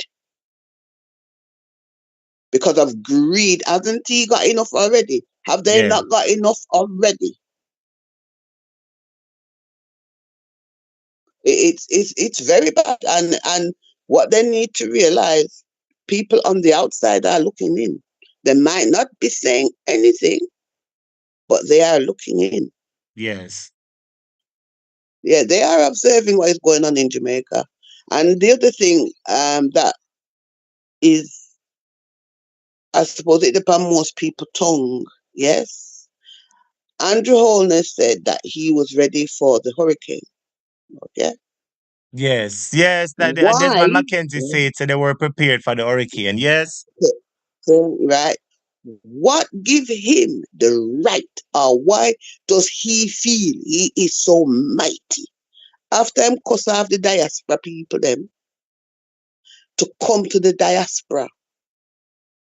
Because of greed. Hasn't he got enough already? Have they not got enough already? It's very bad, and what they need to realize, people on the outside are looking in. They might not be saying anything, but they are looking in. Yes. Yeah, they are observing what is going on in Jamaica. And the other thing that is, I suppose it depends on most people's tongue. Yes, Andrew Holness said that he was ready for the hurricane. Okay. Yes. That Why? Desmond McKenzie said they were prepared for the hurricane. Yes. Right. What give him the right, or why does he feel he is so mighty? After him cuss off the diaspora people them to come to the diaspora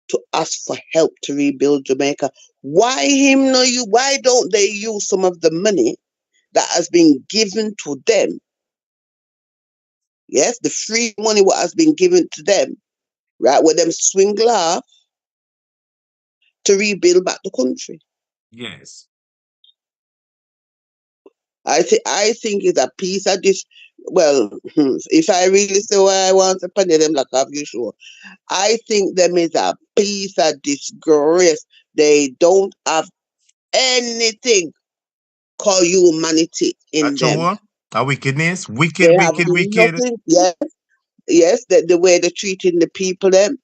to ask for help to rebuild Jamaica. Why don't they use some of the money that has been given to them? Yes, the free money what has been given to them, right? Where them swing off to rebuild back the country. Yes. I think it's a piece of this. Well, if I really say what I want to put them like have you sure. I think them is a piece of disgrace. They don't have anything called humanity in them. A wickedness. Wicked. They have nothing. Yes, the way they're treating the people them.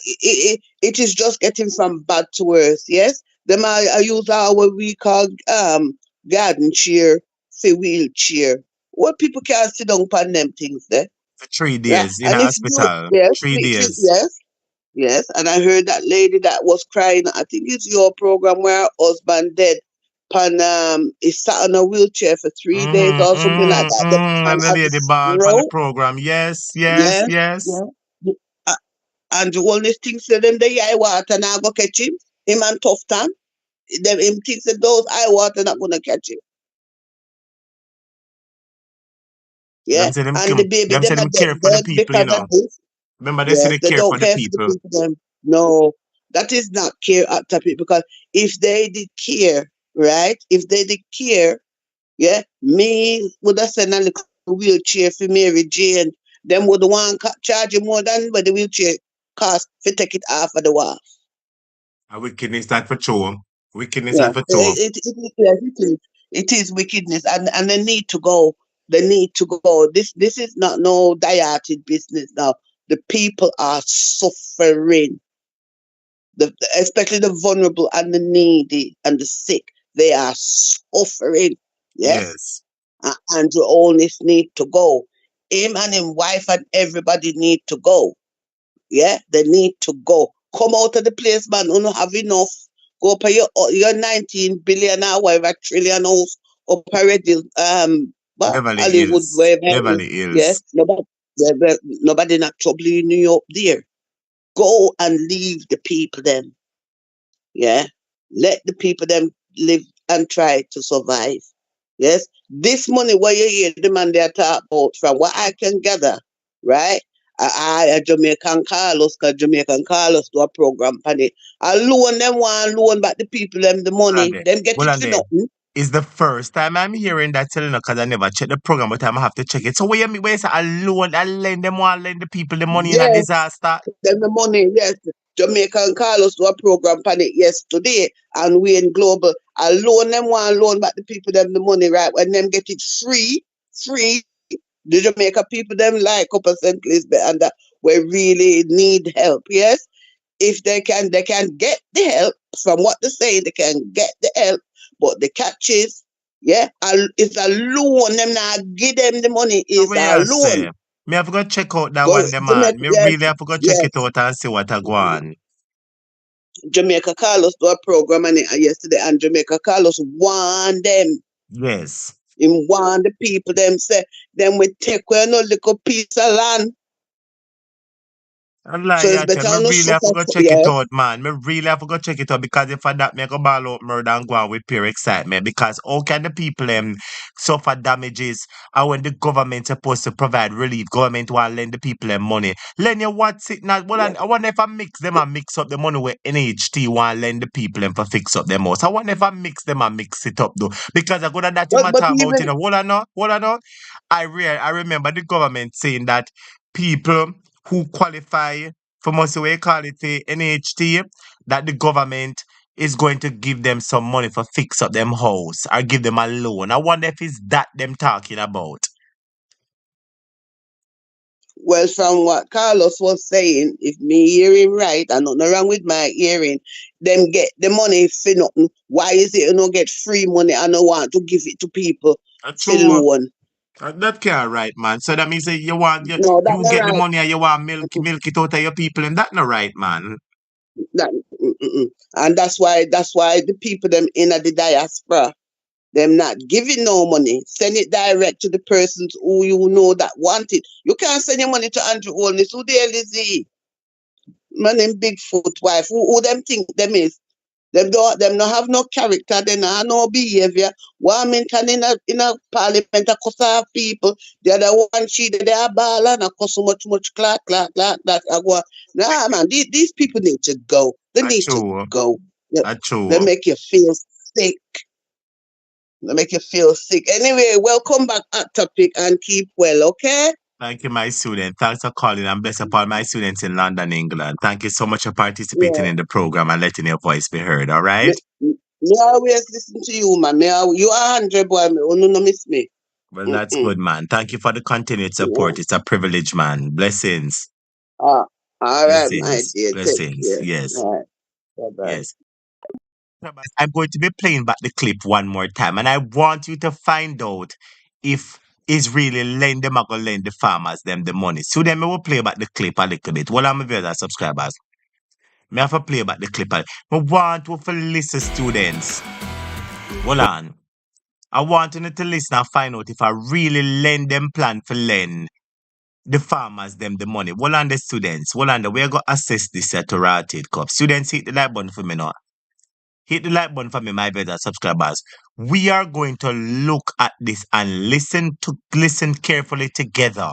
It is just getting from bad to worse. Yes, them I use what we call garden chair for wheelchair. What people can't sit down upon them things there. For 3 days in a And if hospital. you 3 days. yes, and I heard that lady that was crying. I think it's your program where her husband dead. He sat on a wheelchair for 3 days or something like that. The man And the has a lady ball on the stroke. program. Yes. Yeah. And the only thing said them the eye water now go catch him. Him and tough time. Him thinks that those eye water not gonna catch him. Yeah. Them say them, And the baby them are care for the dead people, because of this. Remember they say Yes, they they care don't for the care for people. the people them. No, that is not care at topic, because if they did care, right? If they did care, yeah, me would have sent a little wheelchair for Mary Jane. Them would want charge you more than what the wheelchair cost to take it off of the wall. A wickedness that for sure. Wickedness Yeah, at the top. yes, it is. It is wickedness, and they need to go. They need to go. This is not no dieted business now. The people are suffering. Especially the vulnerable and the needy and the sick, they are suffering. Yes, Yes. and the owners need to go. Him and his wife and everybody need to go. Yeah, they need to go. Come out of the place, man. You don't have enough. Go pay your 19 billion or whatever trillion house up already. But Beverly Hollywood, Hills. wherever. Beverly Yeah, Hills. nobody, nobody not troubling you up there. Go and leave the people them. Yeah, let the people them live and try to survive. Yes, this money what you hear the man they talk about, from what I can gather, right? A Jamaican Carlos, cause Jamaican Carlos do a program on it. I loan them one loan back the people them the money. Them get Well, it and for there. nothing. It's the first time I'm hearing that telling because I never checked the program, but I'm have to check it. So where you mean where you say alone, I lend them one, lend the people the money in a Yes, disaster? them the money, yes. Jamaican Carlos do a program on it yesterday, and we in global. I loan them one loan back the people them the money, right? When them get it free, the Jamaica people them like Upper St. Elizabeth and that we really need help. Yes, if they can get the help. From what they say, they can get the help, but the catch is, yeah, it's a loan. Them not give them the money. So It's where a you loan. say? Me have to go check out that Go one, the Jamaica, man. Me yes, really have to go check it yes. out and see what I go on. Jamaica Carlos do a program on it yesterday, and Jamaica Carlos warned them. Yes. Him warn the people. Them say them we take away no little piece of land. And like So it's I tell better me no really have to suffer. go check it Yes. out, man. Me really have to go check it out because if I that me I go ball out murder and go on with pure excitement. Because how can the people suffer damages and when the government supposed to provide relief, government want lend the people money. Lend you what's it not? Well, Yeah. I wonder if I mix them and mix up the money with NHT want lend the people for fix up them house. I wonder if I mix them and mix it up though. Because I go to that you But matter about, even hold on. I remember the government saying that people who qualify for most way call it the NHT, that the government is going to give them some money for fix up them house or give them a loan. I wonder if it's that them talking about. well, from what Carlos was saying, if me hearing right, and nothing wrong with my hearing, them get the money for nothing. Why is it you don't get free money and don't want to give it to people for True. loan? That can't right, man. So that means that you want No, that you not get the right. money and you want milk it out of your people, and that not right, man. That, and that's why the people them in the diaspora, them not giving no money. Send it direct to the persons who you know that want it. You can't send your money to Andrew Holness. Who the hell is he? Man, them Bigfoot wife. Who them think them is? Them don't have no character, they don't have no behavior. One man can in a parliament a cuss off people. The other one she they are ball and a cuss so much clack. I go, nah man, these people need to go. They need to True. go. Yeah, they True. make you feel sick. They make you feel sick. Anyway, welcome back at topic and keep well, okay? Thank you, my student. Thanks for calling and bless upon my students in London, England. Thank you so much for participating Yeah. in the program and letting your voice be heard, all right? Me always listen to you, man. You are 100 boy, me. Oh, no miss me. Well, that's good, man. Thank you for the continued support. Yeah. It's a privilege, man. Blessings. All right, my Blessings. dear. Take Blessings. care. Yes. All right. Bye-bye. Yes. I'm going to be playing back the clip one more time, and I want you to find out if it's really lend them or gonna lend the farmers them the money. So then we will play back the clip a little bit. Well, I'm viewers and subscribers. Me have to play back the clip. I want you to listen, students. Hold on. I want you to listen and find out if I really lend them plan for lend the farmers them the money. Hold on the students. Hold on. We're going to assess this at Rated Cup. Students, hit the like button for me now. Hit the like button for me, my better subscribers. We are going to look at this and listen carefully together.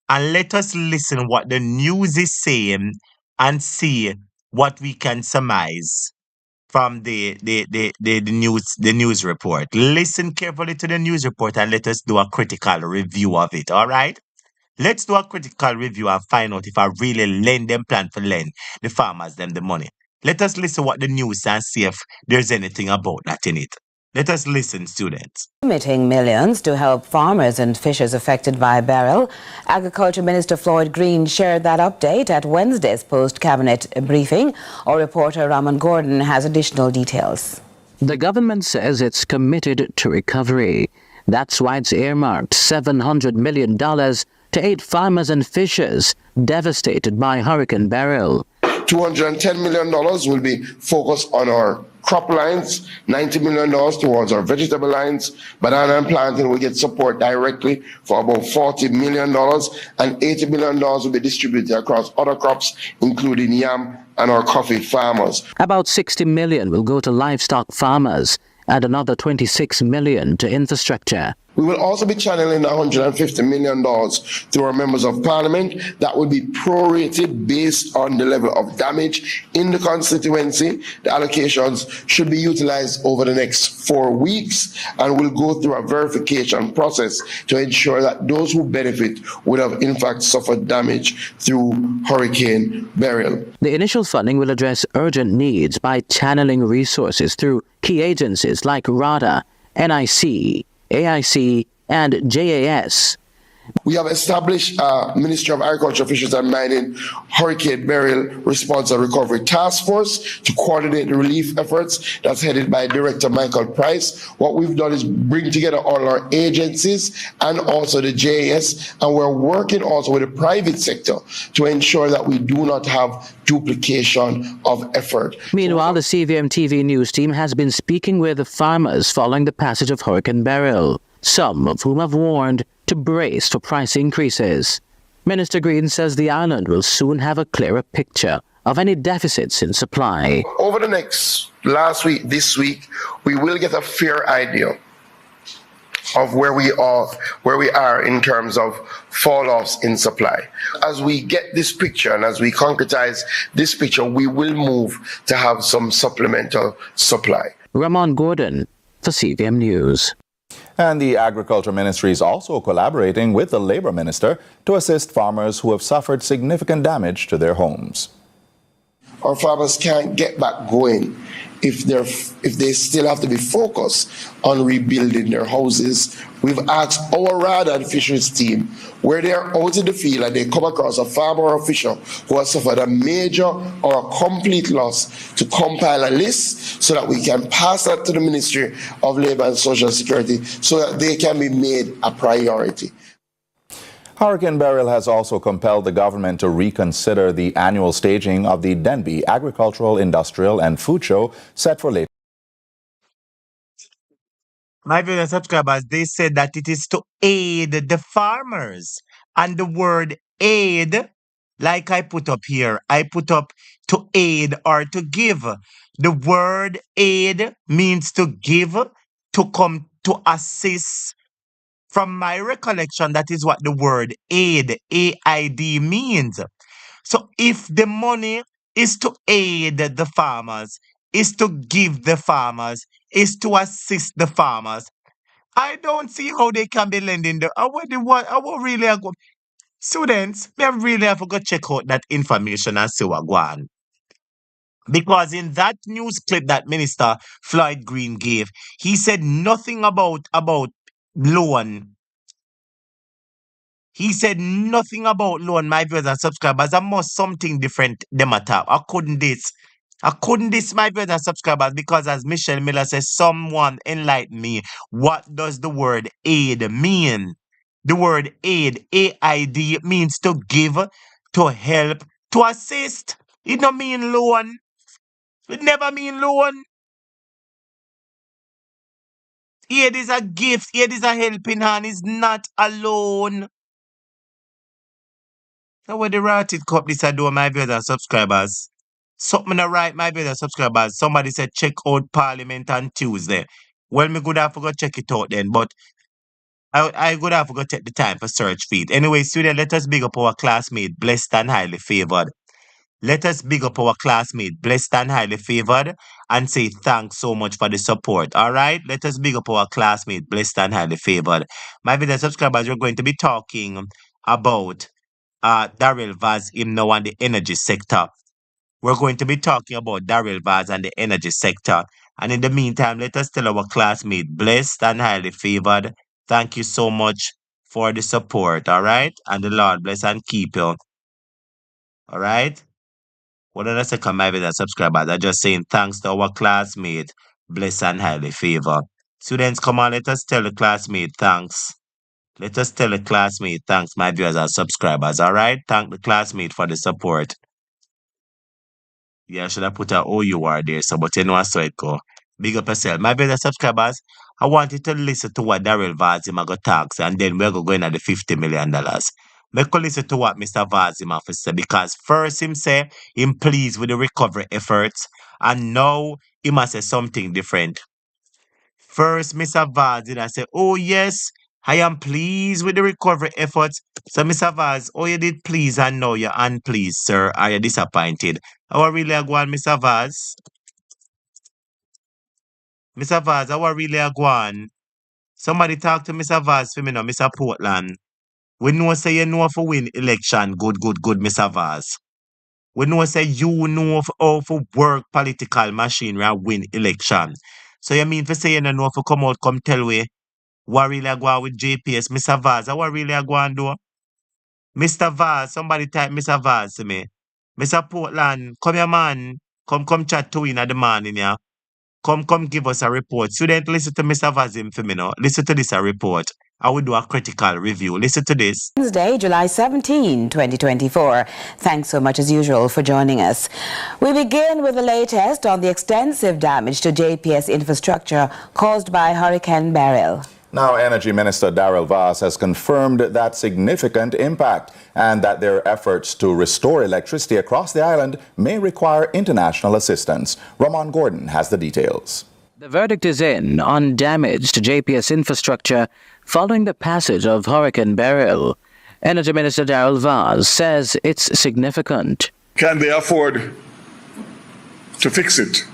And let us listen what the news is saying and see what we can surmise from the news report. Listen carefully to the news report and let us do a critical review of it. All right? Let's do a critical review and find out if I really lend them plan for lend the farmers them the money. Let us listen what the news and see if there's anything about that in it. Let us listen, students. Committing millions to help farmers and fishers affected by Beryl. Agriculture Minister Floyd Green shared that update at Wednesday's post-cabinet briefing. Our reporter Raman Gordon has additional details. The government says it's committed to recovery. That's why it's earmarked $700 million to aid farmers and fishers devastated by Hurricane Beryl. $210 million will be focused on our crop lines, $90 million towards our vegetable lines. Banana and plantain will get support directly for about $40 million, and $80 million will be distributed across other crops, including yam and our coffee farmers. About $60 million will go to livestock farmers and another $26 million to infrastructure. We will also be channeling $150 million through our members of parliament. That will be prorated based on the level of damage in the constituency. The allocations should be utilized over the next 4 weeks and will go through a verification process to ensure that those who benefit would have in fact suffered damage through Hurricane Beryl. The initial funding will address urgent needs by channeling resources through key agencies like RADA, NIC, AIC, and JAS. We have established a Ministry of Agriculture, Fisheries and Mining Hurricane Beryl Response and Recovery Task Force to coordinate the relief efforts. That's headed by Director Michael Price. What we've done is bring together all our agencies and also the JAS, and we're working also with the private sector to ensure that we do not have duplication of effort. Meanwhile, the CVM TV news team has been speaking with the farmers following the passage of Hurricane Beryl, some of whom have warned to brace for price increases. Minister Green says the island will soon have a clearer picture of any deficits in supply. Over the this week, we will get a fair idea of where we are in terms of fall-offs in supply. As we get this picture and as we concretize this picture, we will move to have some supplemental supply. Ramon Gordon for CVM News. And the Agriculture Ministry is also collaborating with the Labor Minister to assist farmers who have suffered significant damage to their homes. Our farmers can't get back going if they still have to be focused on rebuilding their houses. We've asked our RADA and fisheries team where they are out in the field and they come across a farmer or a fisher who has suffered a major or a complete loss to compile a list so that we can pass that to the Ministry of Labour and Social Security so that they can be made a priority. Hurricane Beryl has also compelled the government to reconsider the annual staging of the Denby Agricultural, Industrial and Food Show set for later. My viewers and subscribers, they said that it is to aid the farmers. And the word aid, like I put up here, I put up to aid or to give. The word aid means to give, to come, to assist. From my recollection, that is what the word aid, A-I-D, means. So if the money is to aid the farmers, is to give the farmers, is to assist the farmers, I don't see how they can be lending the. I would really go. Students, we really have to go check out that information and see what go on. Because in that news clip that Minister Floyd Green gave, he said nothing about loan. He said nothing about loan, my viewers and subscribers. I must something different them at all. I couldn't this, my viewers and subscribers, because as Michelle Miller says, someone enlighten me. What does the word aid mean? The word aid, A-I-D, means to give, to help, to assist. It don't mean loan. It never mean loan. Aid is a gift. Aid is a helping hand. It's not a loan. Now what the rotted cup this I do, my viewers and subscribers. Something to write, my viewers and subscribers. Somebody said check out Parliament on Tuesday. Well, me good have to go check it out then, but I good have to go take the time for search feed. Anyway, student, let us big up our classmate, blessed and highly favored. Let us big up our classmate, blessed and highly favored, and say thanks so much for the support. All right? Let us big up our classmate, blessed and highly favored. My viewers and subscribers, we're going to be talking about Darlz VAZ, him now on the energy sector. We're going to be talking about Darrz VAZ and the energy sector. And in the meantime, let us tell our classmate, blessed and highly favored, thank you so much for the support, all right? And the Lord bless and keep you, all right? Hold on a second, my viewers and subscribers. I'm just saying thanks to our classmate, blessed and highly favored. Students, come on, let us tell the classmate thanks. Let us tell the classmate thanks, my viewers and subscribers, all right? Thank the classmate for the support. Yeah, I should have put a OUR there, so but you know I saw it go. Big up yourself. My brother subscribers, I want you to listen to what Darrz VAZ him a go talk, and then we're going at the $50 million. Make you listen to what Mr. VAZ him have to say, because first him say him pleased with the recovery efforts, and now he must say something different. First, Mr. VAZ did I say, oh yes, I am pleased with the recovery efforts. So, Mr. VAZ, oh, you did please and now you're unpleased, sir. Are you disappointed? How really a go on, Mr. VAZ? Mr. VAZ, how really a go on? Somebody talk to Mr. VAZ for me now, Mr. Portland. We know say you know for win election. Good, Mr. VAZ. We know say you know how to work political machinery and win election. So you mean to say you don't know if come out, come tell we what really a go on with JPS, Mr. VAZ? What really a go on do? Mr. VAZ, somebody type Mr. VAZ to me. Mr. Portland, come here, man. Come chat to in at the morning, yeah. Come give us a report. Student, listen to Mr. Vazim for me now. Listen to this a report. I will do a critical review. Listen to this. Wednesday, July 17, 2024. Thanks so much as usual for joining us. We begin with the latest on the extensive damage to JPS infrastructure caused by Hurricane Beryl. Now, Energy Minister Darrz VAZ has confirmed that significant impact and that their efforts to restore electricity across the island may require international assistance. Ramon Gordon has the details. The verdict is in on damage to JPS infrastructure following the passage of Hurricane Beryl. Energy Minister Darrz VAZ says it's significant. Can they afford to fix it?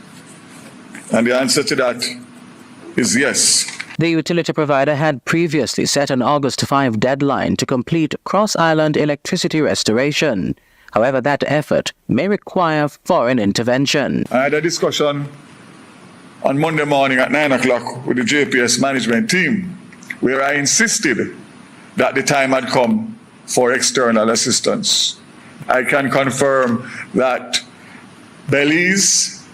And the answer to that is yes. The utility provider had previously set an August 5 deadline to complete cross-island electricity restoration. However, that effort may require foreign intervention. I had a discussion on Monday morning at 9 o'clock with the JPS management team, where I insisted that the time had come for external assistance. I can confirm that Belize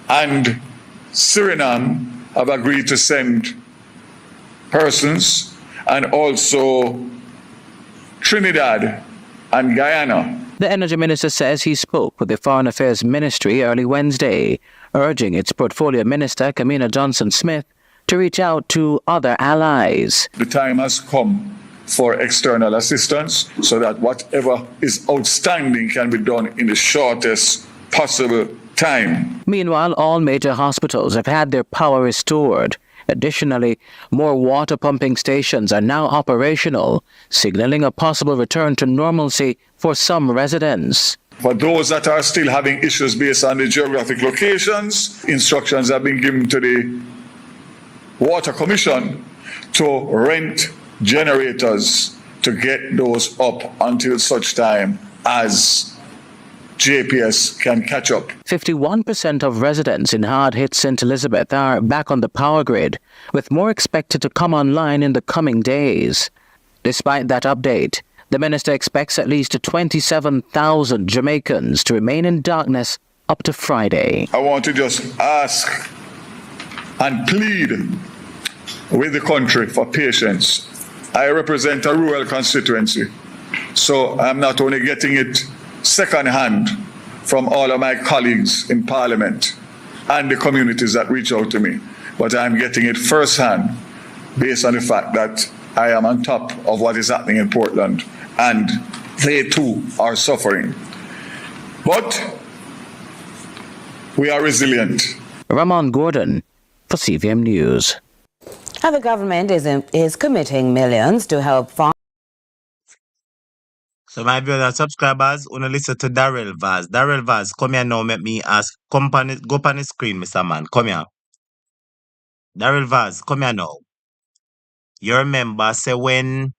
and Suriname have agreed to send persons, and also Trinidad and Guyana. The Energy Minister says he spoke with the Foreign Affairs Ministry early Wednesday, urging its Portfolio Minister, Kamina Johnson-Smith, to reach out to other allies. The time has come for external assistance so that whatever is outstanding can be done in the shortest possible time. Meanwhile, all major hospitals have had their power restored. Additionally, more water pumping stations are now operational, signaling a possible return to normalcy for some residents. For those that are still having issues based on the geographic locations, instructions have been given to the Water Commission to rent generators to get those up until such time as JPS can catch up. 51% of residents in hard-hit St. Elizabeth are back on the power grid, with more expected to come online in the coming days. Despite that update, the minister expects at least 27,000 Jamaicans to remain in darkness up to Friday. I want to just ask and plead with the country for patience. I represent a rural constituency, so I'm not only getting it second-hand from all of my colleagues in Parliament and the communities that reach out to me, but I'm getting it first-hand based on the fact that I am on top of what is happening in Portland, and they too are suffering. But we are resilient. Ramon Gordon for CVM News. And the government is committing millions to help farmers. So my viewers and subscribers, wanna listen to Darrz VAZ. Darrz VAZ, come here now, make me ask. Go on the screen, Mr. Man. Come here. Darrz VAZ, come here now. You remember, say when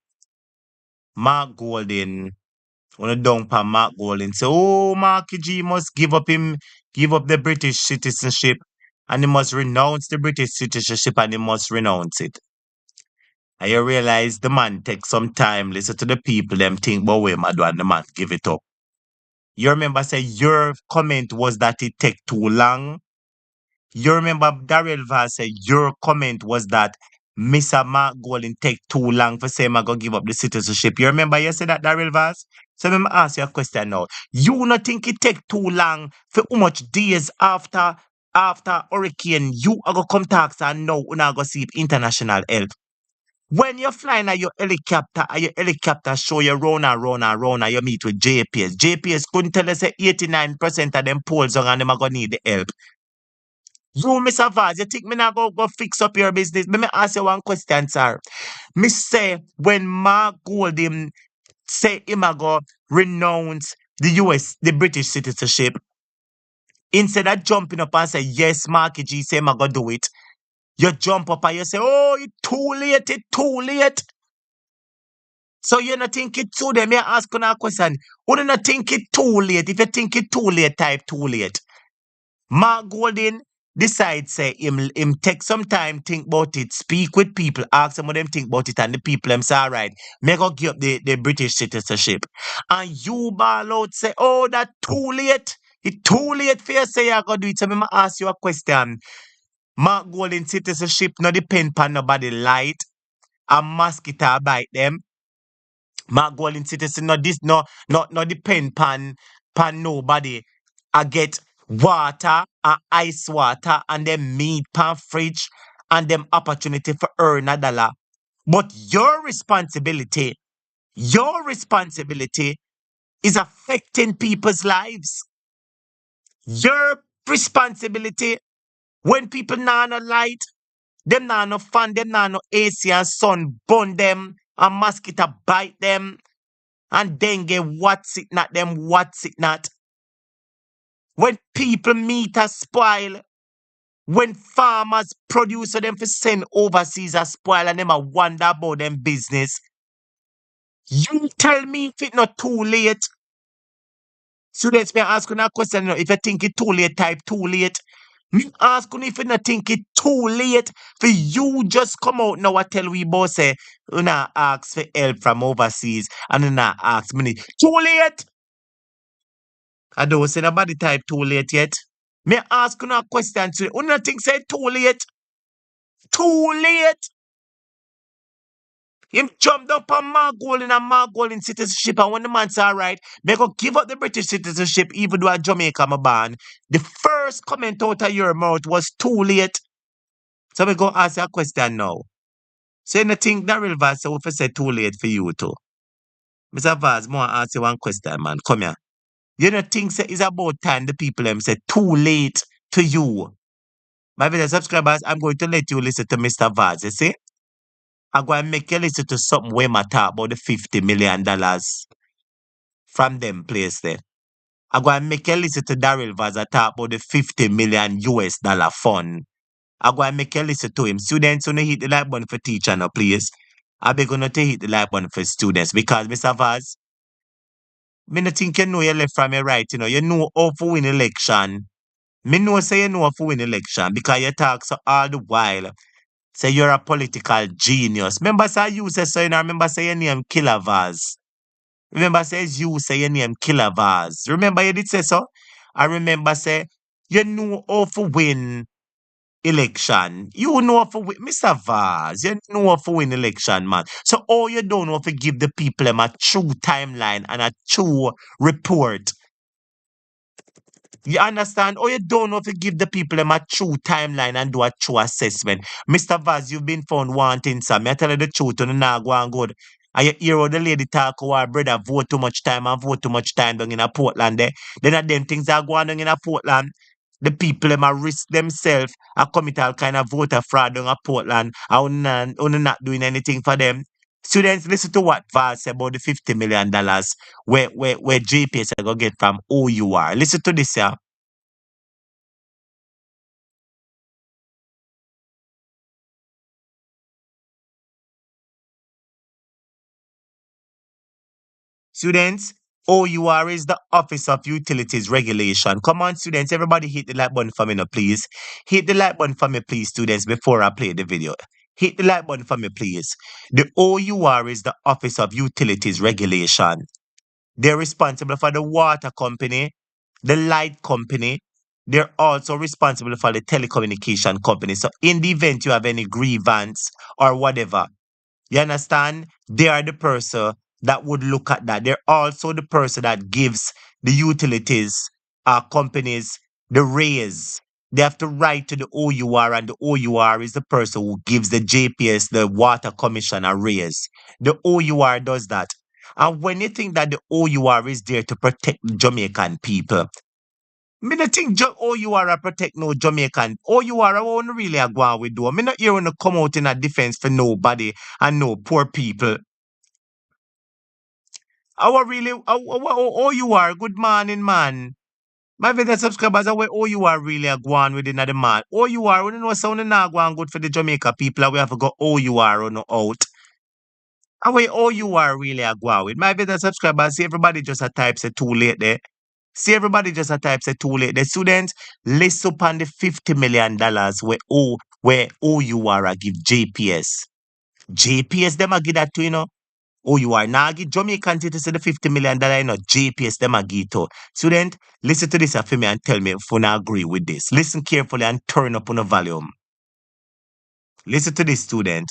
Mark Golding When a down pa Mark Golding say, oh, Marky G must give up the British citizenship and he must renounce the British citizenship and he must renounce it. And you realize the man take some time, listen to the people, them think, but wait, my do and the man give it up. You remember say your comment was that it take too long. You remember Darrell Vaz said your comment was that Mr. Mark Golding take too long for saying I go give up the citizenship. You remember you said that, Darrell Vaz? So let me ask you a question now. You not think it take too long for how much days after hurricane you are gonna come tax and now you not go see international help? When you're flying at your helicopter show you round and you meet with JPS. JPS couldn't tell us that 89% of them polls and them are gonna need the help. You, Mr. Vaz, you think me not go fix up your business? Let me ask you one question, sir. Me say when Mark Golding say him a go renounce the British citizenship, instead of jumping up and say, yes, Marky G say him a go do it, you jump up and you say, oh, it's too late. So you not think it too late? Me ask you a question. Would you not think it too late? If you think it too late, type too late. Mark Golding decide say him take some time, think about it, speak with people, ask some of them think about it, and the people them say, all right, me go give up the British citizenship. And you ball out say, oh, that too late. It too late for you say you go do it. So me ask you a question. Mark Golding citizenship no depend on nobody light. A mosquito bite them. Mark Golding citizen no depend pan nobody. I get water and ice water and them meat pan fridge and them opportunity for earn $1. But your responsibility is affecting people's lives. Your responsibility when people nah no light, them nah no fan, them nah no AC and sun burn them and mosquito bite them. And dengue, what's it not? When people meet a spoil, when farmers produce them for send overseas a spoil and them a wonder about them business, you tell me if it not too late. Students, me ask you a question, if you think it too late, type too late. Me ask you if you not think it too late for you just come out now and tell we both say, you not ask for help from overseas and you not ask me. Too late! I don't say nobody type too late yet. Me ask you a question today. You not think say too late? Too late! Him jumped up on Mark Golding and Mark Golding citizenship, and when the man say, all right, me go give up the British citizenship even though I Jamaica I'm born. The first comment out of your mouth was too late. So we go ask you a question now. So you not think Darrell Vaz say if say too late for you too? Mr. Vaz, I want to ask you one question, man. Come here. You don't think say it's about time the people them say too late to you? My fellow subscribers, I'm going to let you listen to Mr. Vaz, you see? I'm going to make you listen to something where I talk about the $50 million from them place there. I'm going to make you listen to Darrell Vaz talk about the 50 million US dollar fund. I'm going to make you listen to him. Students, who hit the like button for teacher now, please. I beg you not to hit the like button for students because, Mr. Vaz, me not think you know your left from your right, you know. You know how to win election. Me know say you know how to win election because you talk so all the while. Say you're a political genius. Remember say you say so, you know, remember say your name Killer Vaz. Remember says you say your name Killer Vaz. Remember you did say so? I remember say you know how to win election. You know how to win, Mr. Vaz. You know how to win election, man. So all you don't know how to give the people them a true timeline and a true report. You understand? Or you don't know if you give the people them a true timeline and do a true assessment. Mr. Vaz, you've been found wanting some. I tell you the truth, you not go and good. And you hear how the lady talk how her brother vote too much time and vote too much time down in a Portland there. Then at them things are going on in a Portland. The people them a risk themselves a commit all kind of voter fraud down a Portland and not doing anything for them. Students, listen to what Vaz said about the $50 million where JPS are going to get from who you are. Listen to this, yeah. Students, OUR is the Office of Utilities Regulation. Come on, students, everybody hit the like button for me now, please. Hit the like button for me, please, students, before I play the video. Hit the like button for me, please. The OUR is the Office of Utilities Regulation. They're responsible for the water company, the light company. They're also responsible for the telecommunication company. So in the event you have any grievance or whatever, you understand? They are the person that would look at that. They're also the person that gives the utilities companies the raise. They have to write to the OUR, and the OUR is the person who gives the JPS, the Water Commission, a raise. The OUR does that. And when you think that the OUR is there to protect Jamaican people, me not think OUR protect no Jamaican. OUR won't really go on with do. Me not here to come out in a defense for nobody and no poor people. Our really OUR, good morning, man. My fellow subscribers are where OUR really are going with another man. OUR, we don't know sound not going good for the Jamaica people, and we have to go OUR on out. And where OUR really are going with. My fellow subscribers, see everybody just a type say too late there. See everybody just a type say too late. The students list upon the $50 million where OUR give JPS. JPS them a give that to, you know. OUR now give Jamaican to say the $50 million, you know, JPS them a give to. Student, listen to this for me and tell me if you not agree with this. Listen carefully and turn up on the volume. Listen to this, student.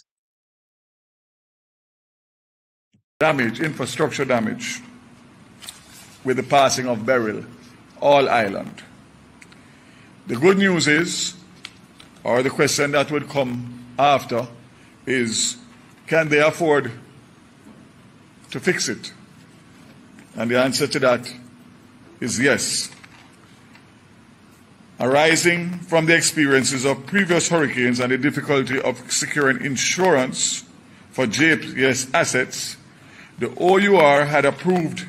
Damage, infrastructure damage, with the passing of Beryl, all island. The good news is, or the question that would come after, is can they afford to fix it? And the answer to that is yes. Arising from the experiences of previous hurricanes and the difficulty of securing insurance for JPS assets, the OUR had approved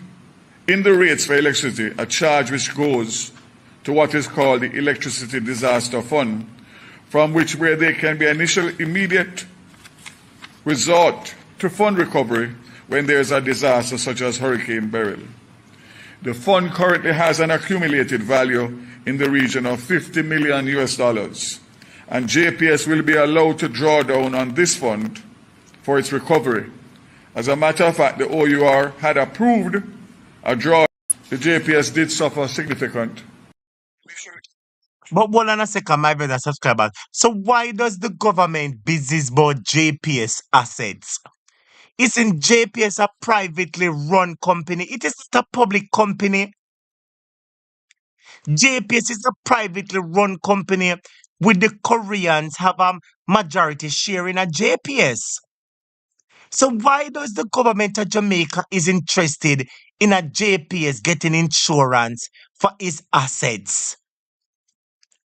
in the rates for electricity a charge which goes to what is called the Electricity Disaster Fund, from which where there can be initial immediate resort to fund recovery when there is a disaster such as Hurricane Beryl. The fund currently has an accumulated value in the region of $50 million, and JPS will be allowed to draw down on this fund for its recovery. As a matter of fact, the OUR had approved a draw. The JPS did suffer significant. But hold on a second, my brother subscribers. So why does the government business about JPS assets? Isn't JPS a privately run company? It is not a public company. JPS is a privately run company with the Koreans have a majority share in a JPS. So why does the government of Jamaica is interested in a JPS getting insurance for its assets?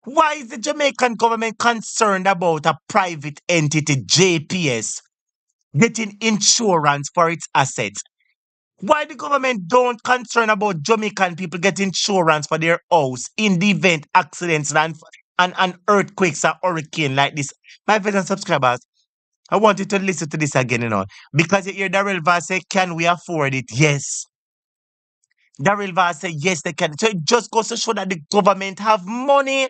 Why is the Jamaican government concerned about a private entity, JPS, getting insurance for its assets? Why the government don't concern about Jamaican people getting insurance for their house in the event accidents and earthquakes or hurricane like this? My friends and subscribers, I want you to listen to this again, you know, because you hear Darlz VAZ say, can we afford it? Yes. Darlz VAZ say, yes, they can. So it just goes to show that the government have money,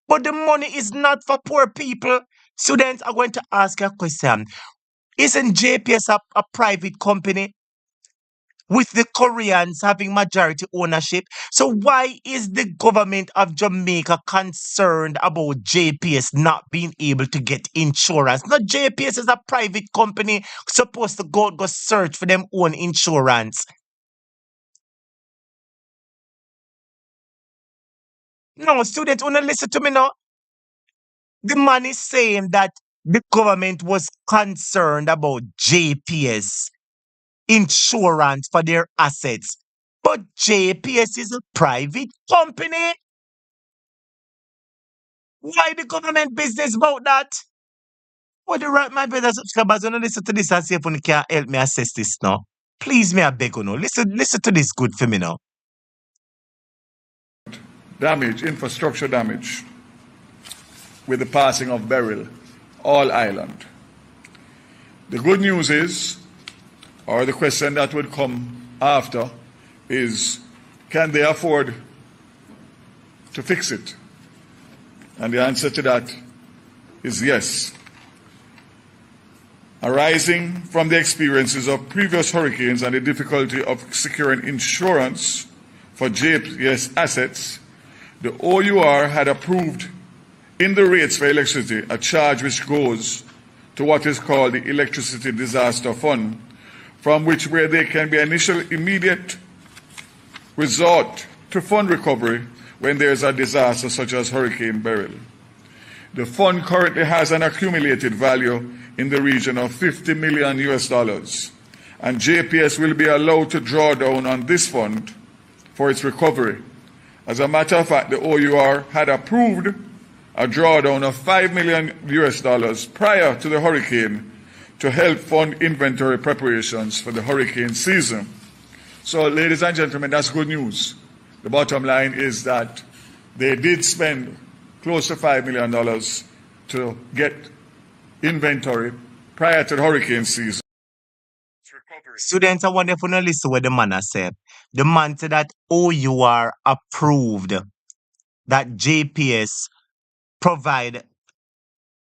but the money is not for poor people. Students are going to ask a question. Isn't JPS a private company with the Koreans having majority ownership? So why is the government of Jamaica concerned about JPS not being able to get insurance? Not JPS is a private company supposed to go search for them own insurance. No, students, wanna listen to me now? The man is saying that the government was concerned about JPS insurance for their assets. But JPS is a private company. Why the government business about that? What the right, my brothers subscribers, when I listen to this and see if you can help me assess this now. Please, me I beg you now. Listen to this good for me now. Damage, infrastructure damage, with the passing of Beryl, all island. The good news is, or the question that would come after, is, can they afford to fix it? And the answer to that is yes. Arising from the experiences of previous hurricanes and the difficulty of securing insurance for JPS assets, the OUR had approved in the rates for electricity a charge which goes to what is called the Electricity Disaster Fund, from which where there can be initial immediate resort to fund recovery when there is a disaster such as Hurricane Beryl. The fund currently has an accumulated value in the region of $50 million, and JPS will be allowed to draw down on this fund for its recovery. As a matter of fact, the OUR had approved a drawdown of $5 million prior to the hurricane to help fund inventory preparations for the hurricane season. So, ladies and gentlemen, that's good news. The bottom line is that they did spend close to $5 million to get inventory prior to the hurricane season. Students, I wonder if you don't listen to what the man has said. The man said that OUR approved that JPS provide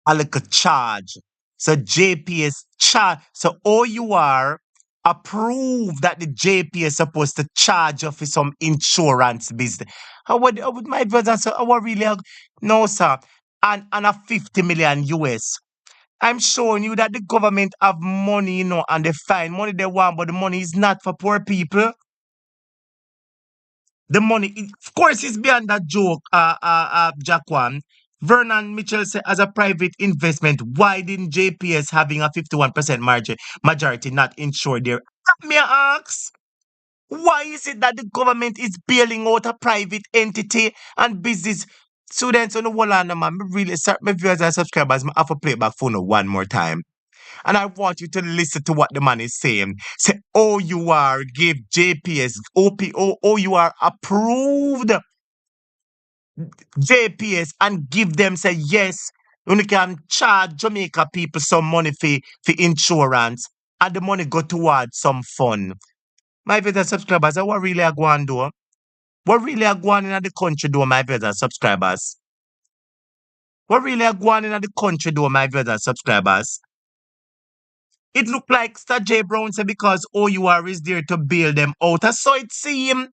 a little charge. So JPS charge. So OUR approved that the JPS supposed to charge off for some insurance business. How would my brother say? How really? No, sir. And a 50 million US. I'm showing you that the government have money, and they find money they want, but the money is not for poor people. The money, of course, is beyond that joke, Jaquan. Vernon Mitchell said, as a private investment, why didn't JPS having a 51% majority not insure their? May I ask? Why is it that the government is bailing out a private entity and business? Students on the whole hand, man, really, my viewers and subscribers, I have to play back for one more time. And I want you to listen to what the man is saying. Say, OUR give JPS, OUR approved JPS and give them, say, yes, you can charge Jamaica people some money for insurance and the money go towards some fund. My viewers and subscribers, what really are going to do? What really are going in the country do, my viewers and subscribers? What really are going in the country do, my viewers and subscribers? It looked like Sir J. Brown said because OUR is there to bail them out. So it seems.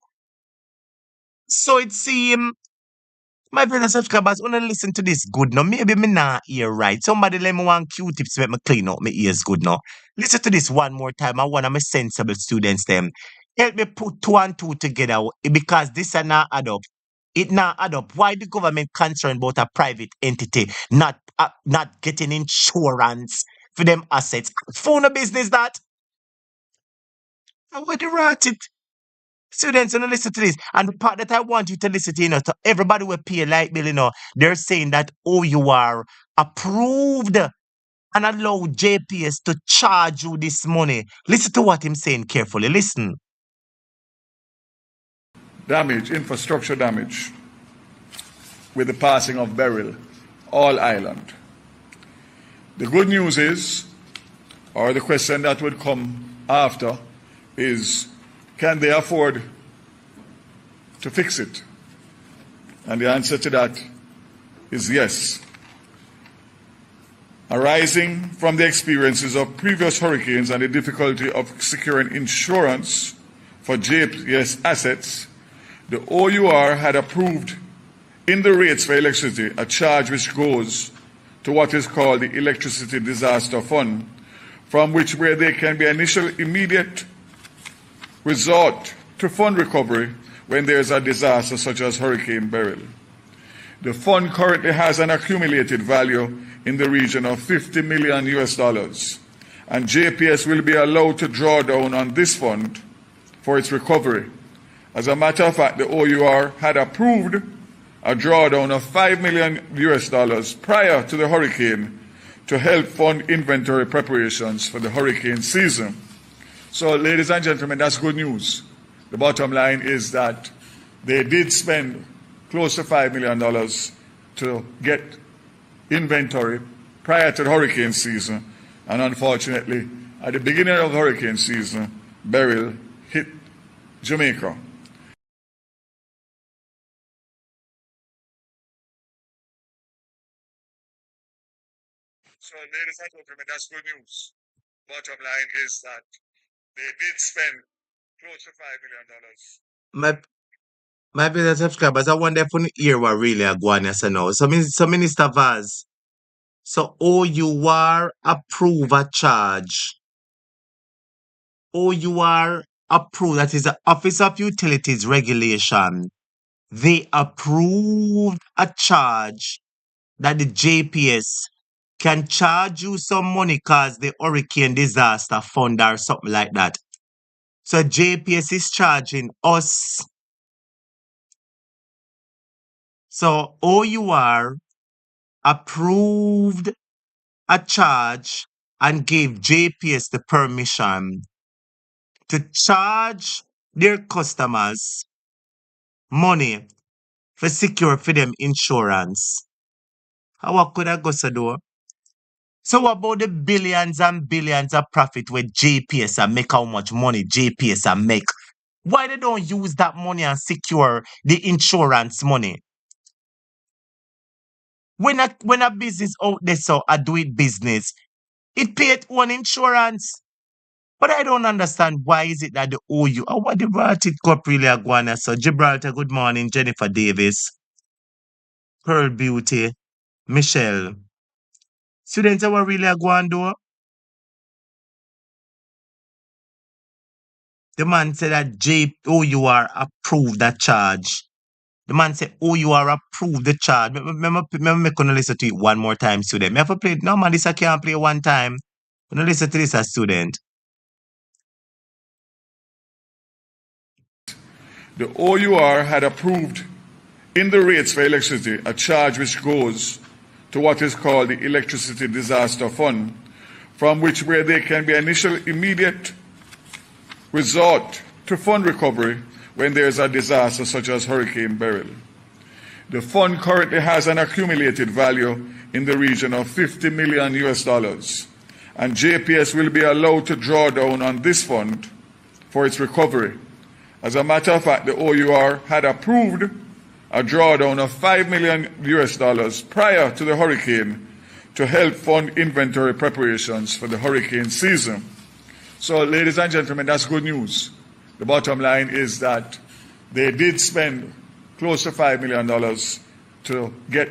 My brothers and subscribers, wanna listen to this good now. Maybe me not hear right. Somebody let me one Q-tips to make me clean up my ears good now. Listen to this one more time. I want my sensible students them. Help me put 2 and 2 together because this is not add up. It not add up. Why the government concerned about a private entity not getting insurance for them assets? Phone a business that. I want to write it. Students, listen to this. And the part that I want you to listen to, to everybody will pay a light bill, they're saying that OUR approved and allowed JPS to charge you this money. Listen to what I'm saying carefully. Listen. Damage, infrastructure damage, with the passing of Beryl, all island. The good news is, or the question that would come after, is can they afford to fix it? And the answer to that is yes. Arising from the experiences of previous hurricanes and the difficulty of securing insurance for JPS assets, the OUR had approved in the rates for electricity a charge which goes to what is called the Electricity Disaster Fund, from which where there can be initial immediate resort to fund recovery when there is a disaster such as Hurricane Beryl. The fund currently has an accumulated value in the region of $50 million, and JPS will be allowed to draw down on this fund for its recovery. As a matter of fact, the OUR had approved a drawdown of $5 million prior to the hurricane to help fund inventory preparations for the hurricane season. So, ladies and gentlemen, that's good news. The bottom line is that they did spend close to $5 million to get inventory prior to the hurricane season. And unfortunately, at the beginning of the hurricane season, Beryl hit Jamaica. So, ladies and gentlemen, that's good news. Bottom line is that they did spend close to $5 million. My viewers and subscribers, I wonder if you hear what really are going on now. So, Minister Vaz, so OUR approve a charge. OUR approve, that is the Office of Utilities Regulation. They approved a charge that the JPS can charge you some money because the hurricane disaster fund or something like that. So JPS is charging us. So OUR approved a charge and gave JPS the permission to charge their customers money for secure for them insurance. How could I go so do? So what about the billions and billions of profit where JPS and make how much money JPS and make? Why they don't use that money and secure the insurance money? When a business out there so I do it business, it pay its own insurance. But I don't understand why is it that the OU, or what the Baltic Cup really are going on. So Gibraltar, good morning, Jennifer Davis, Pearl Beauty, Michelle. Students, what really are going do? The man said that OUR approved that charge. The man said OUR approved the charge. Remember, me gonna listen to it one more time, student. Me have to play it. No man, this I can't play one time. Gonna listen to this as student. The OUR had approved in the rates for electricity a charge which goes to what is called the Electricity Disaster Fund, from which where there can be initial immediate resort to fund recovery when there is a disaster such as Hurricane Beryl. The fund currently has an accumulated value in the region of $50 million, and JPS will be allowed to draw down on this fund for its recovery. As a matter of fact, the OUR had approved a drawdown of $5 million prior to the hurricane to help fund inventory preparations for the hurricane season. So, ladies and gentlemen, that's good news. The bottom line is that they did spend close to $5 million to get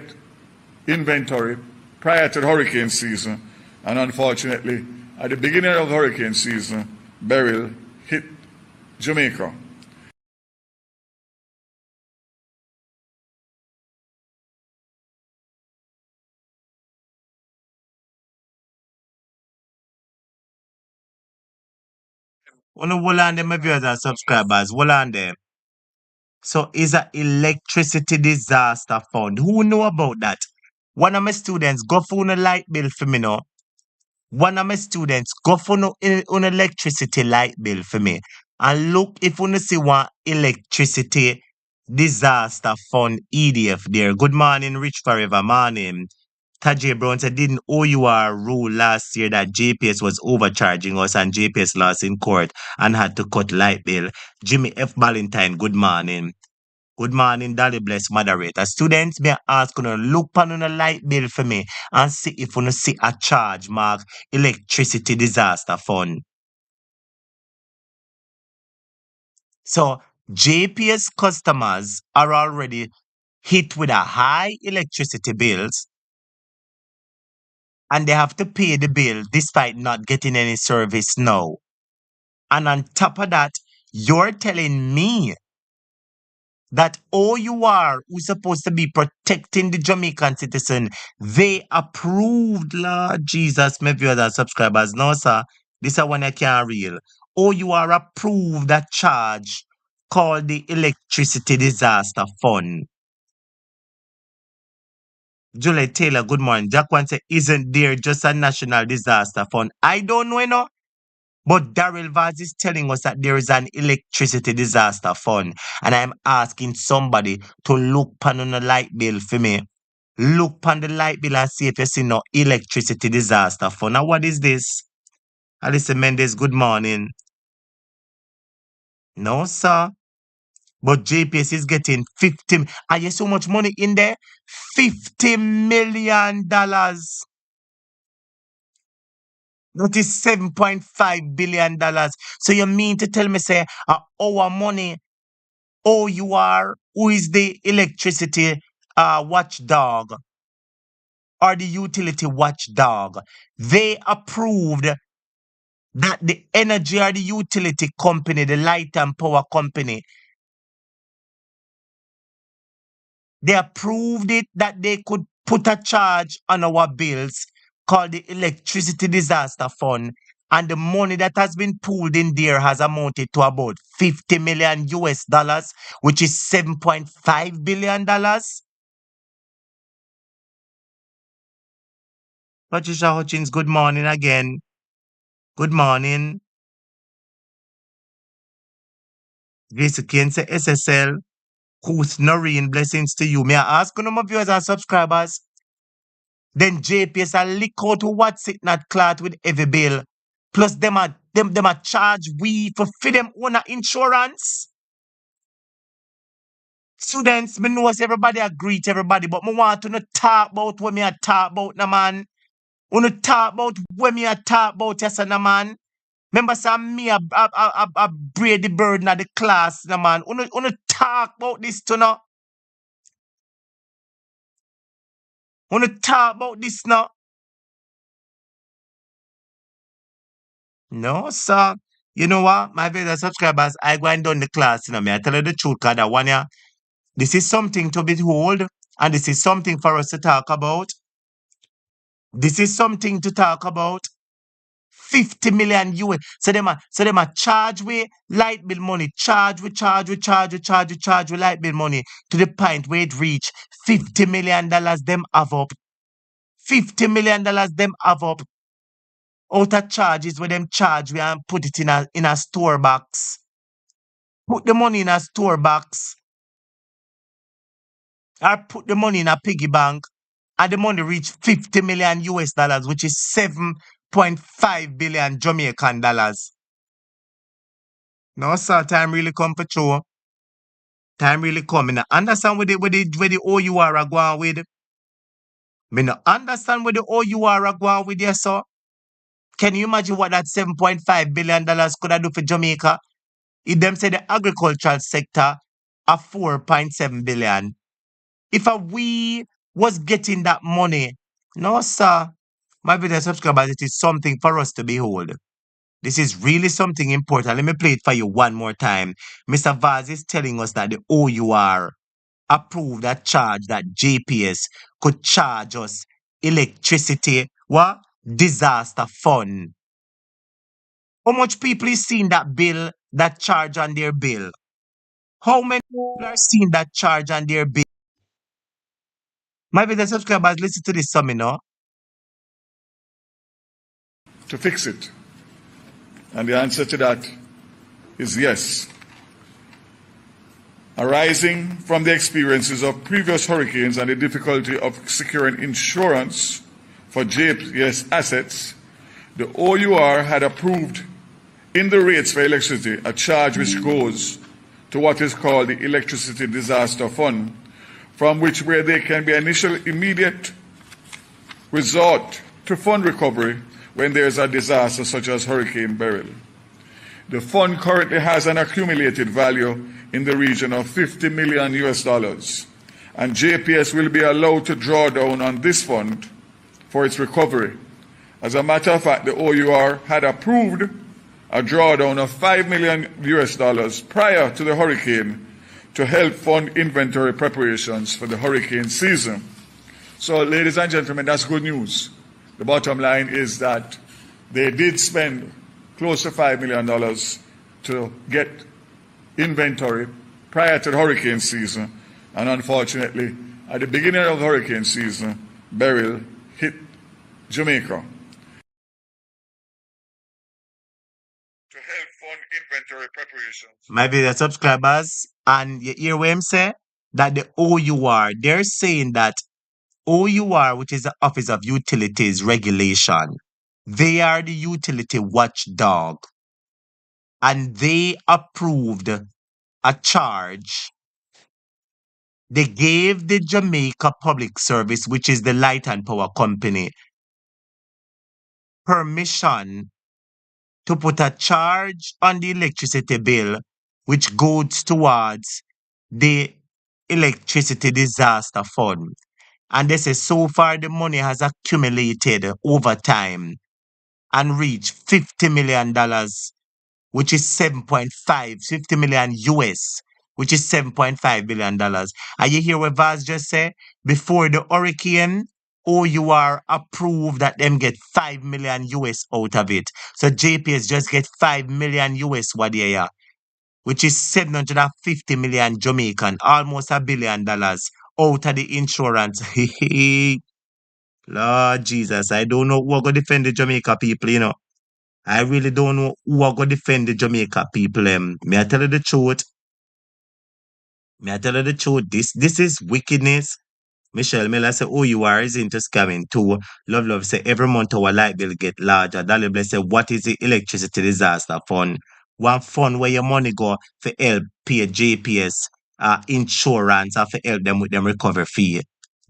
inventory prior to the hurricane season. And unfortunately, at the beginning of the hurricane season, Beryl hit Jamaica. Hold on them, my viewers and subscribers. Hold on them. So is a electricity disaster fund. Who know about that? One of my students go for a light bill for me now. One of my students go for an electricity light bill for me. And look if you see one electricity disaster fund EDF there. Good morning, Rich Forever. Morning. Tajay Brown said, didn't OUR rule last year that JPS was overcharging us and JPS lost in court and had to cut light bill? Jimmy F. Ballantyne, good morning. Good morning, Dolly Bless moderator. Students, may I ask you to look on a light bill for me and see if you see a charge mark electricity disaster fund. So JPS customers are already hit with a high electricity bills and they have to pay the bill despite not getting any service now. And on top of that, you're telling me that OUR, who's supposed to be protecting the Jamaican citizen, they approved, Lord Jesus, my viewers and subscribers. No, sir, this is one I can't real. OUR approved that charge called the Electricity Disaster Fund. Julie Taylor, good morning. Jack one said, isn't there just a national disaster fund? I don't know, you know. But Darlz VAZ is telling us that there is an electricity disaster fund. And I'm asking somebody to look pan on the light bill for me. Look pan the light bill and see if you see no electricity disaster fund. Now, what is this? Alyssa Mendes, good morning. No, sir. But JPS is getting 50. Are you so much money in there? $50 million. That is $7.5 billion. So you mean to tell me, say, our money, OUR, who is the electricity watchdog or the utility watchdog, they approved that the energy or the utility company, the light and power company, they approved it that they could put a charge on our bills called the Electricity Disaster Fund. And the money that has been pooled in there has amounted to about 50 million US dollars, which is $7.5 billion. Patricia Hutchins, good morning again. Good morning. Grace Kane say SSL. Who's Noreen, blessings to you. May I ask you, my viewers and subscribers? Then JPS a lick out what's it not clot with every bill. Plus them a charge we for them own insurance. Students, me know everybody agree to everybody, but me want to not talk about what me a talk about, na man. Wanna talk about what me a talk about, yes, na man. Remember, some me a braid the burden of the class, na man. Wanna talk about this to now. Wanna talk about this now. No, sir. You know what? My fellow subscribers, I go and done the class, you know me. I tell you the truth, cause that one, yeah, this is something to behold, and this is something for us to talk about. This is something to talk about. 50 million US. So them a charge we light bill money. Charge we light bill money to the point where it reach $50 million them have up. $50 million them have up. Out of charges where them charge we and put it in a store box. Put the money in a store box. Or put the money in a piggy bank. And the money reach 50 million US dollars, which is 7.5 billion Jamaican dollars. No, sir, time really come for true. Time really come. I understand where the OUR are going with. I no understand where the OUR are going with, yes, sir. Can you imagine what that $7.5 billion could I do for Jamaica? If them say the agricultural sector are 4.7 billion. If we was getting that money, no, sir, my video subscribers, it is something for us to behold. This is really something important. Let me play it for you one more time. Mr. Vaz is telling us that the OUR approved that charge that JPS could charge us electricity, what? Disaster fund. How much people is seeing that bill, that charge on their bill? How many people are seeing that charge on their bill? My video subscribers, listen to this summit now. To fix it? And the answer to that is yes. Arising from the experiences of previous hurricanes and the difficulty of securing insurance for JPS assets, the OUR had approved in the rates for electricity a charge which goes to what is called the Electricity Disaster Fund, from which where there can be initial immediate resort to fund recovery when there is a disaster such as Hurricane Beryl. The fund currently has an accumulated value in the region of 50 million US dollars, and JPS will be allowed to draw down on this fund for its recovery. As a matter of fact, the OUR had approved a drawdown of 5 million US dollars prior to the hurricane to help fund inventory preparations for the hurricane season. So, ladies and gentlemen, that's good news. The bottom line is that they did spend close to $5 million to get inventory prior to the hurricane season. And unfortunately, at the beginning of the hurricane season, Beryl hit Jamaica. To help fund inventory preparations. My video subscribers, and you hear what I'm saying? That the OUR, they're saying that OUR, which is the Office of Utilities Regulation, they are the utility watchdog. and they approved a charge. They gave the Jamaica Public Service, which is the light and power company, permission to put a charge on the electricity bill, which goes towards the electricity disaster fund. And they say so far the money has accumulated over time and reached $50 million, which is 50 million US, which is $7.5 billion. And you hear what Vaz just said? Before the hurricane, OUR approved that them get 5 million US out of it. So JPS just get 5 million US what they are, which is 750 million Jamaican, almost $1 billion out of the insurance. Lord Jesus, I don't know who are going to defend the Jamaica people, you know. I really don't know who are going to defend the Jamaica people. May I tell you the truth? May I tell you the truth? This is wickedness. Michelle Miller say, oh, you are is into scamming too. Love say, every month our light bill get larger. Dolly Bless say, what is the electricity disaster fund? One fund where your money go for help pay JPS insurance or for help them with them recovery fee.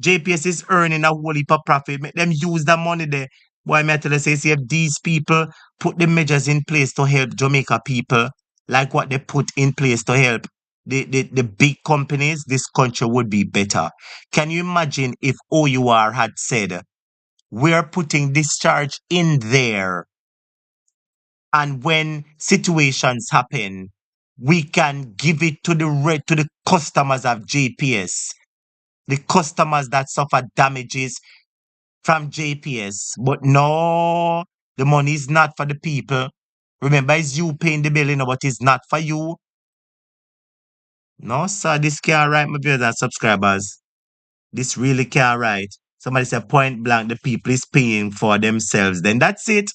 JPS is earning a whole heap of profit. Make them use that money there. Boy, may I tell you, say, see if these people put the measures in place to help Jamaica people, like what they put in place to help the big companies, this country would be better. Can you imagine if OUR had said, we're putting this charge in there, and when situations happen, we can give it to the customers of JPS, the customers that suffer damages from JPS. But no, the money is not for the people. Remember, it's you paying the bill, you know, but it's not for you. No, sir, this can't write, my viewers and subscribers. This really can't write. Somebody said point blank, the people is paying for themselves. Then that's it.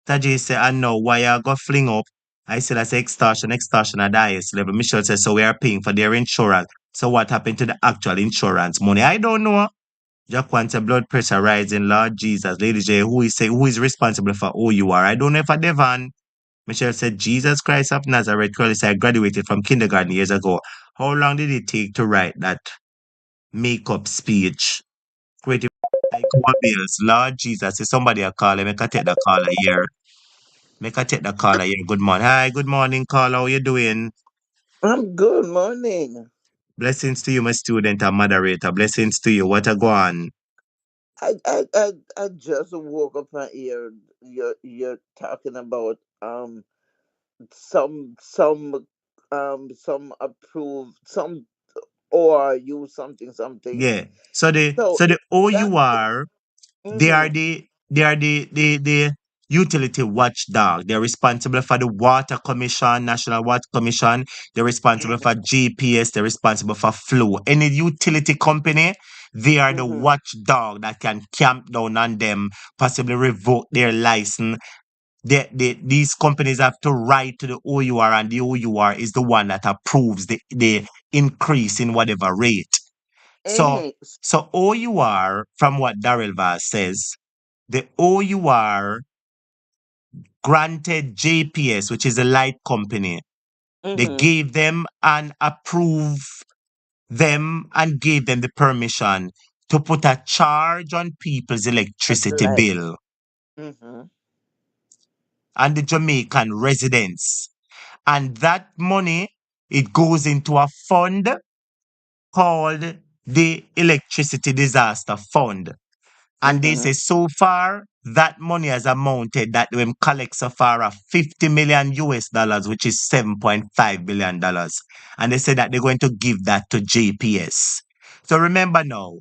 Tajay said, I know why I got fling up. I said, I say extortion at the highest level. Michelle said, so we are paying for their insurance. So what happened to the actual insurance money? I don't know. Jaquan said, blood pressure rising. Lord Jesus. Lady J, who is responsible for OUR? I don't know if I Devon. Michelle said, Jesus Christ of Nazareth. Curly said, I graduated from kindergarten years ago. How long did it take to write that makeup speech? Creative like our bills. Lord Jesus, if somebody a caller, make I take the caller here. Make I take the caller here. Good morning. Hi, good morning, caller. How you doing? I'm good morning. Blessings to you, my student and moderator. Blessings to you. What a go on? I just woke up and hear you're talking about some approved some or you something. Yeah. So the So so the that OUR, they are mm-hmm, the utility watchdog. They're responsible for the Water Commission, National Water Commission. They're responsible for GPS. They're responsible for flow. Any utility company, they are the mm-hmm, watchdog that can camp down on them, possibly revoke their license. These companies have to write to the OUR, and the OUR is the one that approves the increase in whatever rate. So, mm-hmm, so OUR, from what Darrell Vaz says, the OUR granted JPS, which is a light company, they mm-hmm. gave them and approved them and gave them the permission to put a charge on people's electricity Like bill mm-hmm, and the Jamaican residents. And that money, it goes into a fund called the Electricity Disaster Fund. And they mm-hmm, say so far that money has amounted that them collect so far of 50 million US dollars, which is $7.5 billion. And they say that they're going to give that to JPS. So remember now,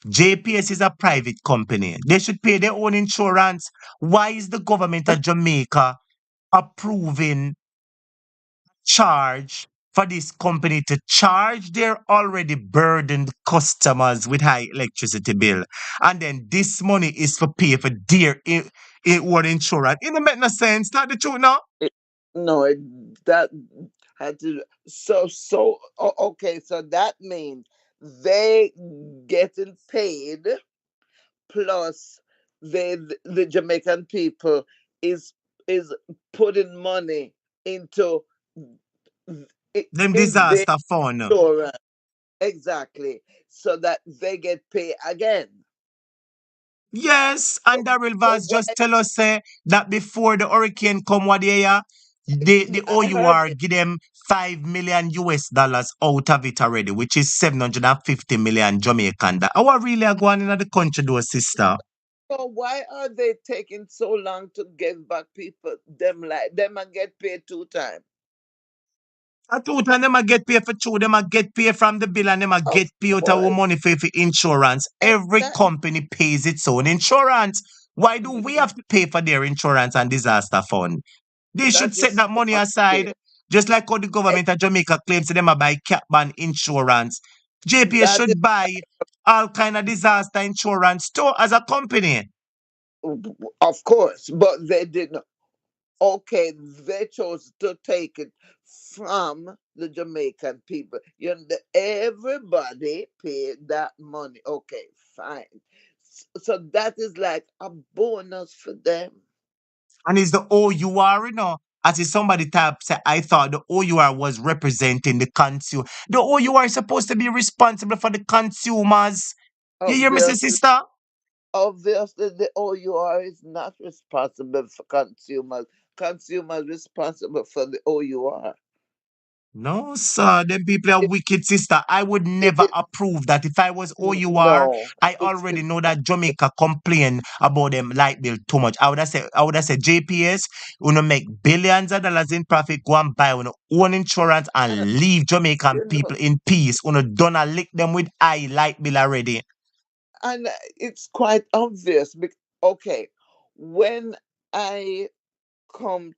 JPS is a private company. They should pay their own insurance. Why is the government of Jamaica approving charge for this company to charge their already burdened customers with high electricity bill? And then this money is for pay for their own insurance. It don't make no sense. Not the truth now. no that had to okay, so that means they getting paid plus the Jamaican people is putting money into Them in their disaster fund. insurance. Exactly. So that they get paid again. Yes, and Darrell So Vaz just tell us say that before the hurricane come what year, the I heard OUR give them $5 million out of it already, which is 750 million Jamaican. That our really are going in the country though, sister. so why are they taking so long to give back people them like them and get paid 2 times? I told them I get paid for two, them I get paid from the bill and them I Of get paid out of our course. money for insurance. Every Exactly. company pays its own insurance. Why do we have to pay for their insurance and disaster fund? They should That set is that so money unfair. aside. Just like how the Eh, government of Jamaica claims to them a buy cap ban insurance. JPS That is should buy all kind of disaster insurance too as a company. of course, but they didn't. Okay, they chose to take it from the Jamaican people. Everybody paid that money. Okay, fine. So that is like a bonus for them. And it's the OUR, you know. As if somebody type say, I thought the OUR was representing the consumer. The OUR is supposed to be responsible for the consumers. You hear me, say, Obviously, sister? obviously, the OUR is not responsible for consumers. Consumers responsible for the OUR. No, sir. Them people are If, wicked, sister. I would if never it, approve that. If I was OUR, no, I it's already know that Jamaica complain about them light bill too much. I would have said JPS, wanna make billions of dollars in profit, go and buy on own insurance uh, and leave Jamaican you know, people in peace. Wanna done a lick them with high light bill already. and it's quite obvious. Okay, when I come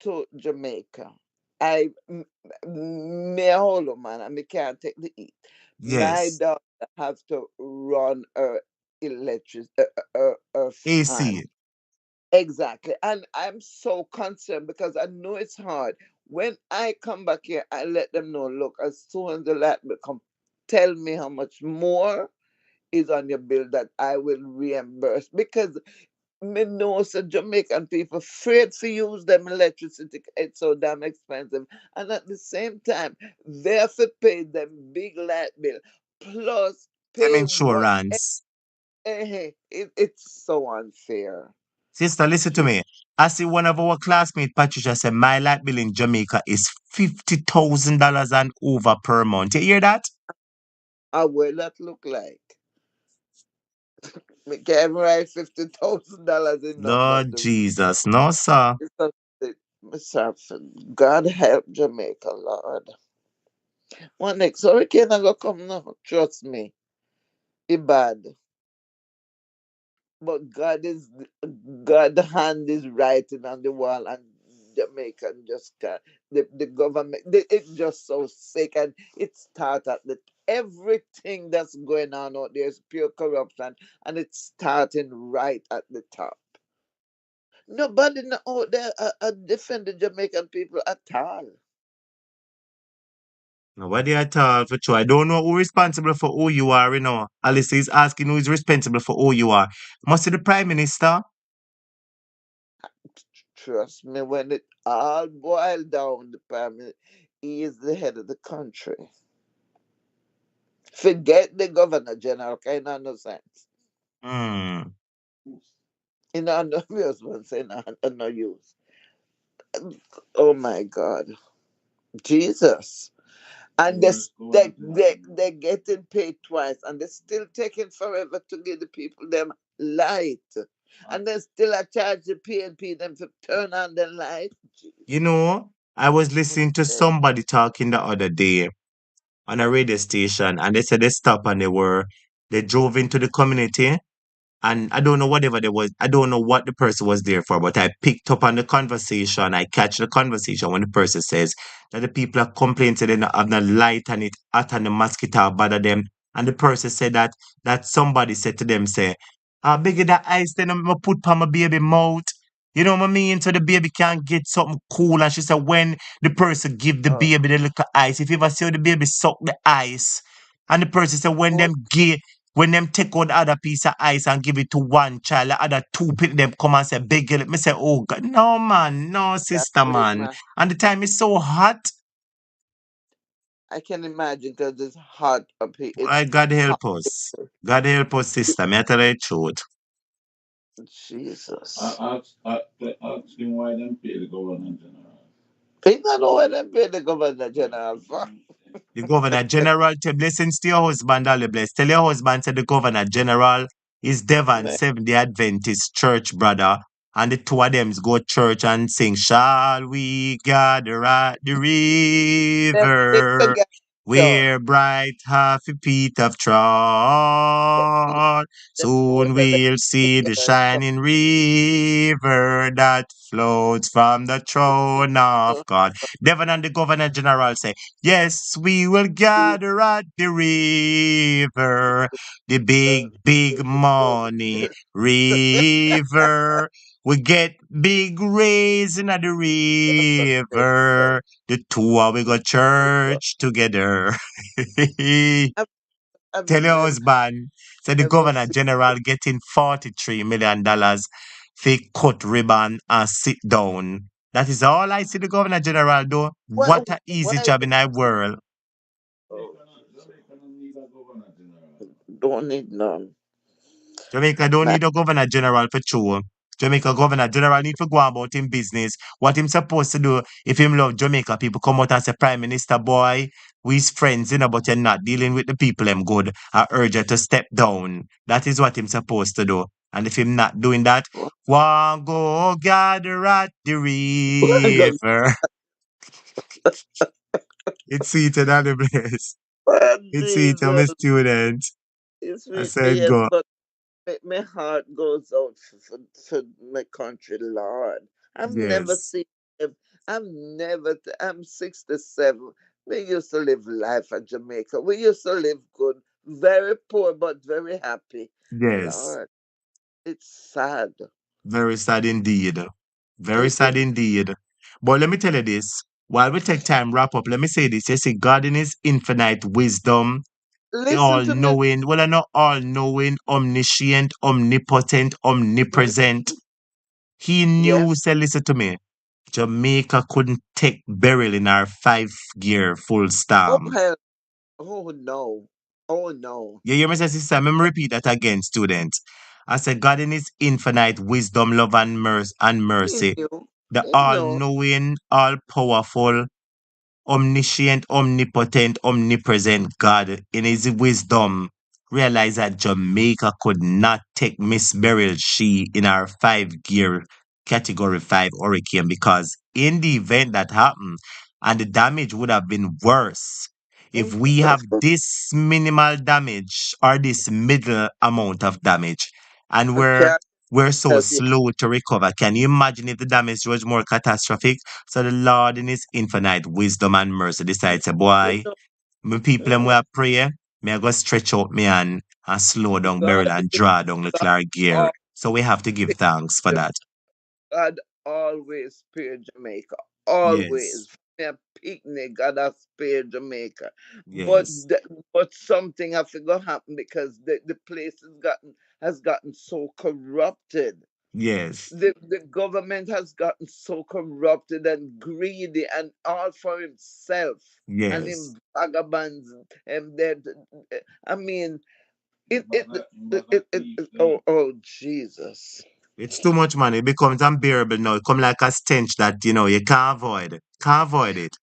to Jamaica, me a hollow man, and me can't take the heat. My Yes. daughter have to run her her fan. AC. Exactly, and I'm so concerned because I know it's hard. When I come back here, I let them know. Look, as soon as the light bill come, tell me how much more is on your bill that I will reimburse because me know so Jamaican people afraid to use them electricity. It's so damn expensive. And at the same time, they have to pay them big light bill plus Them pay what insurance. it's so unfair. Sister, listen to Gee, me. I see one of our classmates, Patricia, said my light bill in Jamaica is $50,000 and over per month. You hear that? how will that look like? Me can't write $50,000 in numbers. Lord Jesus, no, sir. Myself, God help Jamaica, Lord. One next hurricane I go come now. Trust me. It bad. But God hand is writing on the wall and Jamaica just can't. The government it's just so sick and it starts at the everything that's going on out there is pure corruption and it's starting right at the top. Nobody out there defend the Jamaican people at all. Nobody at all for sure. I don't know who responsible for who you are, you know. Alice is asking who is responsible for who you are. Must be the Prime Minister. Trust me, when it all boiled down, the prime minister, he is the head of the country. Forget the governor general, kind of no sense. Hmm. You know, no husband say no use. Oh my God, Jesus! And they're getting paid twice, and they're still taking forever to give the people them light, and they still a charge the PNP them to turn on the light. You know, I was listening to Jesus. somebody talking the other day on a radio station, and they said they stopped and they drove into the community. And I don't know whatever there was. I don't know what the person was there for, but I picked up on the conversation. I catch the conversation when the person says that the people are complaining they don't have no light and it hot and the mosquito bother them. And the person said that somebody said to them, say, I bigger that ice then I'm gonna put on my baby mouth. You know what I mean? So the baby can get something cool. And she said, when the person give the Oh, baby the little ice, if you ever see how the baby suck the ice, and the person said, when them give When them take out the other piece of ice and give it to one child, the other two people them come and say, beg you. Me say, oh God, no man, no sister man. And the time is so hot. I can imagine because it's hot up here. It's Why God hot. help us. God help us, sister. Me I tell you the truth. Jesus. Ask him why them pay the governor general. They don't know where them pay the governor general for. The Governor General, tell blessings to your husband, all the bless. Tell your husband, say the Governor General is Devon Man. Seventh-day Adventist church brother. And the two of them go church and sing, Shall we gather at the Them sing river together. where bright happy feet have trod? Them Soon both of them we'll see the together. shining river that flows from the throne of God. Devon and the Governor General say, Yes, we will gather at the river, the big, big money river. We get big raising at the river. The two of we go church together. I've Tell your husband, say the never Governor seen. General getting $43 million for cut ribbon and sit down. That is all I see the Governor General do. Why? What a easy Why? job in our world. Oh, don't need none. Jamaica don't Man, need a Governor General for true. Jamaica Governor General need to go about him business. What him supposed to do if him love Jamaica people come out and say Prime Minister boy, we's friends, but you're not dealing with the people them good. I urge you to step down. That is what him supposed to do. And if him not doing that, go gather at the river. It's seated on the place. It's seated on my Jesus, student. it's I with said me, go. but my heart goes out for my country, Lord. I've never Yes. seen him. I'm 67. We used to live life at Jamaica. We used to live good, very poor, but very happy. Yes. Lord, it's sad. Very sad indeed. Very It sad is. indeed. But let me tell you this. While we take time wrap up, let me say this. You see, God in his infinite wisdom, Listen all to me. knowing, well, not all knowing, omniscient, omnipotent, Mm, omnipresent. He knew, yes. say, listen to me. Jamaica couldn't take burial in our 5 year full Oh, storm. hell. Oh, no. Oh, no. You hear me say, sister? Let me repeat that again, students. I said, God in his infinite wisdom, love, and He mercy, knew. the He all knew. knowing, all powerful, omniscient, omnipotent, omnipresent God, in his wisdom, realized that Jamaica could not take Miss Beryl She in our 5 year category 5 hurricane because in the event that happened, and the damage would have been worse if we have this minimal damage or this middle amount of damage and I we're can't we're so help you. slow to recover. Can you imagine if the damage was more catastrophic? So the Lord in his infinite wisdom and mercy decides, say, You boy, know, my people them mm, will pray, me I go stretch out me hand and slow down God barrel and is draw down the God. clear gear. All, So we have to give thanks for that. God always spare Jamaica. Yes, Always. For a picnic, God has spared Jamaica. But yes, but something have to go happen because the place has gotten so corrupted. yes, The government has gotten so corrupted and greedy and all for himself and yes. him vagabonds and that I mean oh Jesus. It's too much money. It becomes unbearable now. It come like a stench that, you can't avoid. Can't avoid it.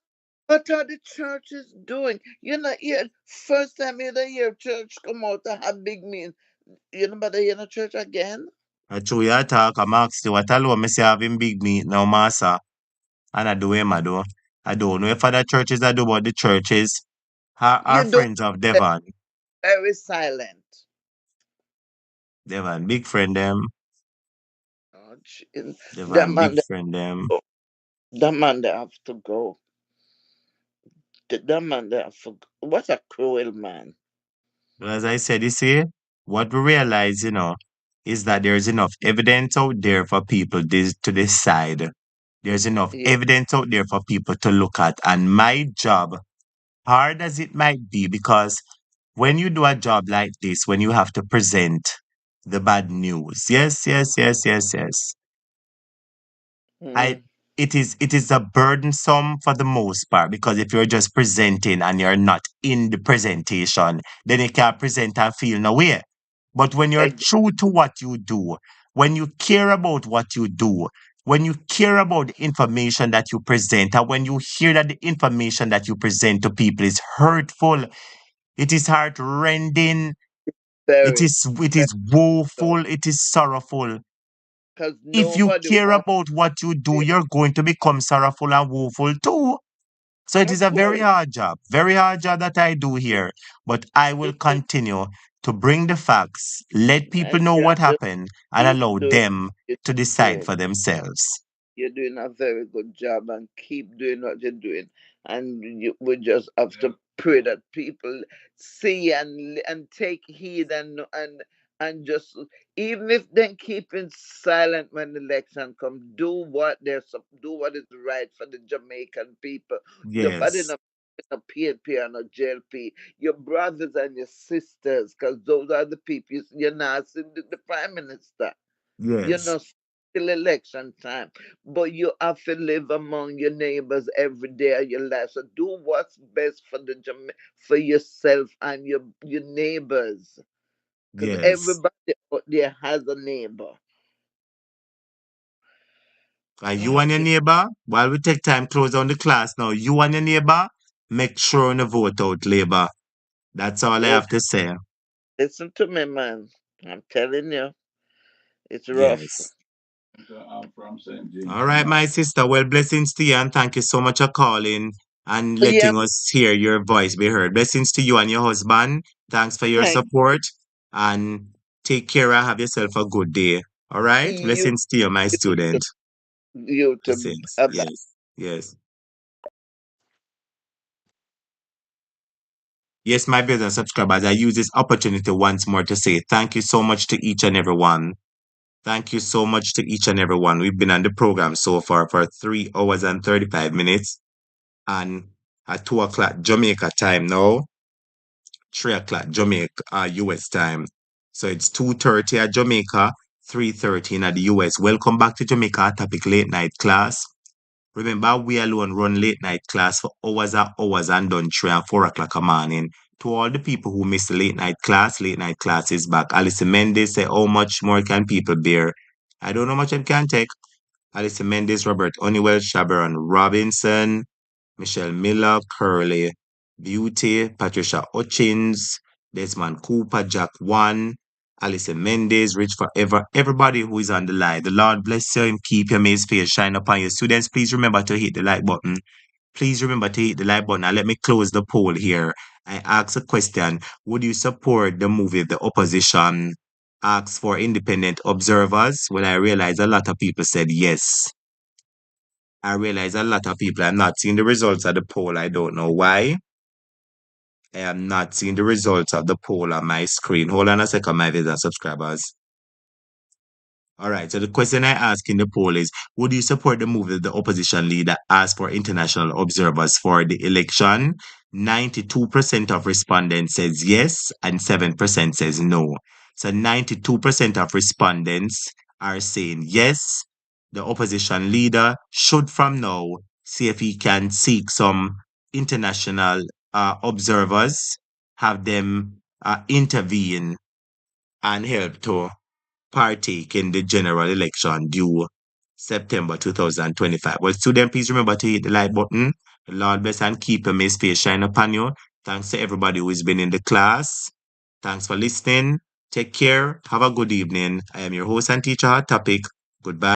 What are the churches doing? You know, here first time you hear church come out to have big mean. You know, but they in a church again. I true you talk, I'm asked you what alone me say having big meat now, massa. And I do him, I do. I don't know if other churches I do, but the churches are You don't friends of Devon. very silent. Devon, big friend them. Oh, that Devon, man, big friend them. that man, they have to go. That man, they have to go. What a cruel man. But as I said, you see, what we realize, is that there's enough evidence out there for people to decide. There's enough Yeah. evidence out there for people to look at. And my job, hard as it might be, because when you do a job like this, when you have to present the bad news, yes, I Mm. it is a burdensome for the most part because if you're just presenting and you're not in the presentation, then you can't present and feel no way. But when you're true to what you do, when you care about what you do, when you care about the information that you present, and when you hear that the information that you present to people is hurtful, it is heart-rending, Very, it very is so. woeful, it is sorrowful. Because If you nobody care wants about what you do, it. you're going to become sorrowful and woeful too. So it is Of a very course. hard job that I do here. But I will It is, continue to bring the facts, let people and know you're what just happened, and keep allow doing them what to you're decide doing. for themselves. You're doing a very good job and keep doing what you're doing. And we just have to pray that people see and take heed and just even if they're keeping silent when the election come, do what is right for the Jamaican people. Nobody Yes, no PNP and no JLP. Your brothers and your sisters, because those are the people you're not seeing the Prime Minister. You yes, know, still election time, but you have to live among your neighbors every day of your life. So do what's best for for yourself and your neighbors, because yes. everybody out there has a neighbor. Are you and your neighbor? While we take time close down the class now, you and your neighbor, make sure to vote out Labour. That's all I Oh, have to say. listen to me, man. I'm telling you, it's rough. Yes. I'm from St. James, All right, my sister. Well, blessings to you, and thank you so much for calling and Oh, yeah, letting us hear your voice be heard. Blessings to you and your husband. Thanks for your thank support, and take care and have yourself a good day. All right? you. Blessings to you, my You student. too. You too. Blessings. Bye. Yes. Yes. Yes, my brothers and subscribers, I use this opportunity once more to say thank you so much to each and every one. Thank you so much to each and every one. We've been on the program so far for 3 hours and 35 minutes. And at 2 o'clock Jamaica time now, 3 o'clock Jamaica US time. So it's 2:30 at Jamaica, 3:13 at the US. Welcome back to Jamaica Topic Late Night Class. Remember, we alone run late night class for hours and done 3 and 4 o'clock a morning. To all the people who missed the late night class is back. Alison Mendes say, how much more can people bear? I don't know how much I can take. Alison Mendes, Robert Honeywell, Shabaron Robinson, Michelle Miller, Curly Beauty, Patricia Hutchins, Desmond Cooper, Jack One, Alison Mendes, Rich Forever, everybody who is on the line. The Lord bless you and keep your face shine upon your students. Please remember to hit the like button. Please remember to hit the like button. And let me close the poll here. I ask a question. Would you support the movie The Opposition asks for independent observers? Well, I realize a lot of people said yes. I realize a lot of people are not seeing the results of the poll. I don't know why. I am not seeing the results of the poll on my screen. Hold on a second, my viewers and subscribers. All right, so the question I ask in the poll is, would you support the move that the opposition leader asked for international observers for the election? 92% of respondents says yes and 7% says no. So 92% of respondents are saying yes, the opposition leader should from now see if he can seek some international observers, have them intervene and help to partake in the general election due September 2025. Well, students, please remember to hit the like button. The Lord bless and keep your face shine upon you. Thanks to everybody who has been in the class. Thanks for listening. Take care. Have a good evening. I am your host and teacher, Hot Topic. Goodbye.